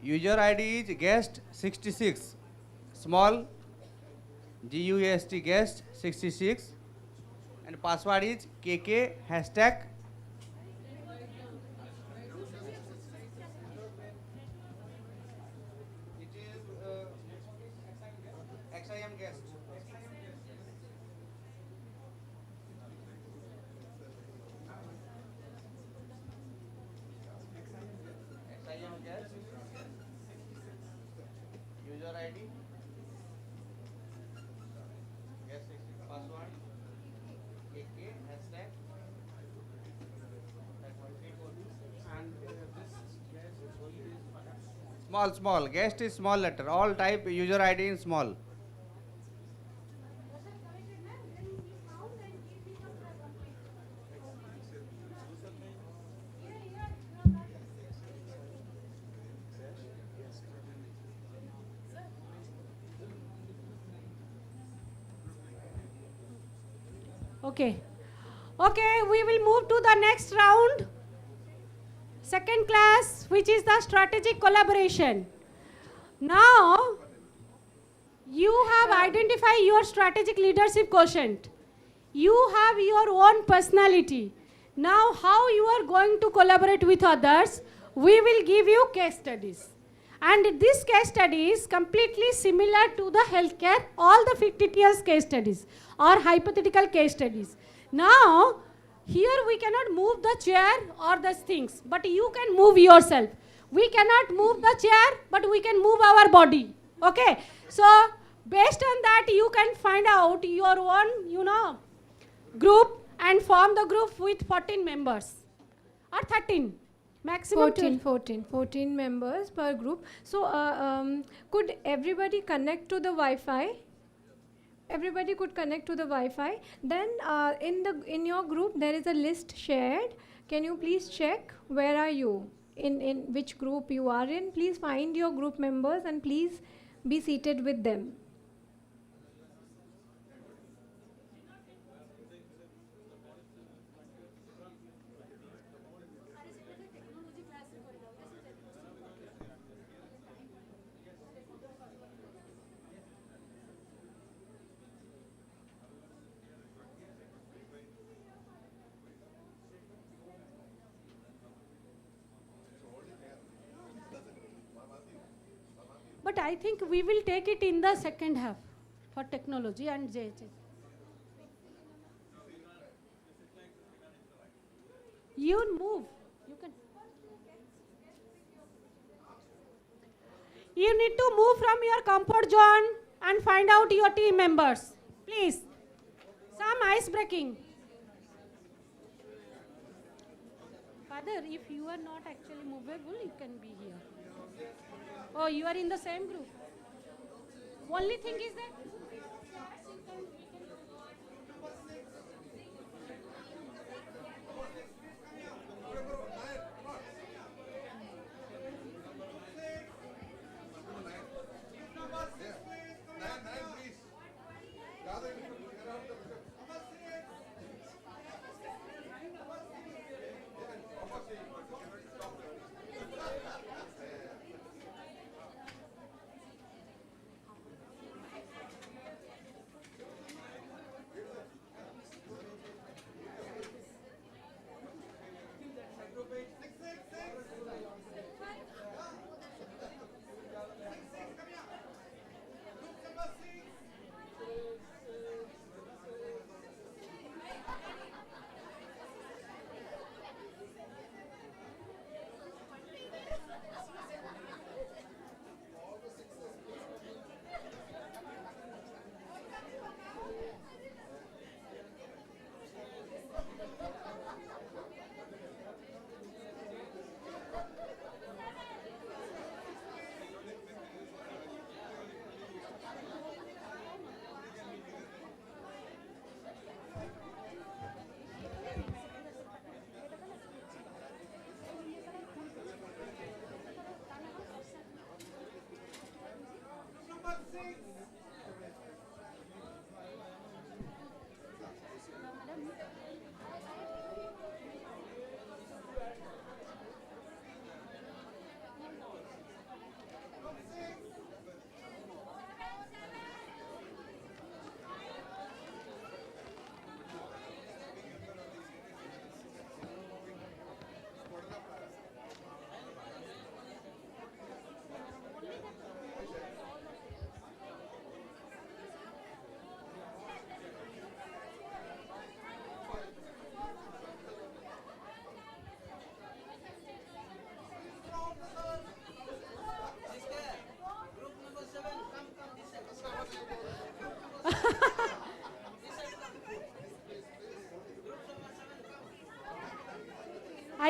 Speaker 3: User ID is guest 66, small GUST guest 66, and password is KK hashtag. It is XIM guest. XIM guest. User ID. Guest 66 password. KK hashtag. Small. Guest is small letter. All type user ID in small.
Speaker 6: Okay. Okay, we will move to the next round. Second class, which is the strategic collaboration. Now, you have identified your strategic leadership quotient. You have your own personality. Now, how you are going to collaborate with others, we will give you case studies. And this case study is completely similar to the healthcare, all the fictitious case studies or hypothetical case studies. Now, here we cannot move the chair or the things, but you can move yourself. We cannot move the chair, but we can move our body. Okay? So, based on that, you can find out your own, group and form the group with 14 members or 13. Maximum
Speaker 7: 14 members per group. So, could everybody connect to the Wi-Fi? Everybody could connect to the Wi-Fi. Then, in your group, there is a list shared. Can you please check where are you? In which group you are in? Please find your group members and please be seated with them.
Speaker 6: But I think we will take it in the second half for technology and JHS. You move. You can. You need to move from your comfort zone and find out your team members. Please. Some ice breaking. Father, if you are not actually movable, you can be here. Oh, you are in the same group. Only thing is that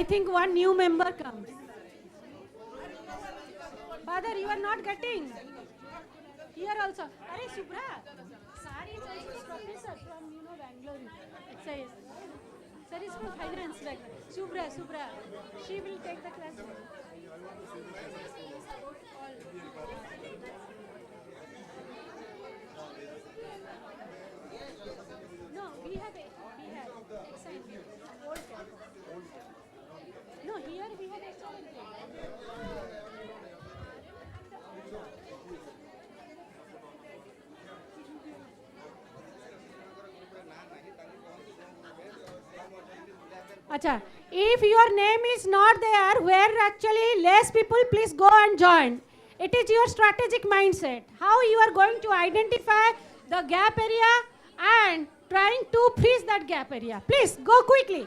Speaker 6: think one new member comes. Father, you are not getting. Here also. Are Subra? Sari is also professor from Bangalore. It Sir is from finance background. Subra. She will take the class. No, we have assigned. No, here we have assigned. Acha, if your name is not there, where actually less people, please go and join. It is your strategic mindset. How you are going to identify the gap area and trying to freeze that gap area. Please go quickly.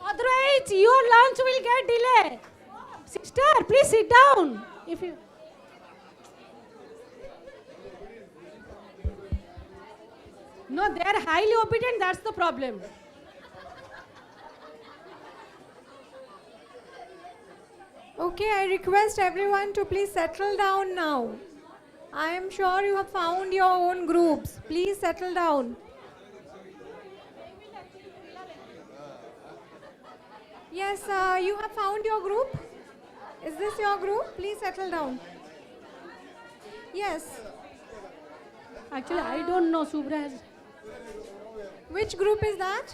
Speaker 6: Otherwise, your lunch will get delayed. Sister, please sit down. If you. No, they are highly obedient, that's the problem.
Speaker 7: Okay, I request everyone to please settle down now. I am sure you have found your own groups. Please settle down. Yes, you have found your group? Is this your group? Please settle down. Yes.
Speaker 6: Actually, I don't know. Subra has.
Speaker 7: Which group is that?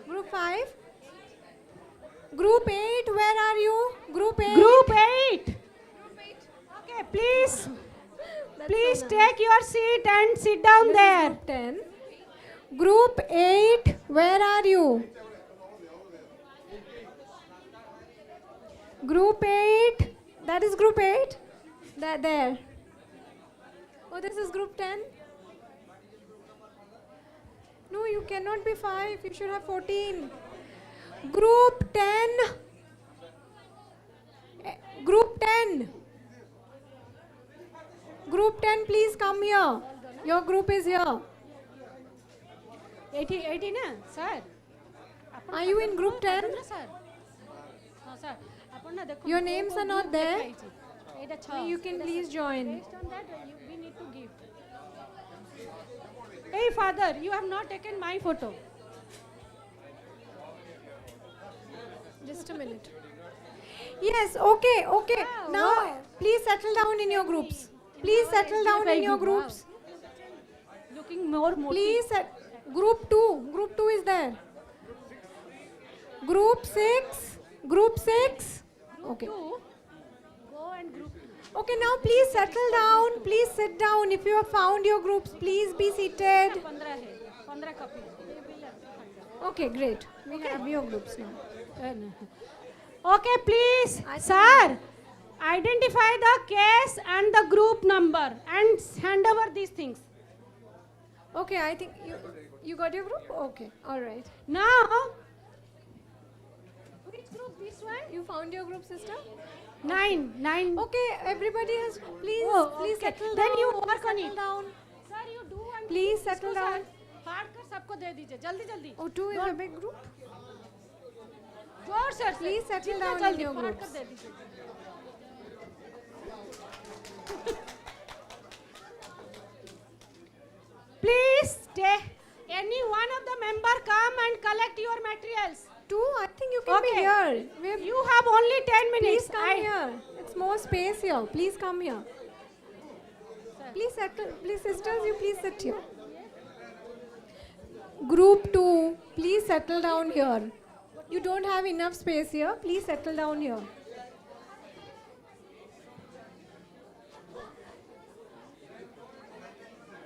Speaker 7: Group 5? Group 8, where are you? Group 8?
Speaker 6: Group 8. Okay, please. Please
Speaker 7: so
Speaker 6: take your seat and sit down
Speaker 7: This
Speaker 6: there.
Speaker 7: is group 10. Group 8, where are you? Group 8, that is group 8? There. Oh, this is group 10? No, you cannot be 5, you should have 14. Group 10. Group 10. Group 10, please come here. Your group is here.
Speaker 6: 80 na, sir.
Speaker 7: Are you in group 10?
Speaker 6: No, sir. No, sir.
Speaker 7: Your names are not there.
Speaker 6: No,
Speaker 7: You can please join.
Speaker 6: Based on that, we need to give. Hey, father, you have not taken my photo.
Speaker 7: Just a minute. Yes, okay.
Speaker 6: Wow,
Speaker 7: Now,
Speaker 6: wow.
Speaker 7: please settle down in your groups. Please settle down in your groups.
Speaker 6: Looking more motive.
Speaker 7: Please, group 2. Group 2 is there. Group 6. Group 6. Okay.
Speaker 6: Go and group 2.
Speaker 7: Okay, now please settle down. Please sit down. If you have found your groups, please be seated.
Speaker 6: 15 copies.
Speaker 7: Okay, great. We have your groups now.
Speaker 6: Okay, please,
Speaker 7: I
Speaker 6: sir, identify the case and the group number and hand over these things.
Speaker 7: Okay, I think you got your group? Okay, all right.
Speaker 6: Now, which group? This one?
Speaker 7: You found your group, sister?
Speaker 6: 9.
Speaker 7: Okay, everybody has, please
Speaker 6: Okay.
Speaker 7: settle
Speaker 6: Then
Speaker 7: down.
Speaker 6: you work on
Speaker 7: settle
Speaker 6: it.
Speaker 7: down.
Speaker 6: Sir, you do and
Speaker 7: Please settle
Speaker 6: इसको
Speaker 7: down.
Speaker 6: फाड़ कर सबको दे दीजिए जल्दी.
Speaker 7: Oh, 2 is a big group.
Speaker 6: जोर से
Speaker 7: Please settle
Speaker 6: जितना
Speaker 7: down in
Speaker 6: जल्दी
Speaker 7: your
Speaker 6: फाड़
Speaker 7: groups.
Speaker 6: कर दे दीजिए. Please stay. Any one of the member come and collect your materials.
Speaker 7: 2, I think you can be
Speaker 6: Okay.
Speaker 7: here.
Speaker 6: You have only 10 minutes.
Speaker 7: Please come here. It's more space here. Please come here. Please settle. Please, sisters, you please sit here. Group 2, please settle down here. You don't have enough space here. Please settle down here.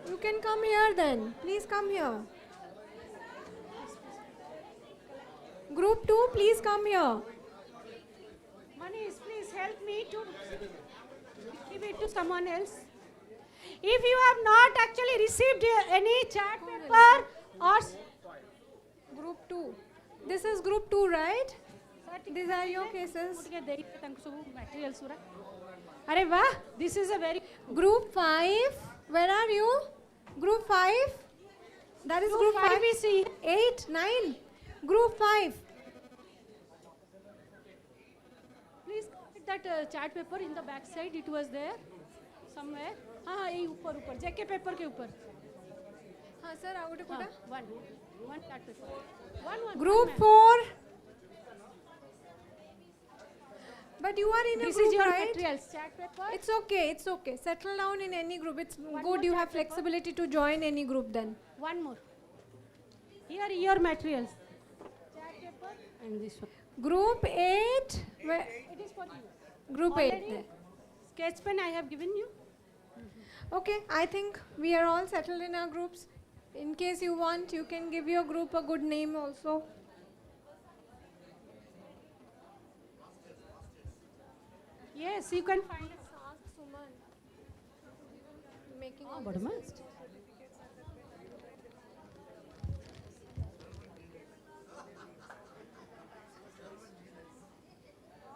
Speaker 7: You can come here then. Please come here. Group 2, please come here.
Speaker 6: Manish, please help me to give it to someone else. If you have not actually received any chart paper or
Speaker 7: Group 2. This is group 2, right? These are your cases.
Speaker 6: materials. Arey wah, this is a very
Speaker 7: Group 5, where are you? Group 5? That is group 5.
Speaker 6: we see.
Speaker 7: 8, 9. Group 5.
Speaker 6: Please get that chart paper in the back side. It was there somewhere. हाँ ये ऊपर ऊपर जेके paper के ऊपर.
Speaker 7: हाँ sir out
Speaker 6: हाँ, one chart paper. One.
Speaker 7: Group
Speaker 6: ma'am.
Speaker 7: 4. But you are in a
Speaker 6: This
Speaker 7: group,
Speaker 6: is your
Speaker 7: right?
Speaker 6: materials. Chart paper.
Speaker 7: It's okay. Settle down in any group. It's
Speaker 6: more
Speaker 7: good. You
Speaker 6: chart
Speaker 7: have
Speaker 6: paper.
Speaker 7: flexibility to join any group then.
Speaker 6: One more. Here your materials. Chart paper and this one.
Speaker 7: Group 8. Where?
Speaker 6: It is for you.
Speaker 7: Group 8
Speaker 6: Already
Speaker 7: there.
Speaker 6: sketch pen I have given you.
Speaker 7: Okay, I think we are all settled in our groups. In case you want, you can give your group a good name also.
Speaker 6: Yes, you can find it.
Speaker 7: Making
Speaker 6: Oh,
Speaker 7: all
Speaker 6: but
Speaker 7: this
Speaker 6: ma'am.
Speaker 7: list.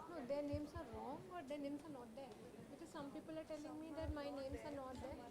Speaker 7: No, their names are wrong or their names are not there. Because some people are telling me that my names are not there. Yeah.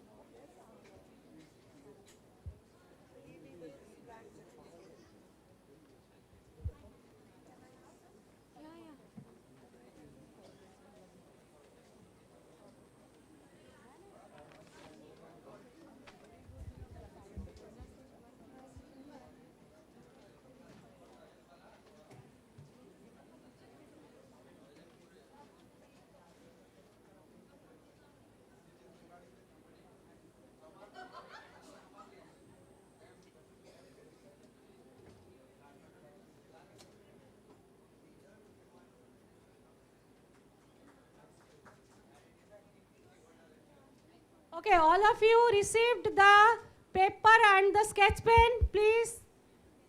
Speaker 6: Okay, all of you received the paper and the sketch pen, please.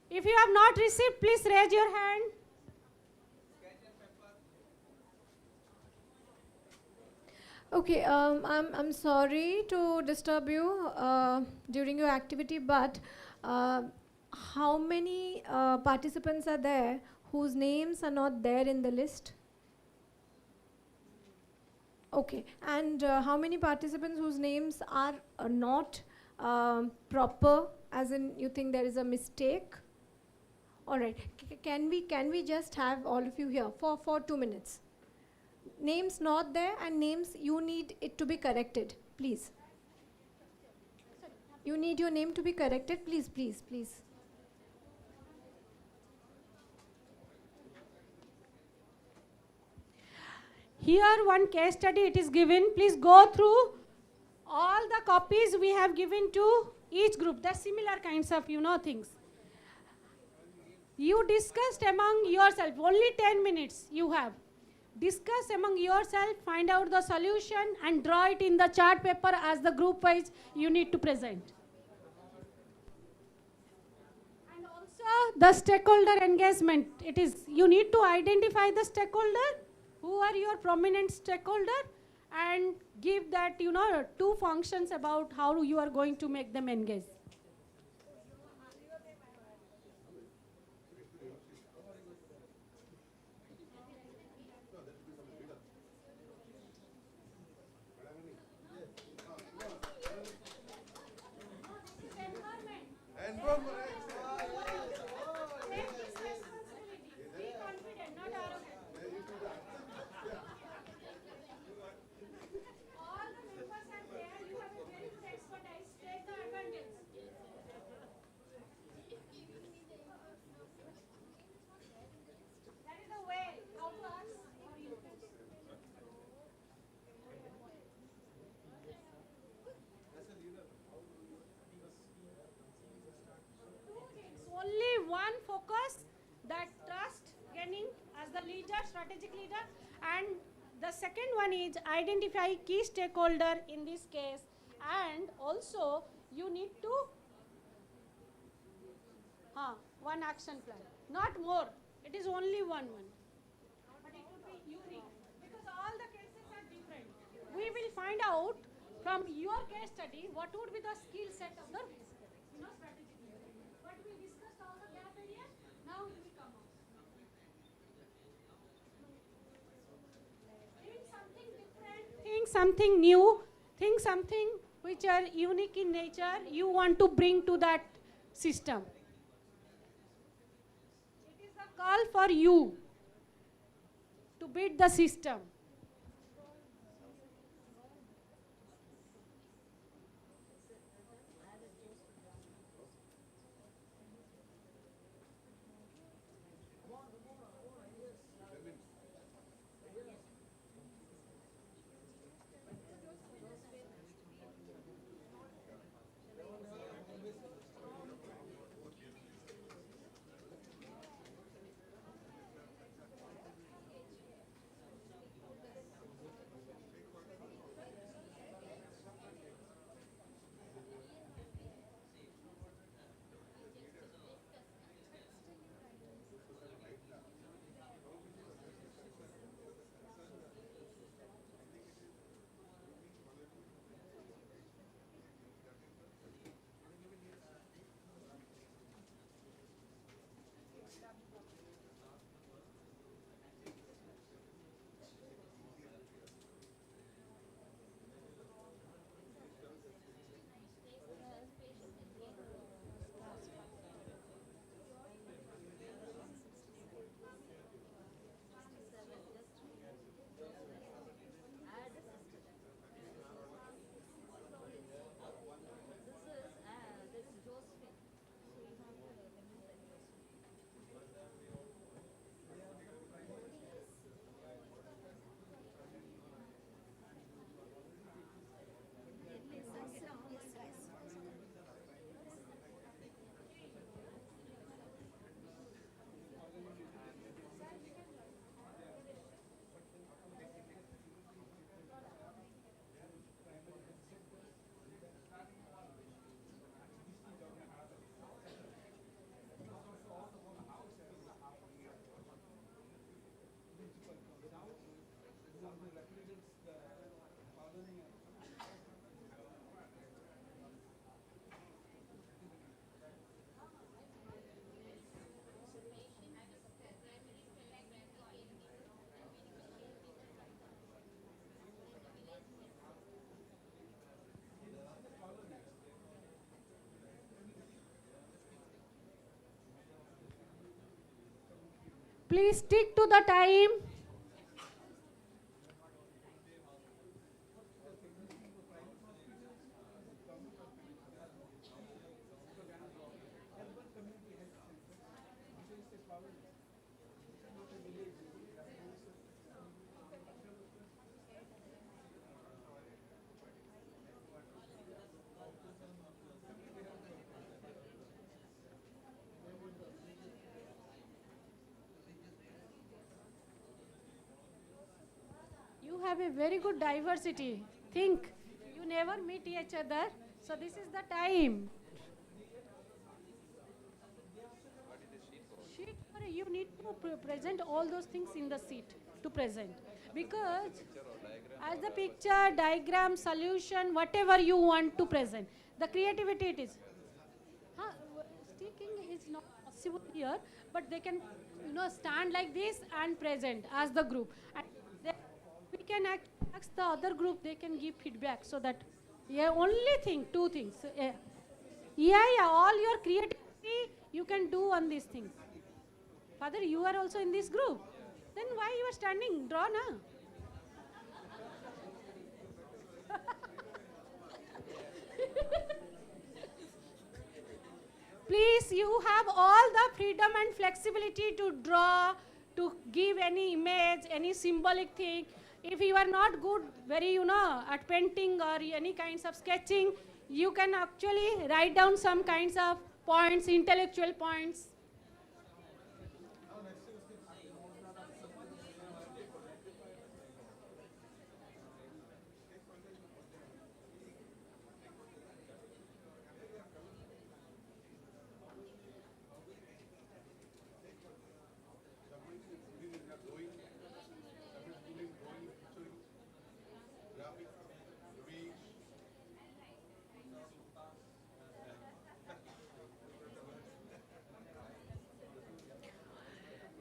Speaker 6: If you have not received, please raise your hand.
Speaker 7: Okay, I'm sorry to disturb you during your activity, but how many participants are there whose names are not there in the list? Okay, and how many participants whose names are not proper, as in you think there is a mistake? All right, can we just have all of you here for 2 minutes? Names not there and names you need it to be corrected, please. You need your name to be corrected, please.
Speaker 6: Here one case study it is given. Please go through all the copies we have given to each group. There are similar kinds of things. You discussed among yourself, only 10 minutes you have. Discuss among yourself, find out the solution and draw it in the chart paper as the group wise you need to present. And also the stakeholder engagement. It is, you need to identify the stakeholder, who are your prominent stakeholder, and give that, 2 functions about how you are going to make them engage. Only one focus, that trust gaining as the leader, strategic leader, and the second one is identify key stakeholder in this case, and also you need to one action plan, not more. It is only one, but it would be unique because all the cases are different. We will find out from your case study what would be the skill set of the strategic leader. But we discussed all the gap areas. Now we will come out. Think something different. Think something new. Think something which are unique in nature. You want to bring to that system. call for you to beat the system. Please stick to the time. You have a very good diversity. Think, you never meet each other, so this is the time. Sheet for you need to present all those things in the sheet to present, because as the picture, diagram, solution, whatever you want to present, the creativity it is. Sticking is not possible here, but they can, stand like this and present as the group. And we can ask the other group, they can give feedback, so that, only thing, two things. All your creativity you can do on these things. Father, you are also in this group. Then why you are standing? Draw na. Please, you have all the freedom and flexibility to draw, to give any image, any symbolic thing. If you are not good, at painting or any kinds of sketching, you can actually write down some kinds of points, intellectual points.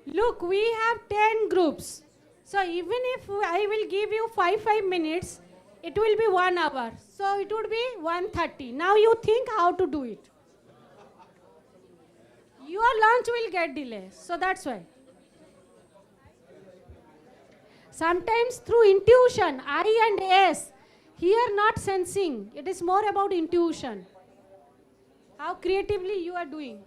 Speaker 6: Look, we have 10 groups. So even if I will give you 5 minutes, it will be 1 hour. So it would be 1:30. Now you think how to do it. Your launch will get delayed. So that's why. Sometimes through intuition, I and S, here not sensing. It is more about intuition. How creatively you are doing.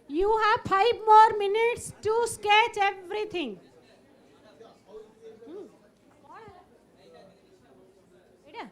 Speaker 6: You have 5 more minutes to sketch everything. Ida?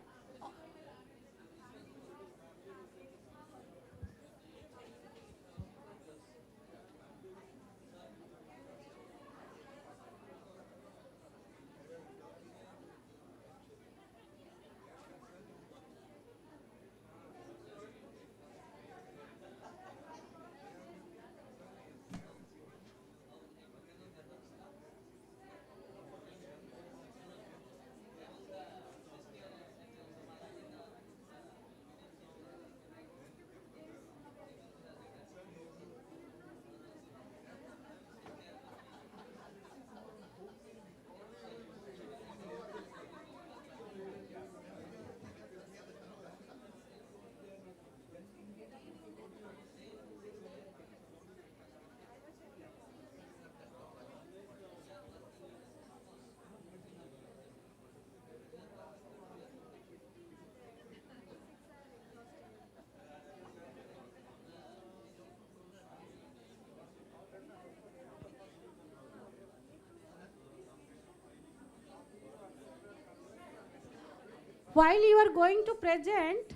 Speaker 6: While you are going to present,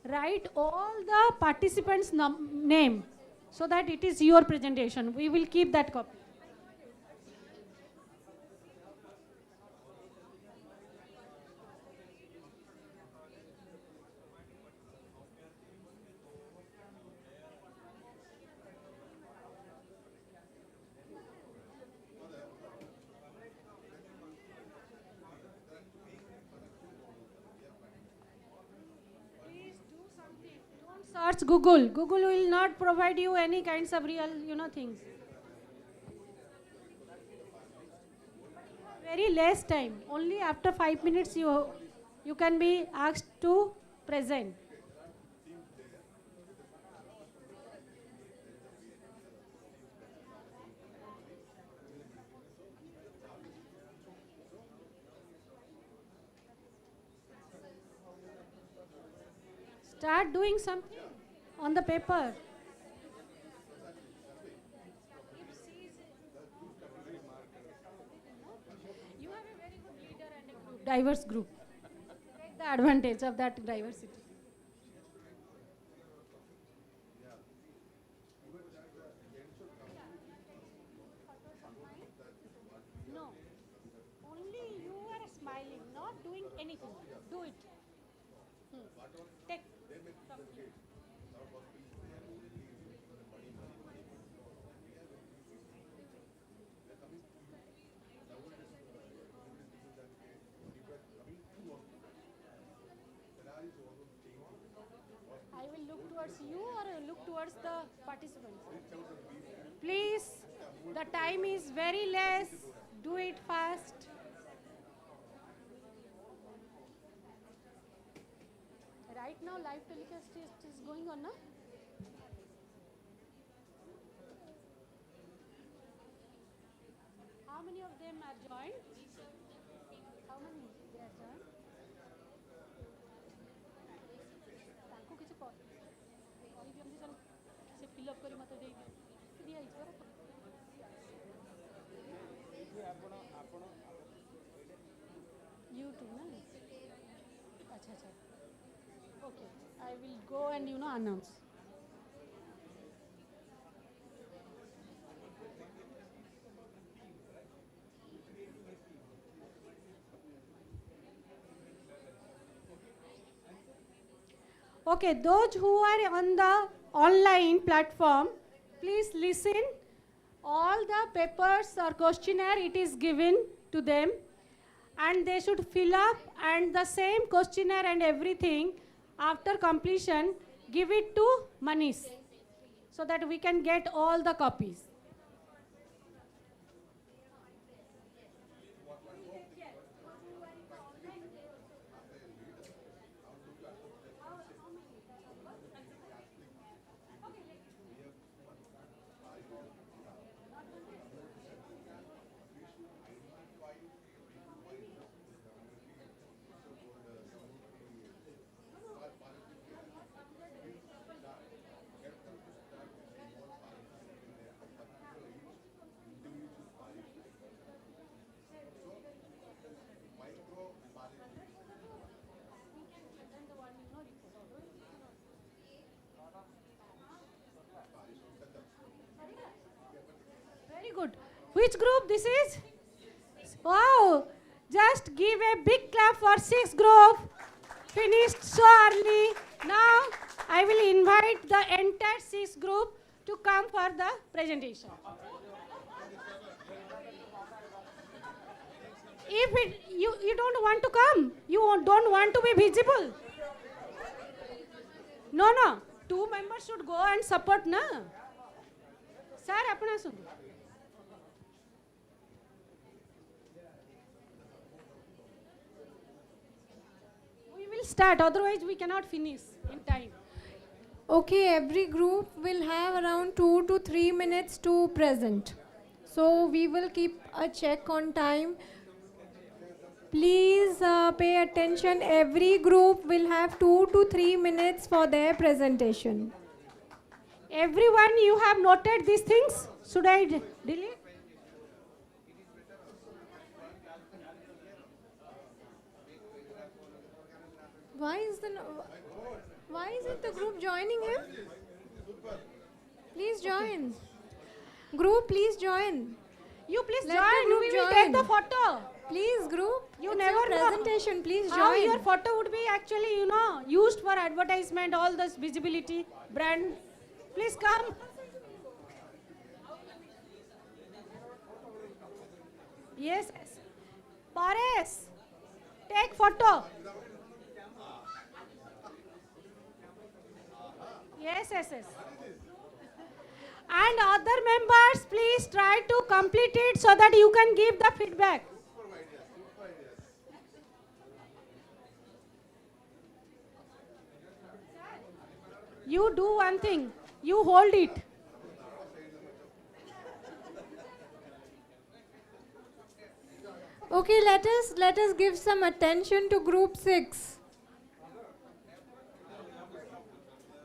Speaker 6: write all the participants' name so that it is your presentation. We will keep that copy. Search Google. Google will not provide you any kinds of real, things. Very less time. Only after 5 minutes you can be asked to present. Start doing something on the paper. You have a very good leader and a group, diverse group. Take the advantage of that diversity. No, only you are smiling, not doing anything. Do it. Take from here. I will look towards you or look towards the participants. Please, the time is very less. Do it fast. Right now, live telecast is going on, no? How many of them are joined? How many they are joined? तांको किसी कहदियंती sir से fill up कर मत दे दिया YouTube ना अच्छा अच्छा okay I will go and announce. Okay, those who are on the online platform, please listen. All the papers or questionnaire, it is given to them and they should fill up, and the same questionnaire and everything after completion, give it to Manish so that we can get all the copies. Which group this is? Wow! Just give a big clap for 6th group. Finished so early. Now I will invite the entire 6th group to come for the presentation. If you don't want to come, you don't want to be visible. No. 2 members should go and support, na? Sir, apna sun. We will start, otherwise we cannot finish in time.
Speaker 7: Okay, every group will have around 2 to 3 minutes to present. So we will keep a check on time. Please pay attention. Every group will have 2 to 3 minutes for their presentation.
Speaker 6: Everyone, you have noted these things? Should I delete?
Speaker 7: Why isn't the group joining him? Please join. Group, please join.
Speaker 6: You please
Speaker 7: Let
Speaker 6: join.
Speaker 7: the group
Speaker 6: We will
Speaker 7: join.
Speaker 6: take the photo.
Speaker 7: Please, group.
Speaker 6: You
Speaker 7: It's
Speaker 6: never
Speaker 7: your
Speaker 6: know
Speaker 7: presentation. Please
Speaker 6: how
Speaker 7: join.
Speaker 6: your photo would be actually, used for advertisement, all this visibility, brand. Please come. Yes. Pares, take photo. Yes. And other members, please try to complete it so that you can give the feedback. You do one thing, you hold it.
Speaker 7: Okay, let us give some attention to group 6.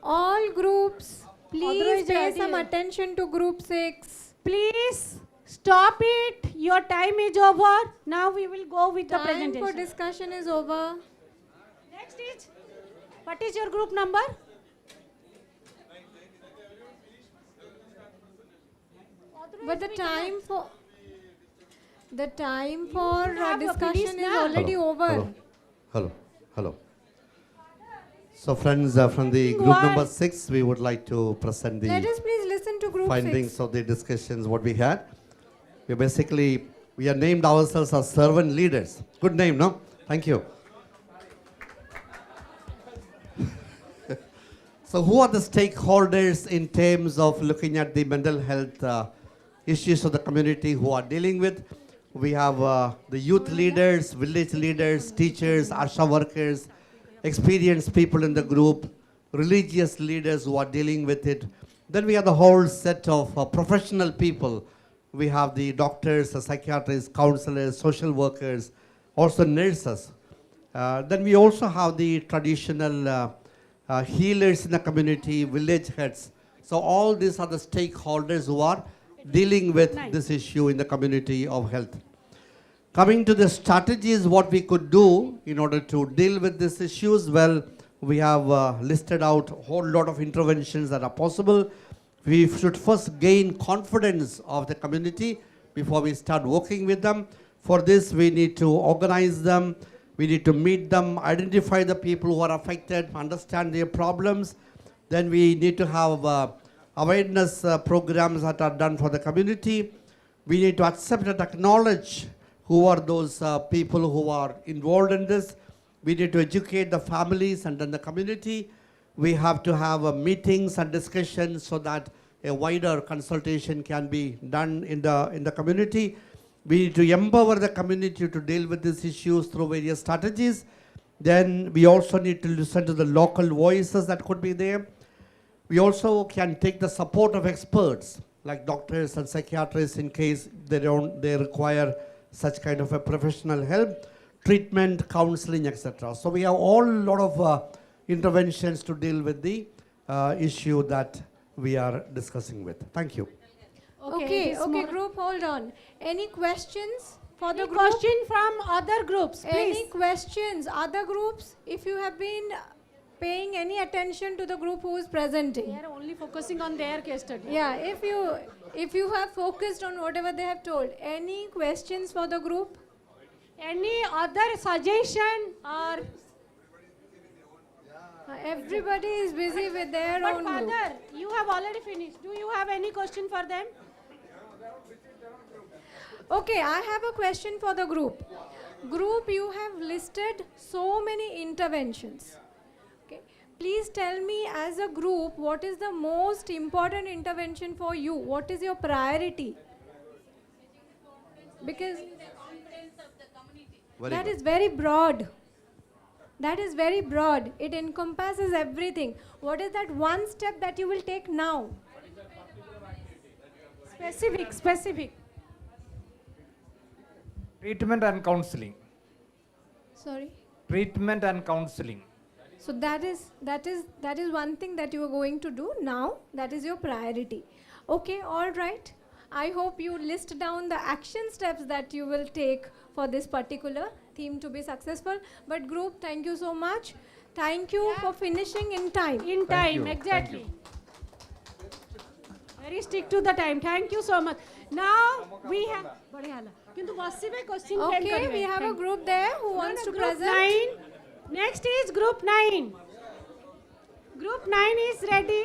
Speaker 7: All groups, please
Speaker 6: Otherwise,
Speaker 7: pay
Speaker 6: idea.
Speaker 7: some attention to group 6.
Speaker 6: Please stop it. Your time is over. Now we will go with the
Speaker 7: Time
Speaker 6: presentation.
Speaker 7: for discussion is over.
Speaker 6: Next is, what is your group number?
Speaker 7: But the time for
Speaker 6: have a
Speaker 7: discussion
Speaker 6: finish
Speaker 7: is
Speaker 6: now.
Speaker 7: already over.
Speaker 8: Hello. So friends, from the group
Speaker 6: What?
Speaker 8: number 6, we would like to present the
Speaker 7: Let us please listen to group
Speaker 8: findings
Speaker 7: 6.
Speaker 8: of the discussions what we had. We have named ourselves as servant leaders. Good name, no? Thank you. So who are the stakeholders in terms of looking at the mental health issues of the community who are dealing with? We have the youth leaders, village leaders, teachers, ASHA workers, experienced people in the group, religious leaders who are dealing with it. Then we have the whole set of professional people. We have the doctors, the psychiatrists, counselors, social workers, also nurses. Then we also have the traditional healers in the community, village heads. So all these are the stakeholders who are dealing with this issue in the community of health. Coming to the strategies, what we could do in order to deal with these issues, well, we have listed out a whole lot of interventions that are possible. We should first gain confidence of the community before we start working with them. For this, we need to organize them, we need to meet them, identify the people who are affected, understand their problems. Then we need to have awareness programs that are done for the community. We need to accept and acknowledge who are those people who are involved in this. We need to educate the families and then the community. We have to have meetings and discussions so that a wider consultation can be done in the community. We need to empower the community to deal with these issues through various strategies. Then we also need to listen to the local voices that could be there. We also can take the support of experts like doctors and psychiatrists in case they require such kind of a professional help, treatment, counseling, etc. So we have all lot of interventions to deal with the issue that we are discussing with. Thank you.
Speaker 7: Okay, group, hold on. Any questions for the
Speaker 6: Any
Speaker 7: group?
Speaker 6: question from other groups, please.
Speaker 7: Any questions? Other groups, if you have been paying any attention to the group who is presenting.
Speaker 6: They are only focusing on their case study.
Speaker 7: Yeah, if you if you have focused on whatever they have told, any questions for the group?
Speaker 9: Any other suggestion or?
Speaker 7: Everybody is busy with their
Speaker 9: But
Speaker 7: own group.
Speaker 9: Father, you have already finished. Do you have any question for them?
Speaker 7: Okay, I have a question for the group. Group, you have listed so many interventions. Okay, please tell me as a group, what is the most important intervention for you? What is your priority? Because
Speaker 8: Very
Speaker 7: that
Speaker 8: good.
Speaker 7: is very broad. That is very broad. It encompasses everything. What is that one step that you will take now?
Speaker 9: Specific.
Speaker 10: Treatment and counseling.
Speaker 7: Sorry.
Speaker 10: Treatment and counseling.
Speaker 7: So that is one thing that you are going to do now. That is your priority. Okay, all right. I hope you list down the action steps that you will take for this particular theme to be successful. But group, thank you so much. Thank you for finishing in time.
Speaker 9: In
Speaker 10: Thank
Speaker 9: time,
Speaker 10: you. Thank
Speaker 9: exactly.
Speaker 10: you.
Speaker 9: Very stick to the time. Thank you so much. Now we have. Kintu basibe question can
Speaker 7: Okay, we have a group there who wants to
Speaker 9: group
Speaker 7: present.
Speaker 9: 9. Next is group 9. Group 9 is ready.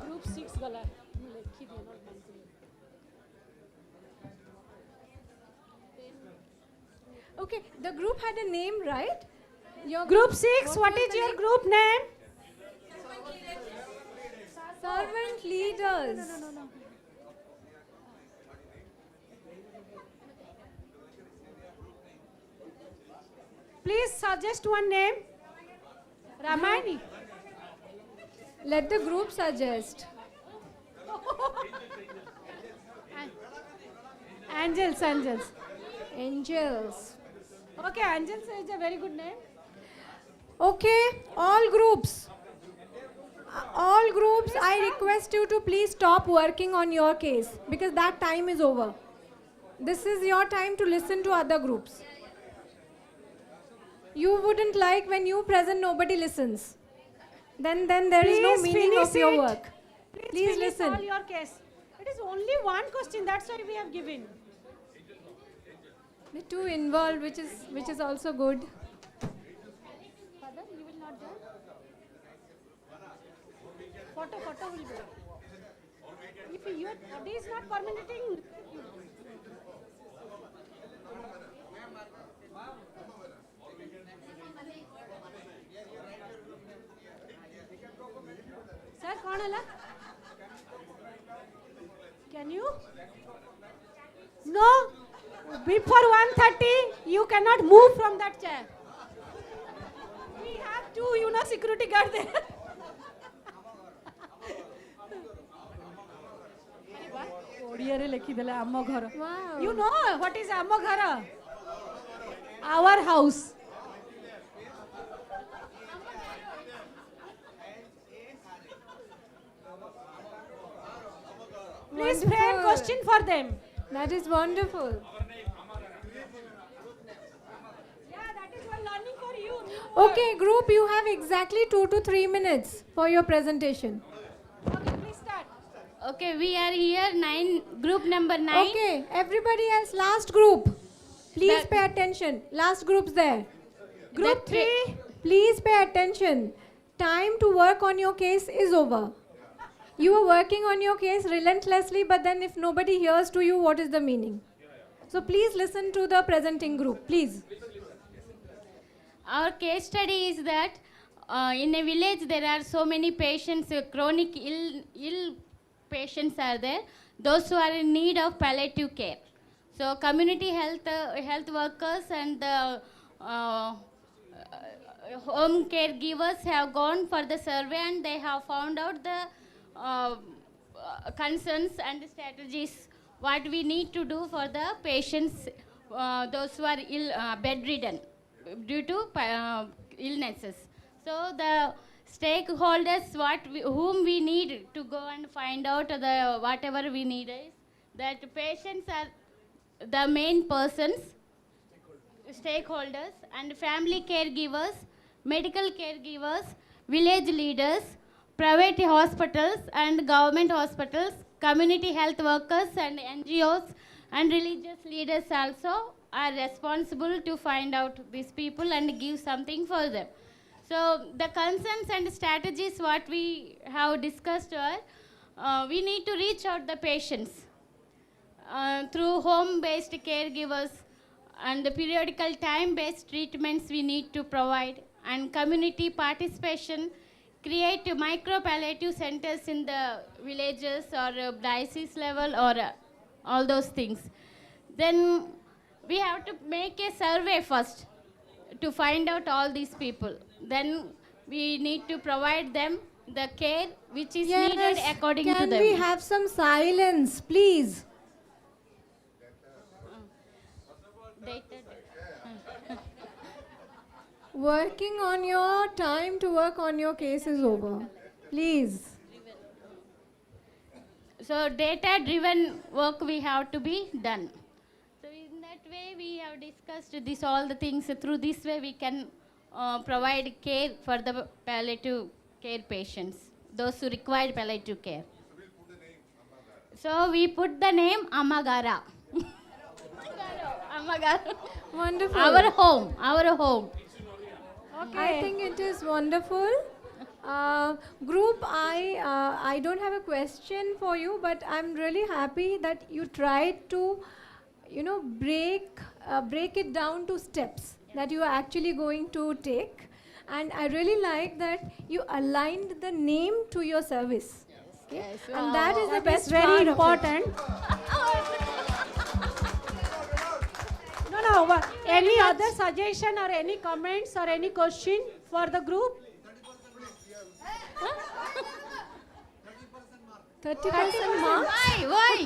Speaker 9: Group 6 gala.
Speaker 7: Okay, the group had a name, right? Your
Speaker 9: Group 6, what
Speaker 7: was
Speaker 9: is
Speaker 7: the
Speaker 9: your
Speaker 7: name?
Speaker 9: group name?
Speaker 7: Servant leaders.
Speaker 9: Please suggest one name. Ramani.
Speaker 7: Let the group suggest.
Speaker 9: Angels.
Speaker 7: Angels.
Speaker 9: Okay, Angels is a very good name.
Speaker 7: Okay, all groups. All groups, I request you to please stop working on your case because that time is over. This is your time to listen to other groups. You wouldn't like when you present, nobody listens. Then there is no
Speaker 9: Please
Speaker 7: meaning of
Speaker 9: finish
Speaker 7: your
Speaker 9: it.
Speaker 7: work. Please
Speaker 9: finish
Speaker 7: listen.
Speaker 9: all your case. It is only one question, that's why we have given.
Speaker 7: The two involved, which is also good.
Speaker 9: Father, you will not join? Photo will be. If your body is not permitting. Sir, कौन है ला? Can you? No. Before 1:30, you cannot move from that chair. We have two, security guard there. ଓଡ଼ିଆରେ ଲେଖିଦେଲେ ଆମ ଘର.
Speaker 7: Wow.
Speaker 9: You know what is ଆମ ଘର? Our house. Please frame
Speaker 7: Wonderful.
Speaker 9: question for them.
Speaker 7: That is wonderful.
Speaker 9: Yeah, that is one learning for you.
Speaker 7: Okay, group, you have exactly 2 to 3 minutes for your presentation.
Speaker 9: Okay, please start.
Speaker 11: Okay, we are here, group number 9.
Speaker 7: Okay, everybody else, last group. Please
Speaker 11: That-
Speaker 7: pay attention. Last group's there.
Speaker 9: Group 3.
Speaker 7: Please pay attention. Time to work on your case is over. You are working on your case relentlessly, but then if nobody hears to you, what is the meaning? So please listen to the presenting group, please.
Speaker 11: Our case study is that in a village there are so many patients, chronic ill patients are there, those who are in need of palliative care. So community health workers and the home caregivers have gone for the survey and they have found out the concerns and strategies what we need to do for the patients, those who are bedridden due to illnesses. So the stakeholders whom we need to go and find out the whatever we need is that patients are the main persons, stakeholders, and family caregivers, medical caregivers, village leaders, private hospitals and government hospitals, community health workers and NGOs and religious leaders also are responsible to find out these people and give something for them. So the concerns and strategies what we have discussed are, we need to reach out the patients through home-based caregivers and the periodical time-based treatments we need to provide, and community participation, create micro-palliative centers in the villages or diocese level or all those things. Then we have to make a survey first to find out all these people. Then we need to provide them the care which is needed according to them.
Speaker 9: Can we have some silence, please? Working on your time to work on your case is over. Please.
Speaker 11: So data-driven work we have to be done. So in that way we have discussed this all the things. Through this way we can provide care for the palliative care patients, those who require palliative care. So we put the name Amagara. Amagara.
Speaker 9: Wonderful.
Speaker 11: Our home, our home.
Speaker 9: Okay. I think it is wonderful. Group, I don't have a question for you, but I'm really happy that you tried to, break it down to steps that you are actually going to take. And I really like that you aligned the name to your service. Okay?
Speaker 11: Yes,
Speaker 9: And that is the best
Speaker 6: very
Speaker 9: part of it.
Speaker 6: important. No, any other suggestion or any comments or any question for the group?
Speaker 9: 30% mark?
Speaker 11: Why?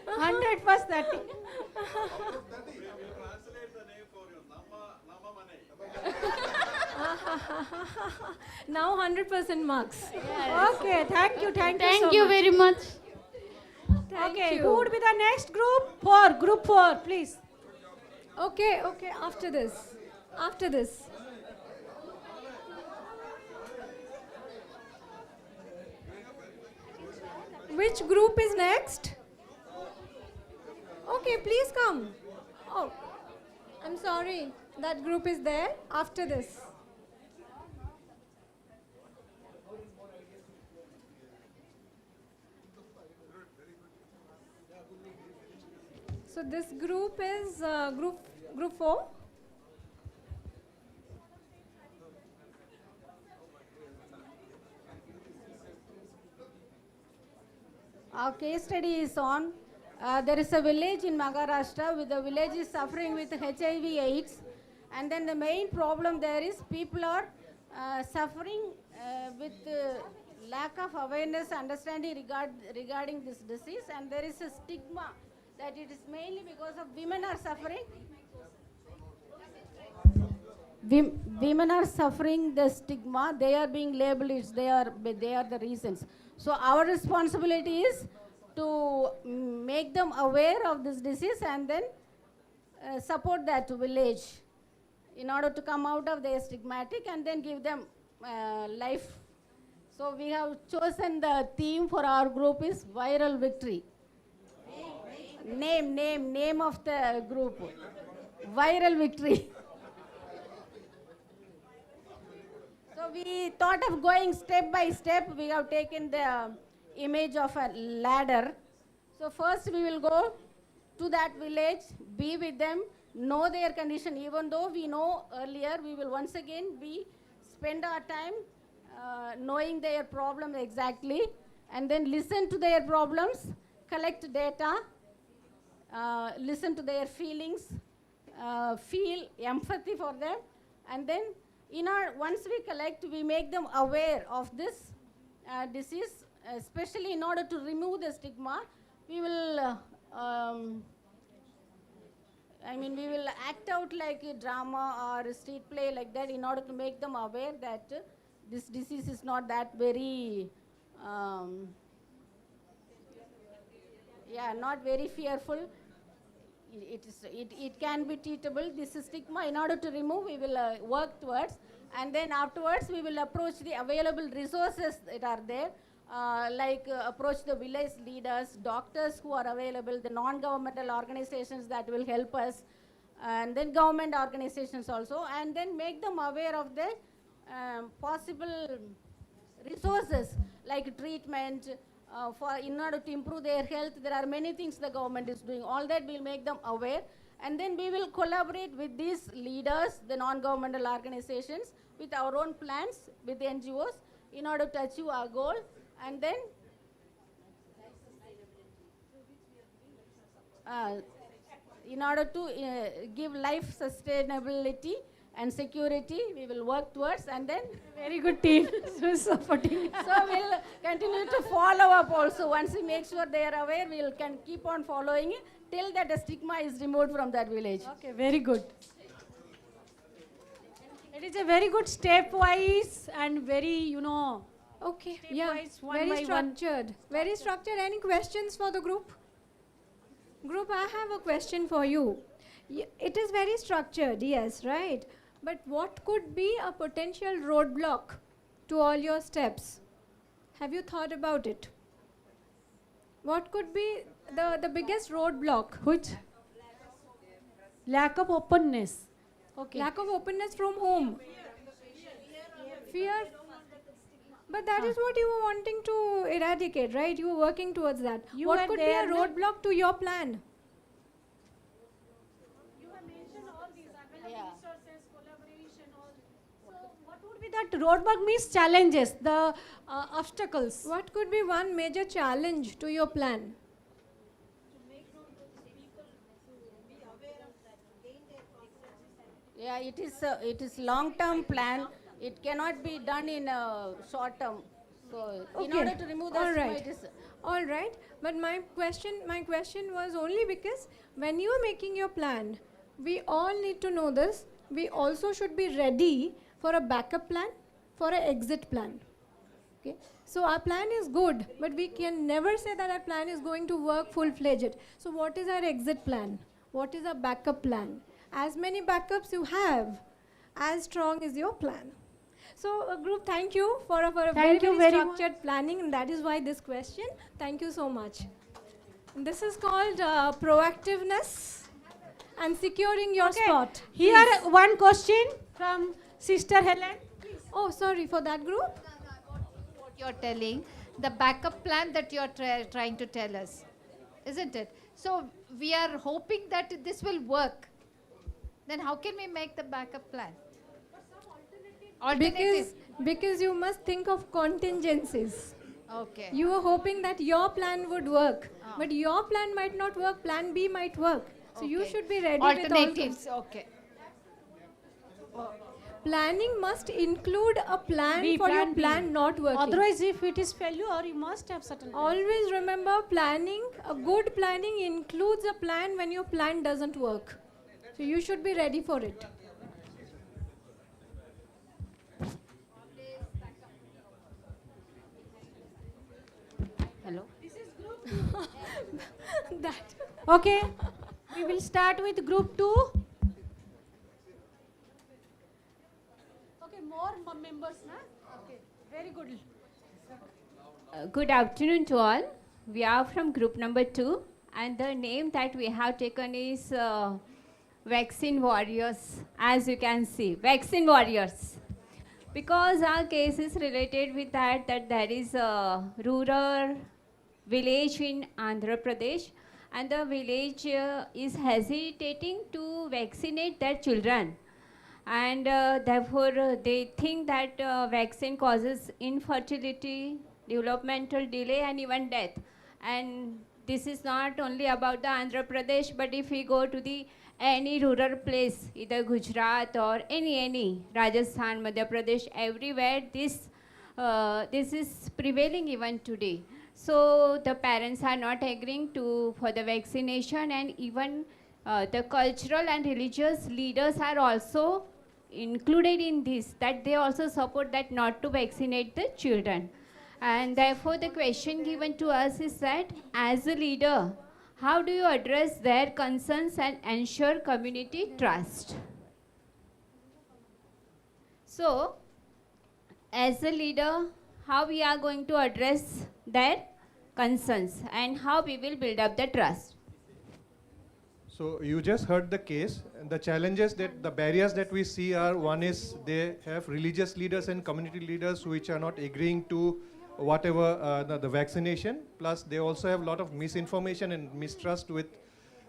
Speaker 6: 100 plus 30.
Speaker 9: Now 100% marks.
Speaker 6: Okay, thank you so
Speaker 11: Thank you
Speaker 6: much.
Speaker 11: very much.
Speaker 9: Thank
Speaker 6: Okay,
Speaker 9: you.
Speaker 6: who would be the next group? Group 4, please.
Speaker 9: Okay, after this. Which group is next? Okay, please come. Oh, I'm sorry. That group is there after this. So this group is group 4. Our case study is on. There is a village in Maharashtra with the village is suffering with HIV/AIDS, and then the main problem there is people are suffering with lack of awareness, understanding regarding this disease, and there is a stigma that it is mainly because of women are suffering. Women are suffering the stigma. They are being labeled. They are the reasons. So our responsibility is to make them aware of this disease and then support that village in order to come out of their stigmatic and then give them life. So we have chosen the theme for our group is viral victory. Name of the group. Viral victory. So we thought of going step by step. We have taken the image of a ladder. So first we will go to that village, be with them, know their condition. Even though we know earlier, we will once again spend our time knowing their problems exactly, and then listen to their problems, collect data, listen to their feelings, feel empathy for them, and then once we collect, we make them aware of this disease, especially in order to remove the stigma. We will, we will act out like a drama or a street play like that in order to make them aware that this disease is not that very, not very fearful. It can be treatable. This is stigma. In order to remove, we will work towards, and then afterwards we will approach the available resources that are there. approach the village leaders, doctors who are available, the non-governmental organizations that will help us, and then government organizations also, and then make them aware of the possible resources like treatment in order to improve their health. There are many things the government is doing. All that will make them aware, and then we will collaborate with these leaders, the non-governmental organizations, with our own plans with the NGOs in order to achieve our goal, and then in order to give life sustainability and security, we will work towards, and then
Speaker 6: Very good team supporting.
Speaker 9: so we'll continue to follow up also. Once we make sure they are aware, we'll can keep on following it till that stigma is removed from that village.
Speaker 6: Okay, very good. It is a very good stepwise and very,
Speaker 7: Okay, yeah,
Speaker 6: Stepwise, one
Speaker 7: very
Speaker 6: by one.
Speaker 7: structured. Very structured. Any questions for the group? Group, I have a question for you. It is very structured, yes, right? But what could be a potential roadblock to all your steps? Have you thought about it? What could be the biggest roadblock?
Speaker 6: Which? Lack of openness. Okay.
Speaker 7: Lack of openness from whom? Fear. But that is what you were wanting to eradicate, right? You were working towards that.
Speaker 6: You
Speaker 7: What
Speaker 6: were
Speaker 7: could be
Speaker 6: there,
Speaker 7: a
Speaker 6: no?
Speaker 7: roadblock to your plan?
Speaker 6: You have mentioned all these available resources, collaboration, all. So what would be that roadblock means challenges, the obstacles.
Speaker 7: What could be one major challenge to your plan?
Speaker 9: Yeah, it is long-term plan. It cannot be done in a short term. So in order to remove that stigma, it is
Speaker 7: All right. But my question was only because when you are making your plan, we all need to know this. We also should be ready for a backup plan, for an exit plan. Okay. So our plan is good, but we can never say that our plan is going to work full-fledged. So what is our exit plan? What is our backup plan? As many backups you have, as strong is your plan. So group, thank you for a very,
Speaker 6: Thank you
Speaker 7: very
Speaker 6: very much.
Speaker 7: structured planning, and that is why this question. Thank you so much. And this is called proactiveness and securing your spot.
Speaker 6: Here,
Speaker 7: Please.
Speaker 6: one question from Sister Helen.
Speaker 7: Oh, sorry, for that group?
Speaker 5: What you're telling, the backup plan that you're trying to tell us, isn't it? So we are hoping that this will work. Then how can we make the backup plan? Alternative.
Speaker 7: Because you must think of contingencies.
Speaker 5: Okay.
Speaker 7: You are hoping that your plan would work, but your plan might not work, plan B might work. So you
Speaker 5: Okay.
Speaker 7: should be ready with all
Speaker 5: Alternatives. Okay.
Speaker 7: planning must include a plan
Speaker 6: B,
Speaker 7: for your
Speaker 6: plan B.
Speaker 7: plan not working.
Speaker 6: Otherwise, if it is failure, you must have certain.
Speaker 7: Always remember, planning, a good planning includes a plan when your plan doesn't work. So you should be ready for it.
Speaker 6: Hello.
Speaker 7: That.
Speaker 6: Okay. We will start with group 2. Okay, more members, na? Okay, very good.
Speaker 12: Good afternoon to all. We are from group number 2, and the name that we have taken is Vaccine Warriors. As you can see, Vaccine Warriors. Because our case is related with that there is a rural village in Andhra Pradesh, and the village is hesitating to vaccinate their children. And therefore, they think that vaccine causes infertility, developmental delay, and even death. And this is not only about the Andhra Pradesh, but if we go to the any rural place, either Gujarat or any Rajasthan, Madhya Pradesh, everywhere this is prevailing even today. So the parents are not agreeing for the vaccination, and even the cultural and religious leaders are also included in this, that they also support that not to vaccinate the children. And therefore the question given to us is that as a leader, how do you address their concerns and ensure community trust? So as a leader, how we are going to address their concerns and how we will build up the trust.
Speaker 13: So you just heard the case, and the challenges that the barriers that we see are, one is they have religious leaders and community leaders which are not agreeing to whatever the vaccination, plus they also have a lot of misinformation and mistrust with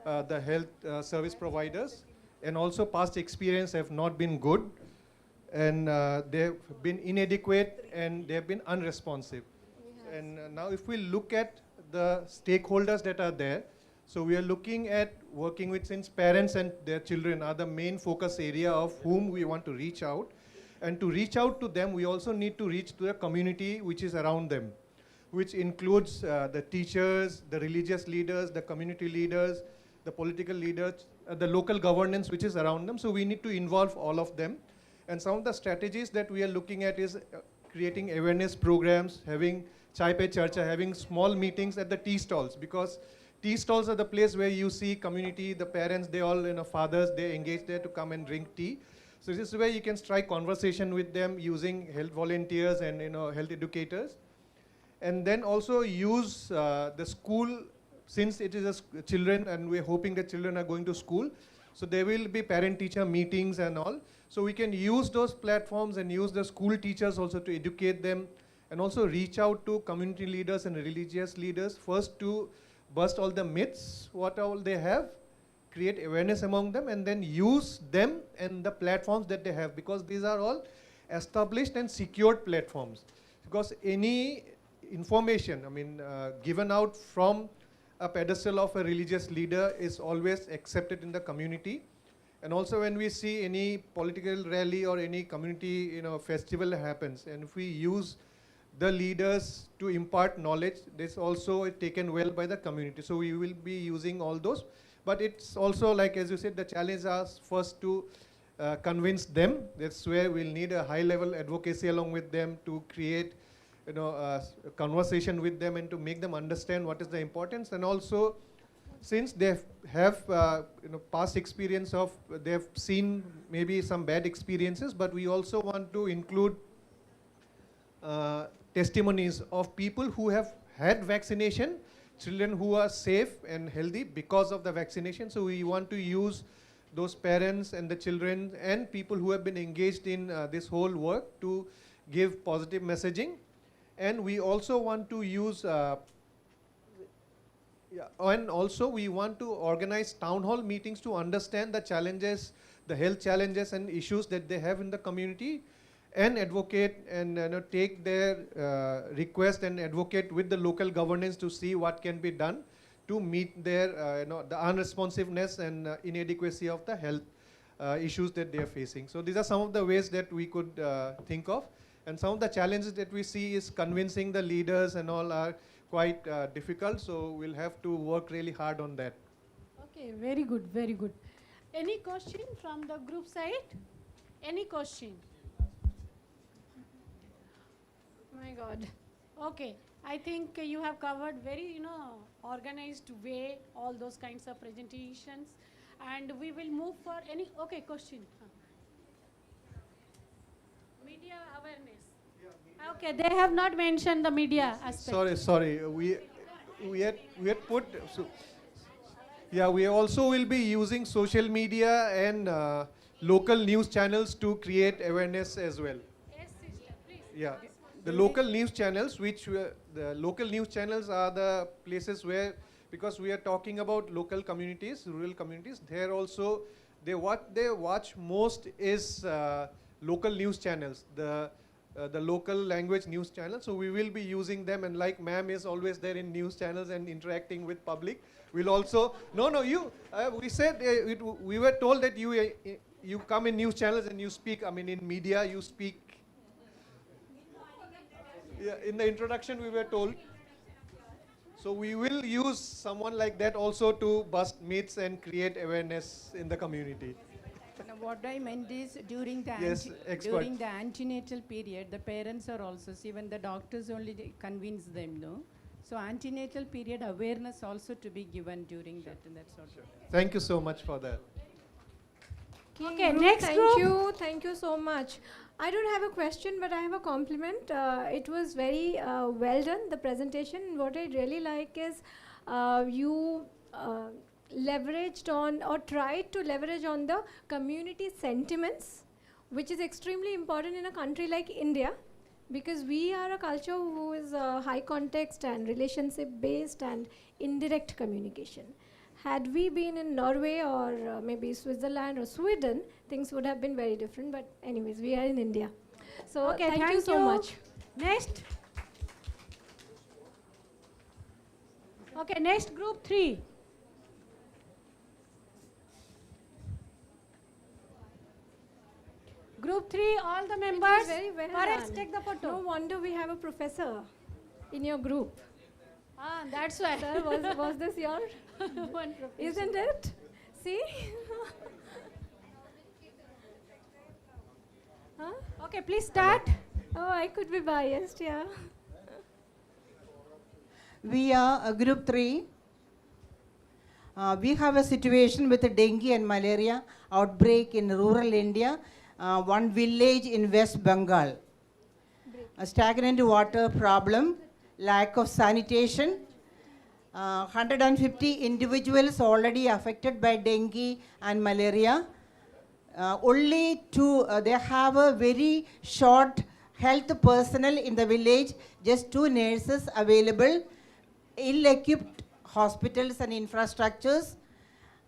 Speaker 13: the health service providers, and also past experience have not been good, and they've been inadequate and they've been unresponsive. And now if we look at the stakeholders that are there, so we are looking at working with, since parents and their children are the main focus area of whom we want to reach out. And to reach out to them, we also need to reach to the community which is around them, which includes the teachers, the religious leaders, the community leaders, the political leaders, the local governance which is around them. So we need to involve all of them. And some of the strategies that we are looking at is creating awareness programs, having Chai Pe Charcha, having small meetings at the tea stalls, because tea stalls are the place where you see community, the parents, they all, fathers, they engage there to come and drink tea. So this is where you can strike conversation with them using health volunteers and health educators. And then also use the school, since it is children and we're hoping that children are going to school. So there will be parent-teacher meetings and all. So we can use those platforms and use the school teachers also to educate them, and also reach out to community leaders and religious leaders, first to bust all the myths, what all they have, create awareness among them, and then use them and the platforms that they have, because these are all established and secured platforms. Because any information, given out from a pedestal of a religious leader is always accepted in the community. And also when we see any political rally or any community festival happens, and if we use the leaders to impart knowledge, this also is taken well by the community. So we will be using all those. But it's also, like as you said, the challenge is first to convince them. That's where we'll need a high level advocacy along with them to create a conversation with them and to make them understand what is the importance. And also, since they have past experience of, they've seen maybe some bad experiences, but we also want to include testimonies of people who have had vaccination, children who are safe and healthy because of the vaccination. So we want to use those parents and the children and people who have been engaged in this whole work to give positive messaging. And we also want to use, and also we want to organize town hall meetings to understand the challenges, the health challenges and issues that they have in the community, and advocate and take their request and advocate with the local governance to see what can be done to meet their the unresponsiveness and inadequacy of the health issues that they are facing. So these are some of the ways that we could think of. And some of the challenges that we see is convincing the leaders and all are quite difficult. So we'll have to work really hard on that.
Speaker 6: Okay, very good, very good. Any question from the group side? Any question?
Speaker 7: My God.
Speaker 6: Okay, I think you have covered very, organized way, all those kinds of presentations. And we will move for any, okay, question. Media awareness. Okay, they have not mentioned the media aspect.
Speaker 13: Sorry. We had put. We also will be using social media and local news channels to create awareness as well.
Speaker 6: Yes, sister, please.
Speaker 13: Yeah, the local news channels, the local news channels are the places where, because we are talking about local communities, rural communities, there also, what they watch most is local news channels, the local language news channels. So we will be using them, and like ma'am is always there in news channels and interacting with public. We'll also, we said, we were told that you come in news channels and you speak, in media you speak. Yeah, in the introduction we were told. So we will use someone like that also to bust myths and create awareness in the community.
Speaker 14: Now, what I meant is during the
Speaker 13: expert.
Speaker 14: antenatal period, the parents are also, even the doctors only convince them, no? So antenatal period awareness also to be given during that, and that's all.
Speaker 13: Thank you so much for that.
Speaker 6: Okay, next
Speaker 7: thank
Speaker 6: group.
Speaker 7: Thank you so much. I don't have a question, but I have a compliment. It was very well done, the presentation. What I really like is you leveraged on or tried to leverage on the community sentiments, which is extremely important in a country like India, because we are a culture who is high context and relationship based and indirect communication. Had we been in Norway or maybe Switzerland or Sweden, things would have been very different. But anyways, we are in India. So
Speaker 15: Okay,
Speaker 7: thank you so much.
Speaker 15: Next. Okay, next group 3. Group 3, all the members.
Speaker 7: Very well
Speaker 15: Parents,
Speaker 7: done.
Speaker 15: take the photo.
Speaker 7: No wonder we have a professor in your group.
Speaker 15: Ah, that's why.
Speaker 7: Sir, was this your?
Speaker 15: One professor.
Speaker 7: Isn't it? See? Huh?
Speaker 15: Okay, please start.
Speaker 7: Oh, I could be biased, yeah.
Speaker 16: We are group 3. We have a situation with a dengue and malaria outbreak in rural India, one village in West Bengal. A stagnant water problem, lack of sanitation, 150 individuals already affected by dengue and malaria. Only two, they have a very short health personnel in the village, just 2 nurses available, ill-equipped hospitals and infrastructures.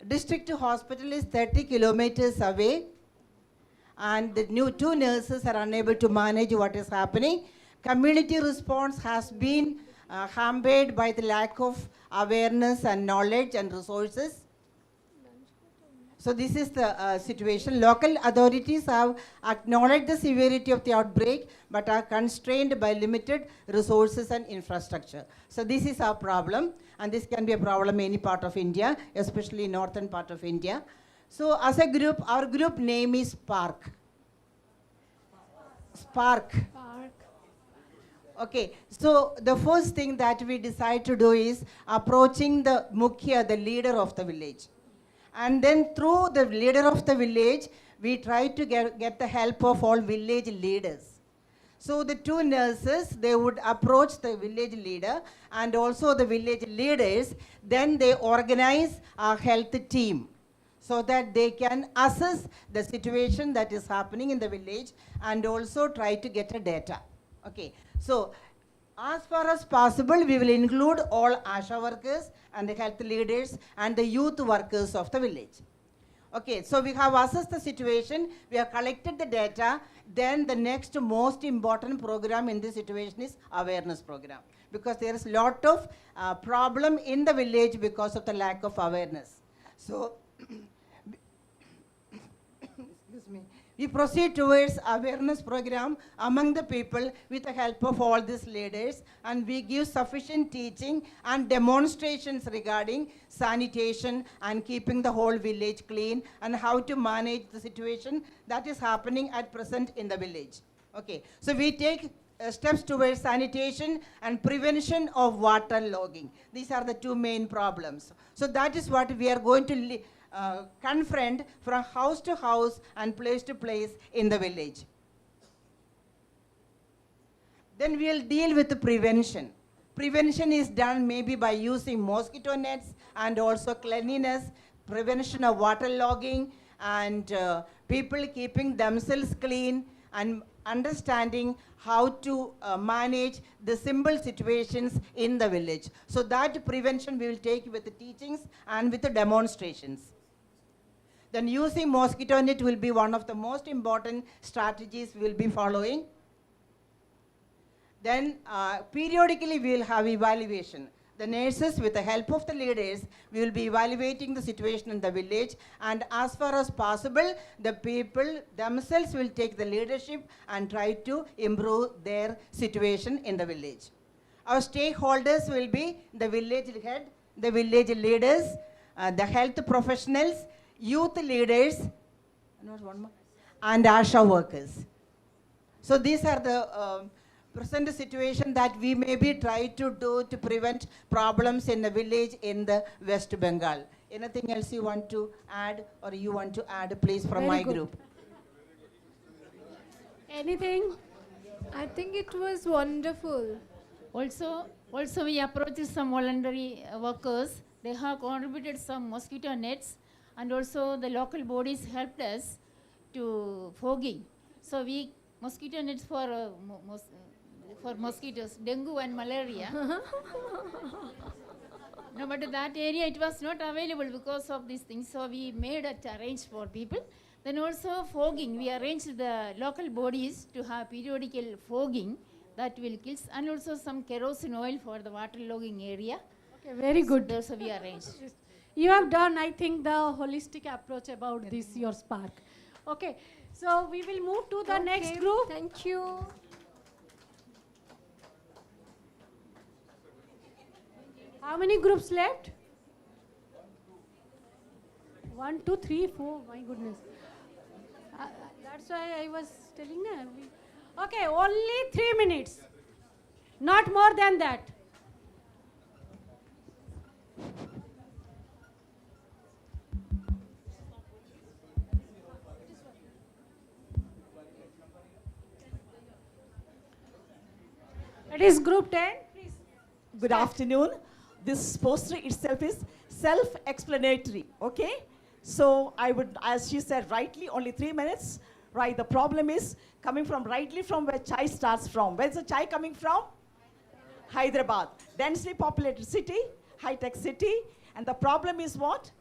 Speaker 16: District hospital is 30 kilometers away, and the new 2 nurses are unable to manage what is happening. Community response has been hampered by the lack of awareness and knowledge and resources. So this is the situation. Local authorities have acknowledged the severity of the outbreak, but are constrained by limited resources and infrastructure. So this is our problem, and this can be a problem in any part of India, especially northern part of India. So as a group, our group name is Spark. Spark. Okay, so the first thing that we decide to do is approaching the Mukhya, the leader of the village. And then through the leader of the village, we try to get the help of all village leaders. So the 2 nurses, they would approach the village leader and also the village leaders. Then they organize a health team so that they can assess the situation that is happening in the village and also try to get a data. Okay, so as far as possible, we will include all ASHA workers and the health leaders and the youth workers of the village. Okay, so we have assessed the situation, we have collected the data, then the next most important program in this situation is awareness program, because there is a lot of problem in the village because of the lack of awareness. So, excuse me. We proceed towards awareness program among the people with the help of all these leaders, and we give sufficient teaching and demonstrations regarding sanitation and keeping the whole village clean and how to manage the situation that is happening at present in the village. Okay, so we take steps towards sanitation and prevention of water logging. These are the 2 main problems. So that is what we are going to confront from house to house and place to place in the village. Then we will deal with the prevention. Prevention is done maybe by using mosquito nets and also cleanliness, prevention of water logging, and people keeping themselves clean and understanding how to manage the simple situations in the village. So that prevention we will take with the teachings and with the demonstrations. Then using mosquito net will be one of the most important strategies we will be following. Then periodically we will have evaluation. The nurses, with the help of the leaders, we will be evaluating the situation in the village, and as far as possible, the people themselves will take the leadership and try to improve their situation in the village. Our stakeholders will be the village head, the village leaders, the health professionals, youth leaders, and ASHA workers. So these are the present situation that we maybe try to do to prevent problems in the village in the West Bengal. Anything else you want to add, or you want to add, please, from my group?
Speaker 15: Anything?
Speaker 7: I think it was wonderful.
Speaker 17: Also, we approached some voluntary workers. They have contributed some mosquito nets, and also the local bodies helped us to fogging. So we mosquito nets for mosquitoes, dengue and malaria. No, but that area it was not available because of these things. So we made it arrange for people. Then also fogging. We arranged the local bodies to have periodical fogging that will kill, and also some kerosene oil for the waterlogging area.
Speaker 15: Okay, very good.
Speaker 17: So those we arranged.
Speaker 15: You have done, I think, the holistic approach about this, your spark. Okay, so we will move to the next group.
Speaker 7: Thank you.
Speaker 15: How many groups left? 1, 2, 3, 4. My goodness. That's why I was telling them. Okay, only 3 minutes. Not more than that. It is group 10. Please.
Speaker 18: Good afternoon. This poster itself is self-explanatory, okay? So I would, as she said rightly, only 3 minutes, right? The problem is coming from rightly from where chai starts from. Where's the chai coming from? Hyderabad. Densely populated city, high-tech city, and the problem is what?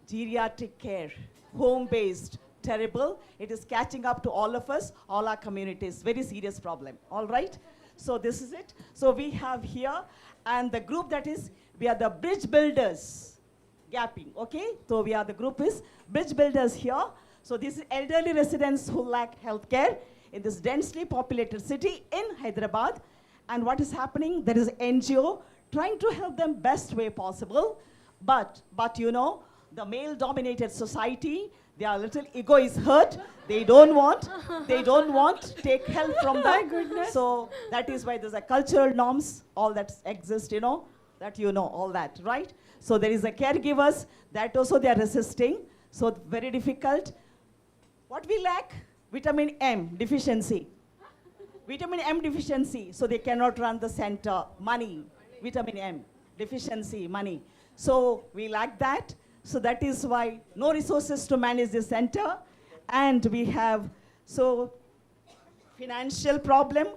Speaker 18: Geriatric care, home-based, terrible. It is catching up to all of us, all our communities. Very serious problem, all right? So this is it. So we have here, and the group that is, we are the bridge builders, gapping, okay? So we are the group is bridge builders here. So this is elderly residents who lack health care in this densely populated city in Hyderabad. And what is happening? There is an NGO trying to help them best way possible. But you know, the male-dominated society, their little ego is hurt. They don't want to take help from them.
Speaker 15: My goodness.
Speaker 18: So that is why there's a cultural norms, all that exist, you know, all that, right? So there is a caregivers that also they are resisting. So very difficult. What we lack? Vitamin M deficiency. Vitamin M deficiency, so they cannot run the center. Money, vitamin M deficiency, money. So we lack that. So that is why no resources to manage the center. And we have, so financial problem,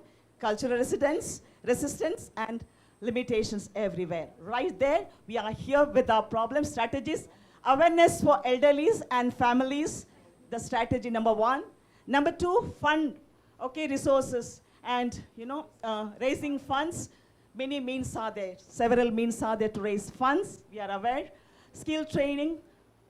Speaker 18: cultural resistance, and limitations everywhere. Right there, we are here with our problem strategies. Awareness for elderlies and families, the strategy number 1. Number 2, fund, okay, resources. And, you know, raising funds, many means are there. Several means are there to raise funds, we are aware. Skill training,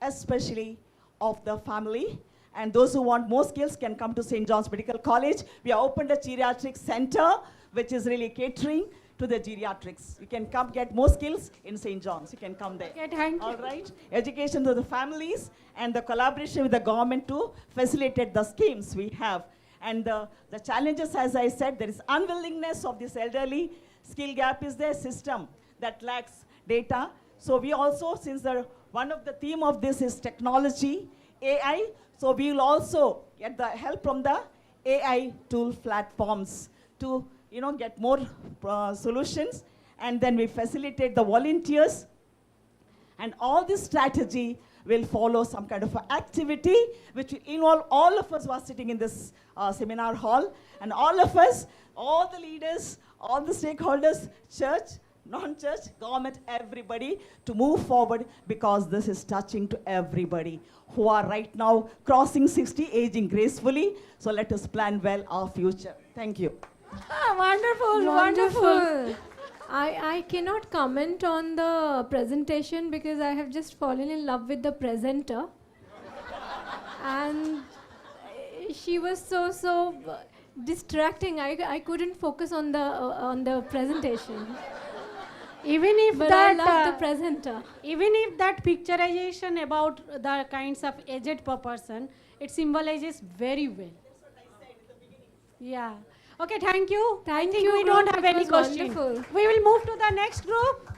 Speaker 18: especially of the family. And those who want more skills can come to St. John's Medical College. We have opened a geriatric center, which is really catering to the geriatrics. You can come get more skills in St. John's. You can come there.
Speaker 15: Okay, thank you.
Speaker 18: All right. Education to the families and the collaboration with the government to facilitate the schemes we have. And the challenges, as I said, there is unwillingness of this elderly. Skill gap is there, system that lacks data. So we also, since one of the theme of this is technology, AI, so we will also get the help from the AI tool platforms to, you know, get more solutions. And then we facilitate the volunteers. And all this strategy will follow some kind of activity which will involve all of us who are sitting in this seminar hall. And all of us, all the leaders, all the stakeholders, church, non-church, government, everybody to move forward, because this is touching to everybody who are right now crossing 60, aging gracefully. So let us plan well our future. Thank you.
Speaker 15: Wonderful, wonderful.
Speaker 7: I cannot comment on the presentation because I have just fallen in love with the presenter. And she was so distracting. I couldn't focus on the presentation. But I love the presenter.
Speaker 15: Even if that picturization about the kinds of aged per person, it symbolizes very well. Yeah. Okay, thank you. I think we don't have any question.
Speaker 7: Wonderful.
Speaker 15: We will move to the next group.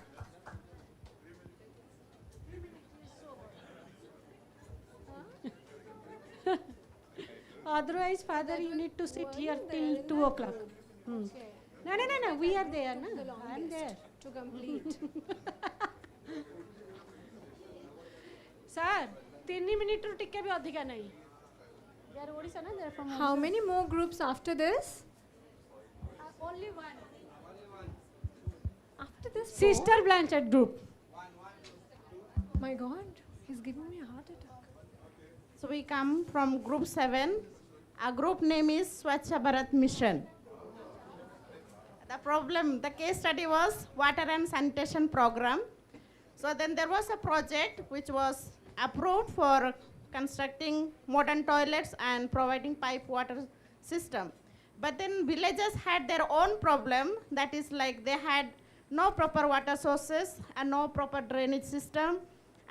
Speaker 15: Otherwise, Father, you need to sit here till 2 o'clock. No, we are there. No? I am there.
Speaker 7: To complete.
Speaker 15: Sir, 3 minutes to take bhi adhika nahi. They are Odisha, na? They are from
Speaker 7: How
Speaker 15: Odisha.
Speaker 7: many more groups after this?
Speaker 15: Only one.
Speaker 7: After this?
Speaker 15: Sister Blanchard group.
Speaker 7: My God, he's giving me a heart attack.
Speaker 19: So we come from group 7. Our group name is Swachha Bharat Mission. The case study was water and sanitation program. So then there was a project which was approved for constructing modern toilets and providing pipe water system. But then villagers had their own problem, that is like they had no proper water sources and no proper drainage system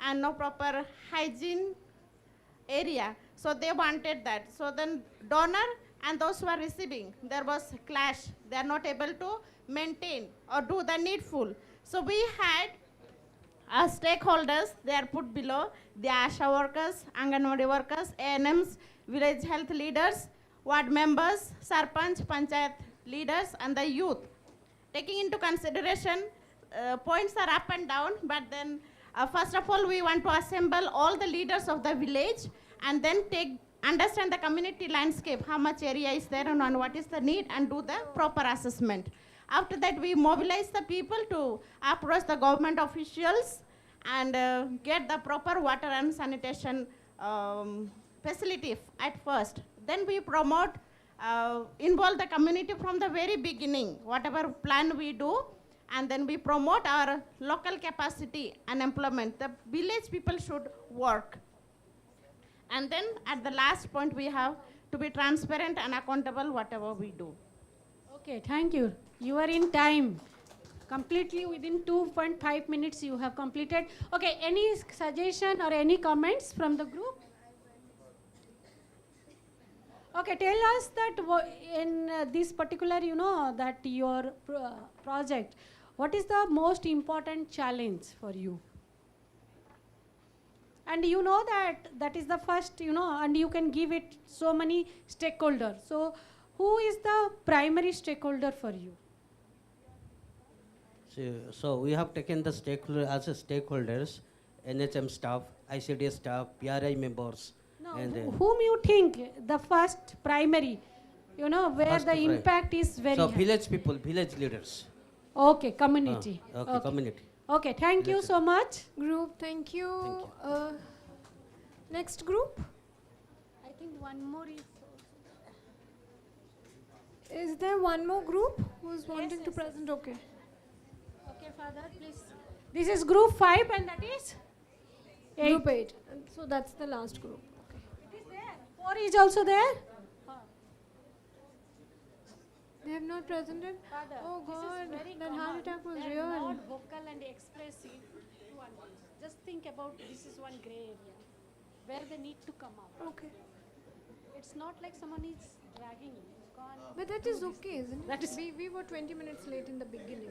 Speaker 19: and no proper hygiene area. So they wanted that. So then donor and those who are receiving, there was clash. They are not able to maintain or do the needful. So we had our stakeholders, they are put below, the ASHA workers, Anganwadi workers, ANMs, village health leaders, ward members, Sarpanch, Panchayat leaders, and the youth. Taking into consideration, points are up and down, but then first of all, we want to assemble all the leaders of the village and then understand the community landscape, how much area is there and what is the need, and do the proper assessment. After that, we mobilize the people to approach the government officials and get the proper water and sanitation facility at first. Then we promote, involve the community from the very beginning, whatever plan we do, and then we promote our local capacity and employment. The village people should work. And then at the last point, we have to be transparent and accountable whatever we do.
Speaker 15: Okay, thank you. You are in time. Completely within 2.5 minutes you have completed. Okay, any suggestion or any comments from the group? Okay, tell us that in this particular, that your project, what is the most important challenge for you? And you know that is the first, and you can give it so many stakeholders. So who is the primary stakeholder for you?
Speaker 20: So we have taken the stakeholder as a stakeholders, NHM staff, ICDS staff, PRI members.
Speaker 15: No,
Speaker 20: and
Speaker 15: whom you think the first primary, where
Speaker 20: first
Speaker 15: the impact is very
Speaker 20: So
Speaker 15: high.
Speaker 20: village people, village leaders.
Speaker 15: Okay, community.
Speaker 20: Okay, community.
Speaker 15: Okay, thank you so much.
Speaker 7: Group, thank you. Next group?
Speaker 15: I think one more is.
Speaker 7: Is there one more group who's wanting to present? Okay.
Speaker 15: Okay, Father, please. This is group 5 and that is?
Speaker 7: Group 8. And so that's the last group.
Speaker 15: It is there. 4 is also there?
Speaker 7: They have not presented?
Speaker 15: Father,
Speaker 7: Oh God,
Speaker 15: this is very
Speaker 7: that
Speaker 15: common.
Speaker 7: heart attack was
Speaker 15: They
Speaker 7: real.
Speaker 15: are not vocal and expressive to others. Just think about this is one gray area where they need to come out.
Speaker 7: Okay.
Speaker 15: It's not like someone is dragging you. Go on.
Speaker 7: But that is okay, isn't it?
Speaker 15: That is
Speaker 7: we were 20 minutes late in the beginning.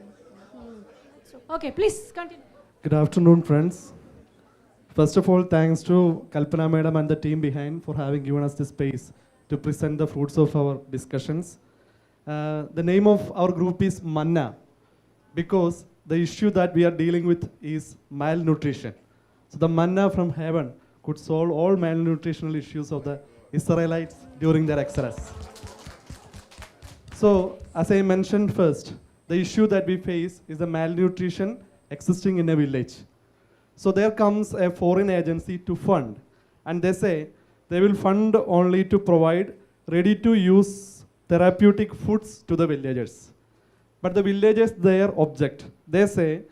Speaker 7: That's okay.
Speaker 15: Okay, please continue.
Speaker 21: Good afternoon, friends. First of all, thanks to Kalpana Madam and the team behind for having given us this space to present the fruits of our discussions. The name of our group is Manna because the issue that we are dealing with is malnutrition. So the manna from heaven could solve all malnutritional issues of the Israelites during their exodus. So as I mentioned first, the issue that we face is the malnutrition existing in a village. So there comes a foreign agency to fund, and they say they will fund only to provide ready-to-use therapeutic foods to the villagers. But the villagers there object. They say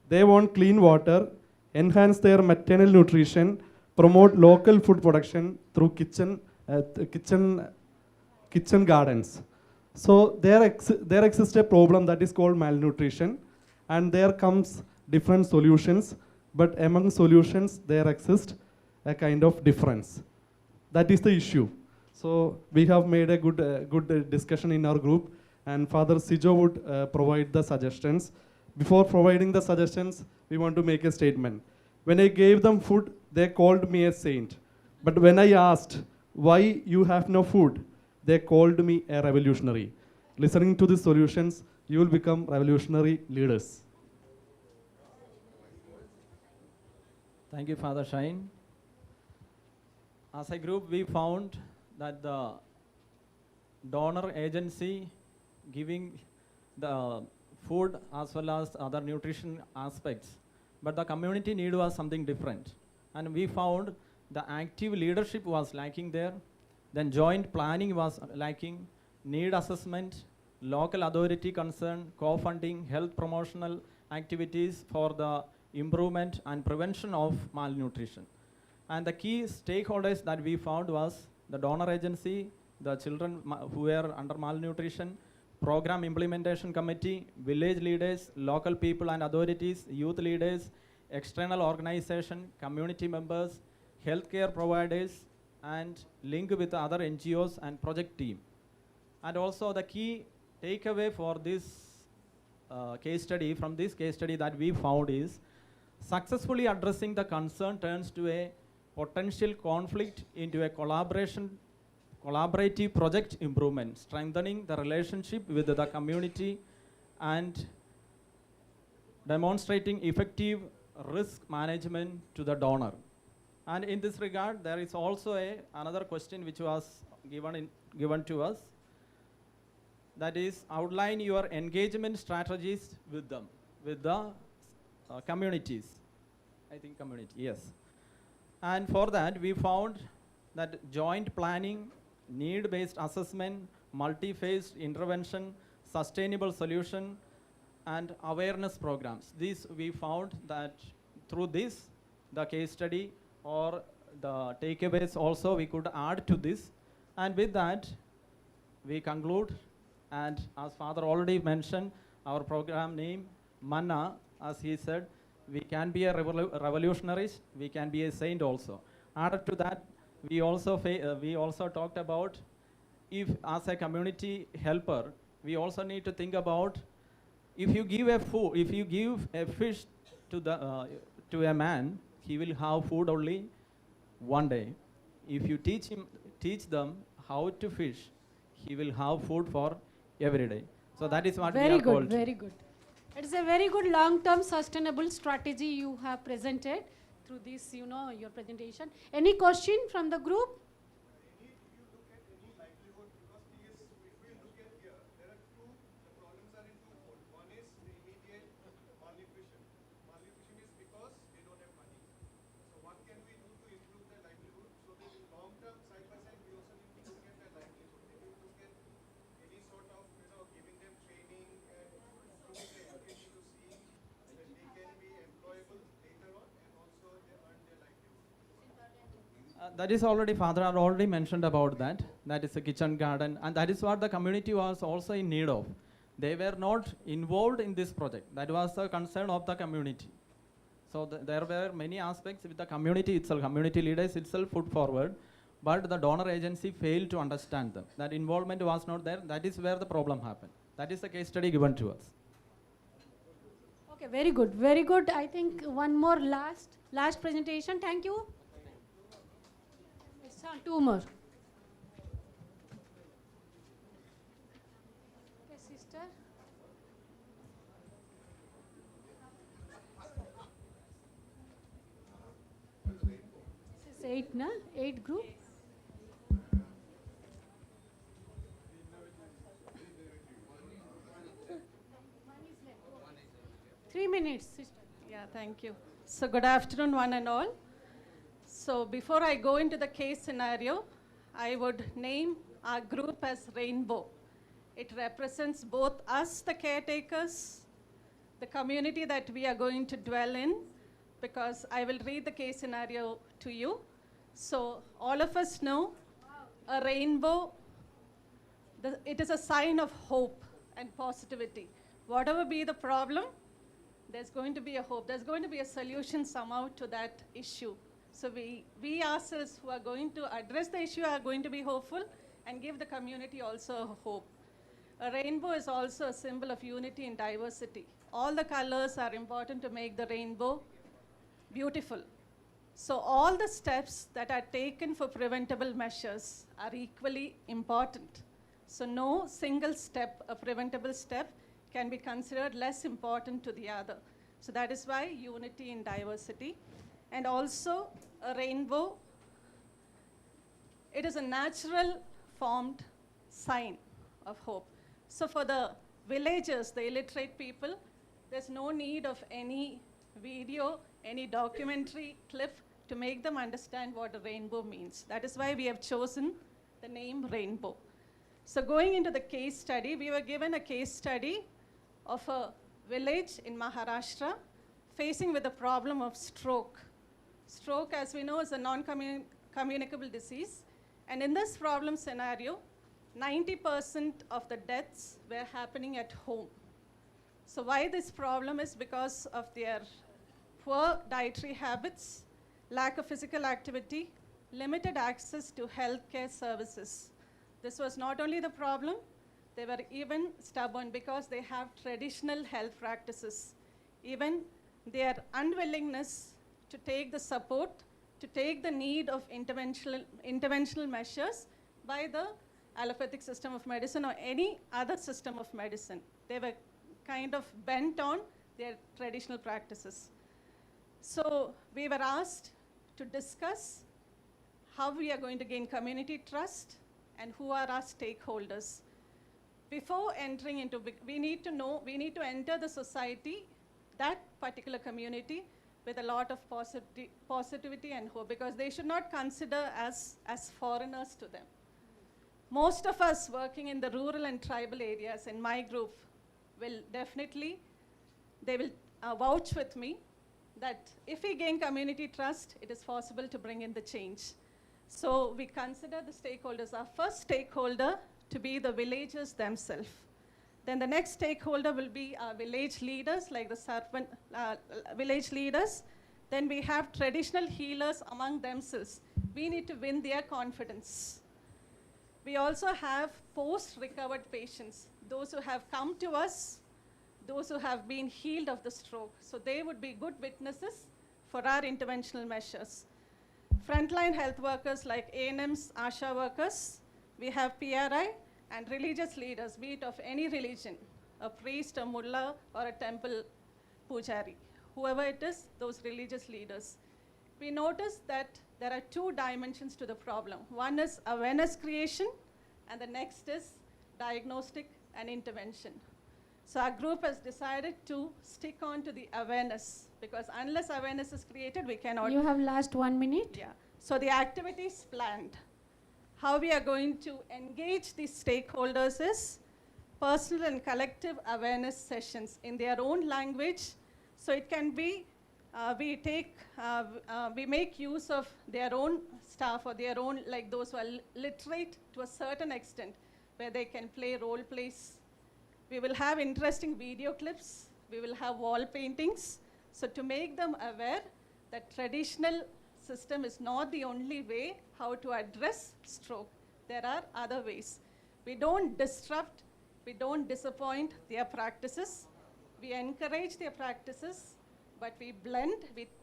Speaker 21: they want clean water, enhance their maternal nutrition, promote local food production through kitchen gardens. So there exists a problem that is called malnutrition, and there comes different solutions, but among solutions there exists a kind of difference. That is the issue. So we have made a good discussion in our group, and Father Sijo would provide the suggestions. Before providing the suggestions, we want to make a statement. When I gave them food, they called me a saint. But when I asked, Why you have no food? They called me a revolutionary. Listening to these solutions, you will become revolutionary leaders.
Speaker 2: Thank you, Father Shine. As a group, we found that the donor agency giving the food as well as other nutrition aspects, but the community need was something different. And we found the active leadership was lacking there, then joint planning was lacking, need assessment, local authority concern, co-funding, health promotional activities for the improvement and prevention of malnutrition. And the key stakeholders that we found was the donor agency, the children who were under malnutrition, program implementation committee, village leaders, local people and authorities, youth leaders, external organization, community members, healthcare providers, and link with other NGOs and project team. And also the key takeaway for this case study, from this case study that we found is, successfully addressing the concern turns to a potential conflict into a collaborative project improvement, strengthening the relationship with the community and demonstrating effective risk management to the donor. And in this regard, there is also another question which was given to us, that is, outline your engagement strategies with them, with the communities. I think community, yes. And for that, we found that joint planning, need-based assessment, multi-phase intervention, sustainable solution, and awareness programs. These we found that through this, the case study or the takeaways also we could add to this. And with that, we conclude. And as Father already mentioned, our program name, Manna, as he said, we can be a revolutionarist, we can be a saint also. Added to that, we also talked about, if as a community helper, we also need to think about, if you give a fish to a man, he will have food only one day. If you teach them how to fish, he will have food for every day. So that is what we are called.
Speaker 15: Very good. It's a very good long-term sustainable strategy you have presented through this, your presentation. Any question from the group?
Speaker 2: That is already, Father had already mentioned about that. That is a kitchen garden, and that is what the community was also in need of. They were not involved in this project. That was the concern of the community. So there were many aspects with the community itself, community leaders itself put forward, but the donor agency failed to understand them. That involvement was not there. That is where the problem happened. That is the case study given to us.
Speaker 15: Okay, very good, very good. I think one more last presentation. Thank you. Two more. Okay, sister. This is 8, na? 8 group. Three minutes, sister.
Speaker 19: Yeah, thank you. So good afternoon, one and all. So before I go into the case scenario, I would name our group as Rainbow. It represents both us, the caretakers, the community that we are going to dwell in, because I will read the case scenario to you. So all of us know a rainbow, it is a sign of hope and positivity. Whatever be the problem, there's going to be a hope. There's going to be a solution somehow to that issue. So we ourselves who are going to address the issue are going to be hopeful and give the community also hope. A rainbow is also a symbol of unity in diversity. All the colors are important to make the rainbow beautiful.
Speaker 1: So all the steps that are taken for preventable measures are equally important. So no single step, a preventable step, can be considered less important to the other. So that is why unity in diversity. And also a rainbow, it is a natural formed sign of hope. So for the villagers, the illiterate people, there's no need of any video, any documentary clip to make them understand what a rainbow means. That is why we have chosen the name rainbow. So going into the case study, we were given a case study of a village in Maharashtra facing with the problem of stroke. Stroke, as we know, is a non-communicable disease. And in this problem scenario, 90% of the deaths were happening at home. So why this problem is because of their poor dietary habits, lack of physical activity, limited access to healthcare services. This was not only the problem, they were even stubborn because they have traditional health practices. Even their unwillingness to take the support, to take the need of interventional measures by the allopathic system of medicine or any other system of medicine. They were kind of bent on their traditional practices. So we were asked to discuss how we are going to gain community trust and who are our stakeholders. Before entering into, we need to enter the society, that particular community, with a lot of positivity and hope, because they should not consider us as foreigners to them. Most of us working in the rural and tribal areas in my group will definitely, they will vouch with me that if we gain community trust, it is possible to bring in the change. So we consider the stakeholders. Our first stakeholder to be the villagers themselves. Then the next stakeholder will be our village leaders, like the village leaders. Then we have traditional healers among themselves. We need to win their confidence. We also have post-recovered patients, those who have come to us, those who have been healed of the stroke. So they would be good witnesses for our interventional measures. Frontline health workers like ANMs, ASHA workers, we have PRI, and religious leaders, be it of any religion, a priest, a mullah, or a temple pujari. Whoever it is, those religious leaders. We notice that there are two dimensions to the problem. One is awareness creation, and the next is diagnostic and intervention. So our group has decided to stick on to the awareness, because unless awareness is created, we cannot.
Speaker 15: You have last 1 minute.
Speaker 1: Yeah. So the activities planned. How we are going to engage the stakeholders is personal and collective awareness sessions in their own language. So it can be, we make use of their own staff or their own, like those who are literate to a certain extent, where they can play role plays. We will have interesting video clips. We will have wall paintings. So to make them aware that traditional system is not the only way how to address stroke. There are other ways. We don't disrupt, we don't disappoint their practices. We encourage their practices, but we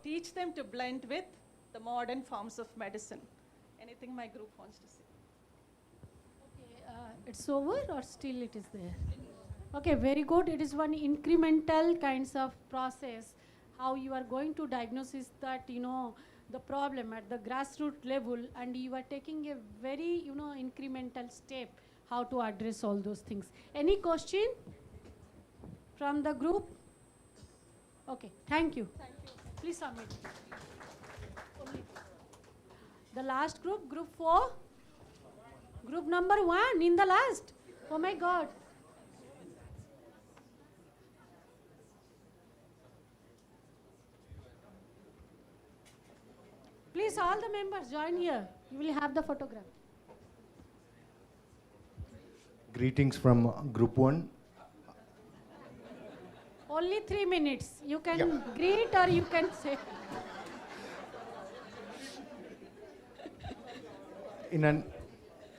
Speaker 1: teach them to blend with the modern forms of medicine. Anything my group wants to say?
Speaker 15: Okay, it's over or still it is there? Okay, very good. It is one incremental kinds of process, how you are going to diagnose that, the problem at the grassroots level, and you are taking a very, incremental step how to address all those things. Any question from the group? Okay, thank you. Thank you. Please submit. The last group, group 4? Group number 1 in the last. Oh my God. Please, all the members join here. You will have the photograph.
Speaker 4: Greetings from Group 1.
Speaker 15: Only 3 minutes. You can greet or you can say.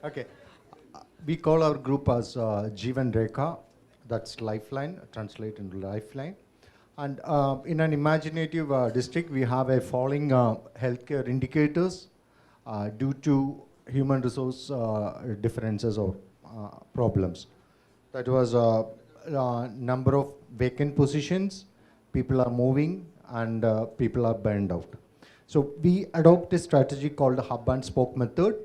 Speaker 4: Okay. We call our group as Jeevan Rekha. That's Lifeline, translate into Lifeline. And in an imaginative district, we have a falling healthcare indicators due to human resource differences or problems. That was number of vacant positions, people are moving, and people are burned out. So we adopt a strategy called the hub and spoke method.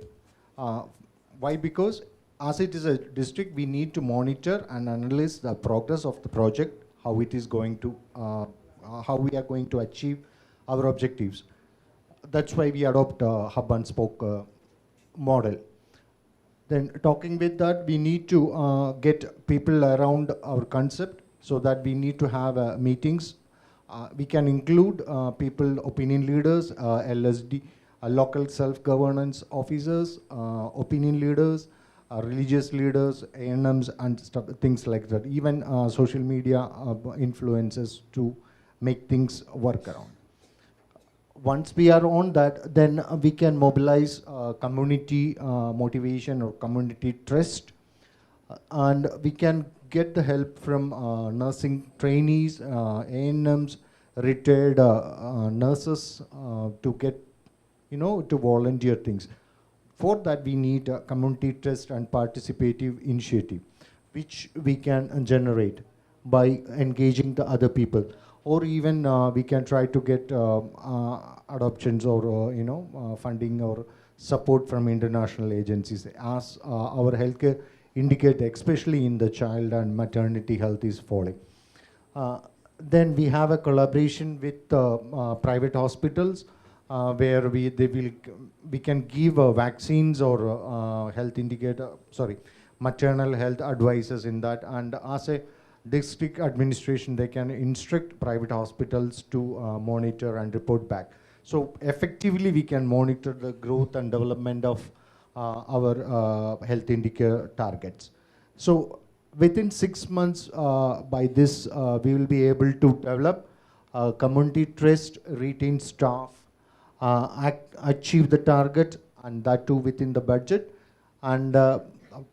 Speaker 4: Why? Because as it is a district, we need to monitor and analyze the progress of the project, how it is going to, how we are going to achieve our objectives. That's why we adopt hub and spoke model. Then talking with that, we need to get people around our concept, so that we need to have meetings. We can include people, opinion leaders, LSD, local self-governance officers, opinion leaders, religious leaders, ANMs, and stuff, things like that. Even social media influencers to make things work around. Once we are on that, then we can mobilize community motivation or community trust, and we can get the help from nursing trainees, ANMs, retired nurses to get, to volunteer things. For that, we need a community trust and participative initiative, which we can generate by engaging the other people. Or even we can try to get adoptions or funding or support from international agencies, as our healthcare indicate, especially in the child and maternity health is falling. Then we have a collaboration with private hospitals where we can give vaccines or maternal health advices in that, and as a district administration, they can instruct private hospitals to monitor and report back. So effectively, we can monitor the growth and development of our health indicator targets. So within 6 months, by this, we will be able to develop community trust, retain staff, achieve the target, and that too within the budget, and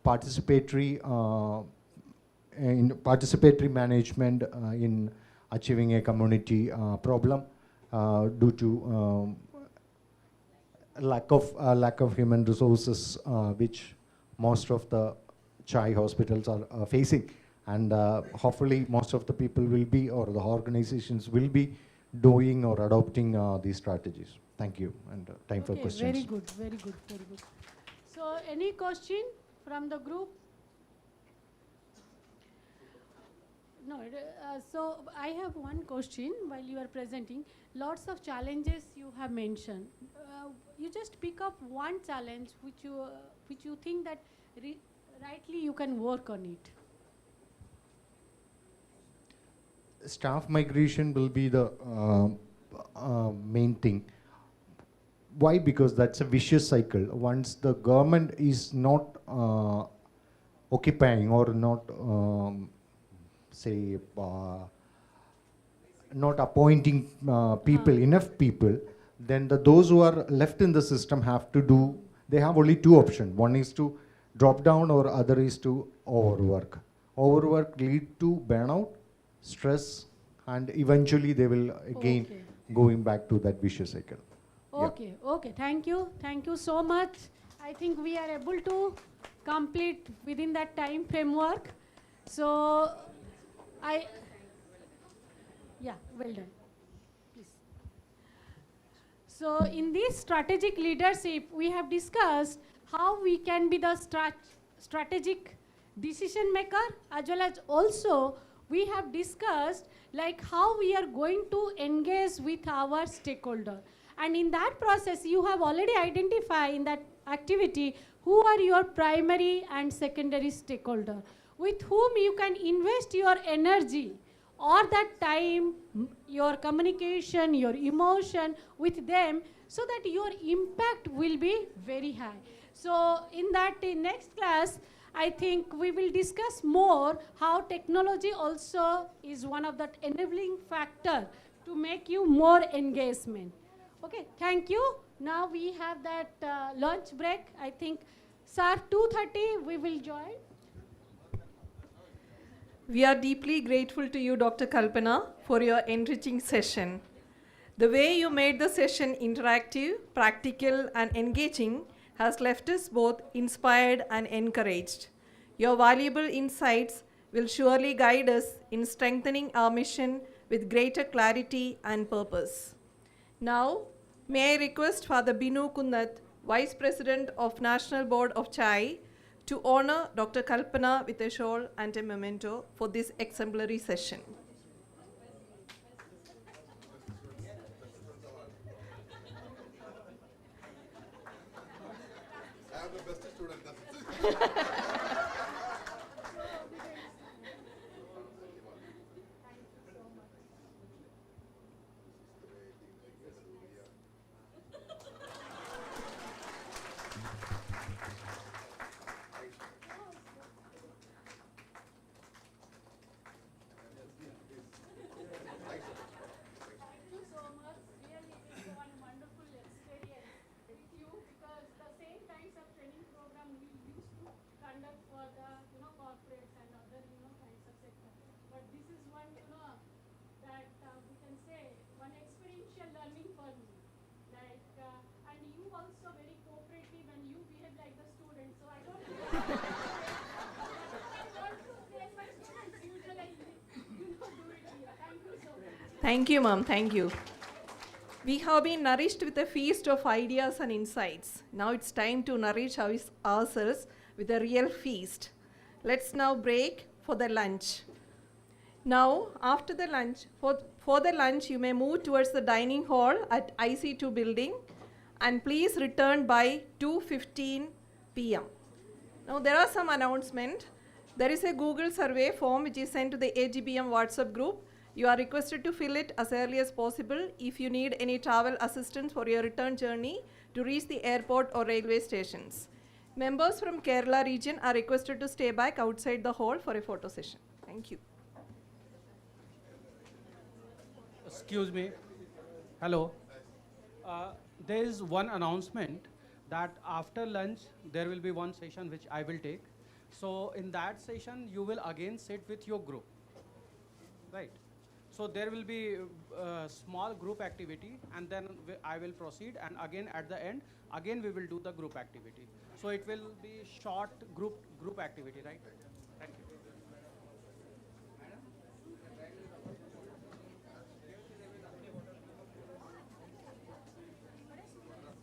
Speaker 4: participatory management in achieving a community problem due to lack of human resources, which most of the CHAI hospitals are facing, and hopefully most of the people will be, or the organizations will be, doing or adopting these strategies. Thank you, and time for questions.
Speaker 15: Very good, very good, very good. So any question from the group? No, so I have one question while you are presenting. Lots of challenges you have mentioned. You just pick up one challenge which you think that rightly you can work on it.
Speaker 4: Staff migration will be the main thing. Why? Because that's a vicious cycle. Once the government is not occupying or not not appointing enough people, then those who are left in the system they have only two options. One is to drop down, or other is to overwork. Overwork lead to burnout, stress, and eventually they will again going back to that vicious cycle.
Speaker 15: Okay, okay, thank you so much. I think we are able to complete within that time framework. So well done. Please. So in this strategic leadership, we have discussed how we can be the strategic decision maker, as well as also we have discussed like how we are going to engage with our stakeholder. And in that process, you have already identified in that activity who are your primary and secondary stakeholder, with whom you can invest your energy or that time, your communication, your emotion with them, so that your impact will be very high. So in next class, I think we will discuss more how technology also is one of that enabling factor to make you more engagement. Okay, thank you. Now we have that lunch break. I think, sir, 2:30 we will join.
Speaker 1: We are deeply grateful to you, Dr. Kalpana, for your enriching session. The way you made the session interactive, practical, and engaging has left us both inspired and encouraged. Your valuable insights will surely guide us in strengthening our mission with greater clarity and purpose. Now, may I request Father Binu Kunnat, Vice President of National Board of CHAI, to honor Dr. Kalpana with a shawl and a memento for this exemplary session.
Speaker 3: I am the best student.
Speaker 1: Thank you, Mom. Thank you. We have been nourished with a feast of ideas and insights. Now it's time to nourish ourselves with a real feast. Let's now break for the lunch. Now, after the lunch, for the lunch, you may move towards the dining hall at IC2 building and please return by 2:15 p.m. Now, there are some announcements. There is a Google survey form which is sent to the AGBM WhatsApp group. You are requested to fill it as early as possible if you need any travel assistance for your return journey to reach the airport or railway stations. Members from Kerala region are requested to stay back outside the hall for a photo session. Thank you.
Speaker 2: Excuse me. Hello. There is one announcement that after lunch there will be one session which I will take. So in that session you will again sit with your group, right? So there will be a small group activity and then I will proceed, and again at the end, again we will do the group activity. So it will be short group activity, right?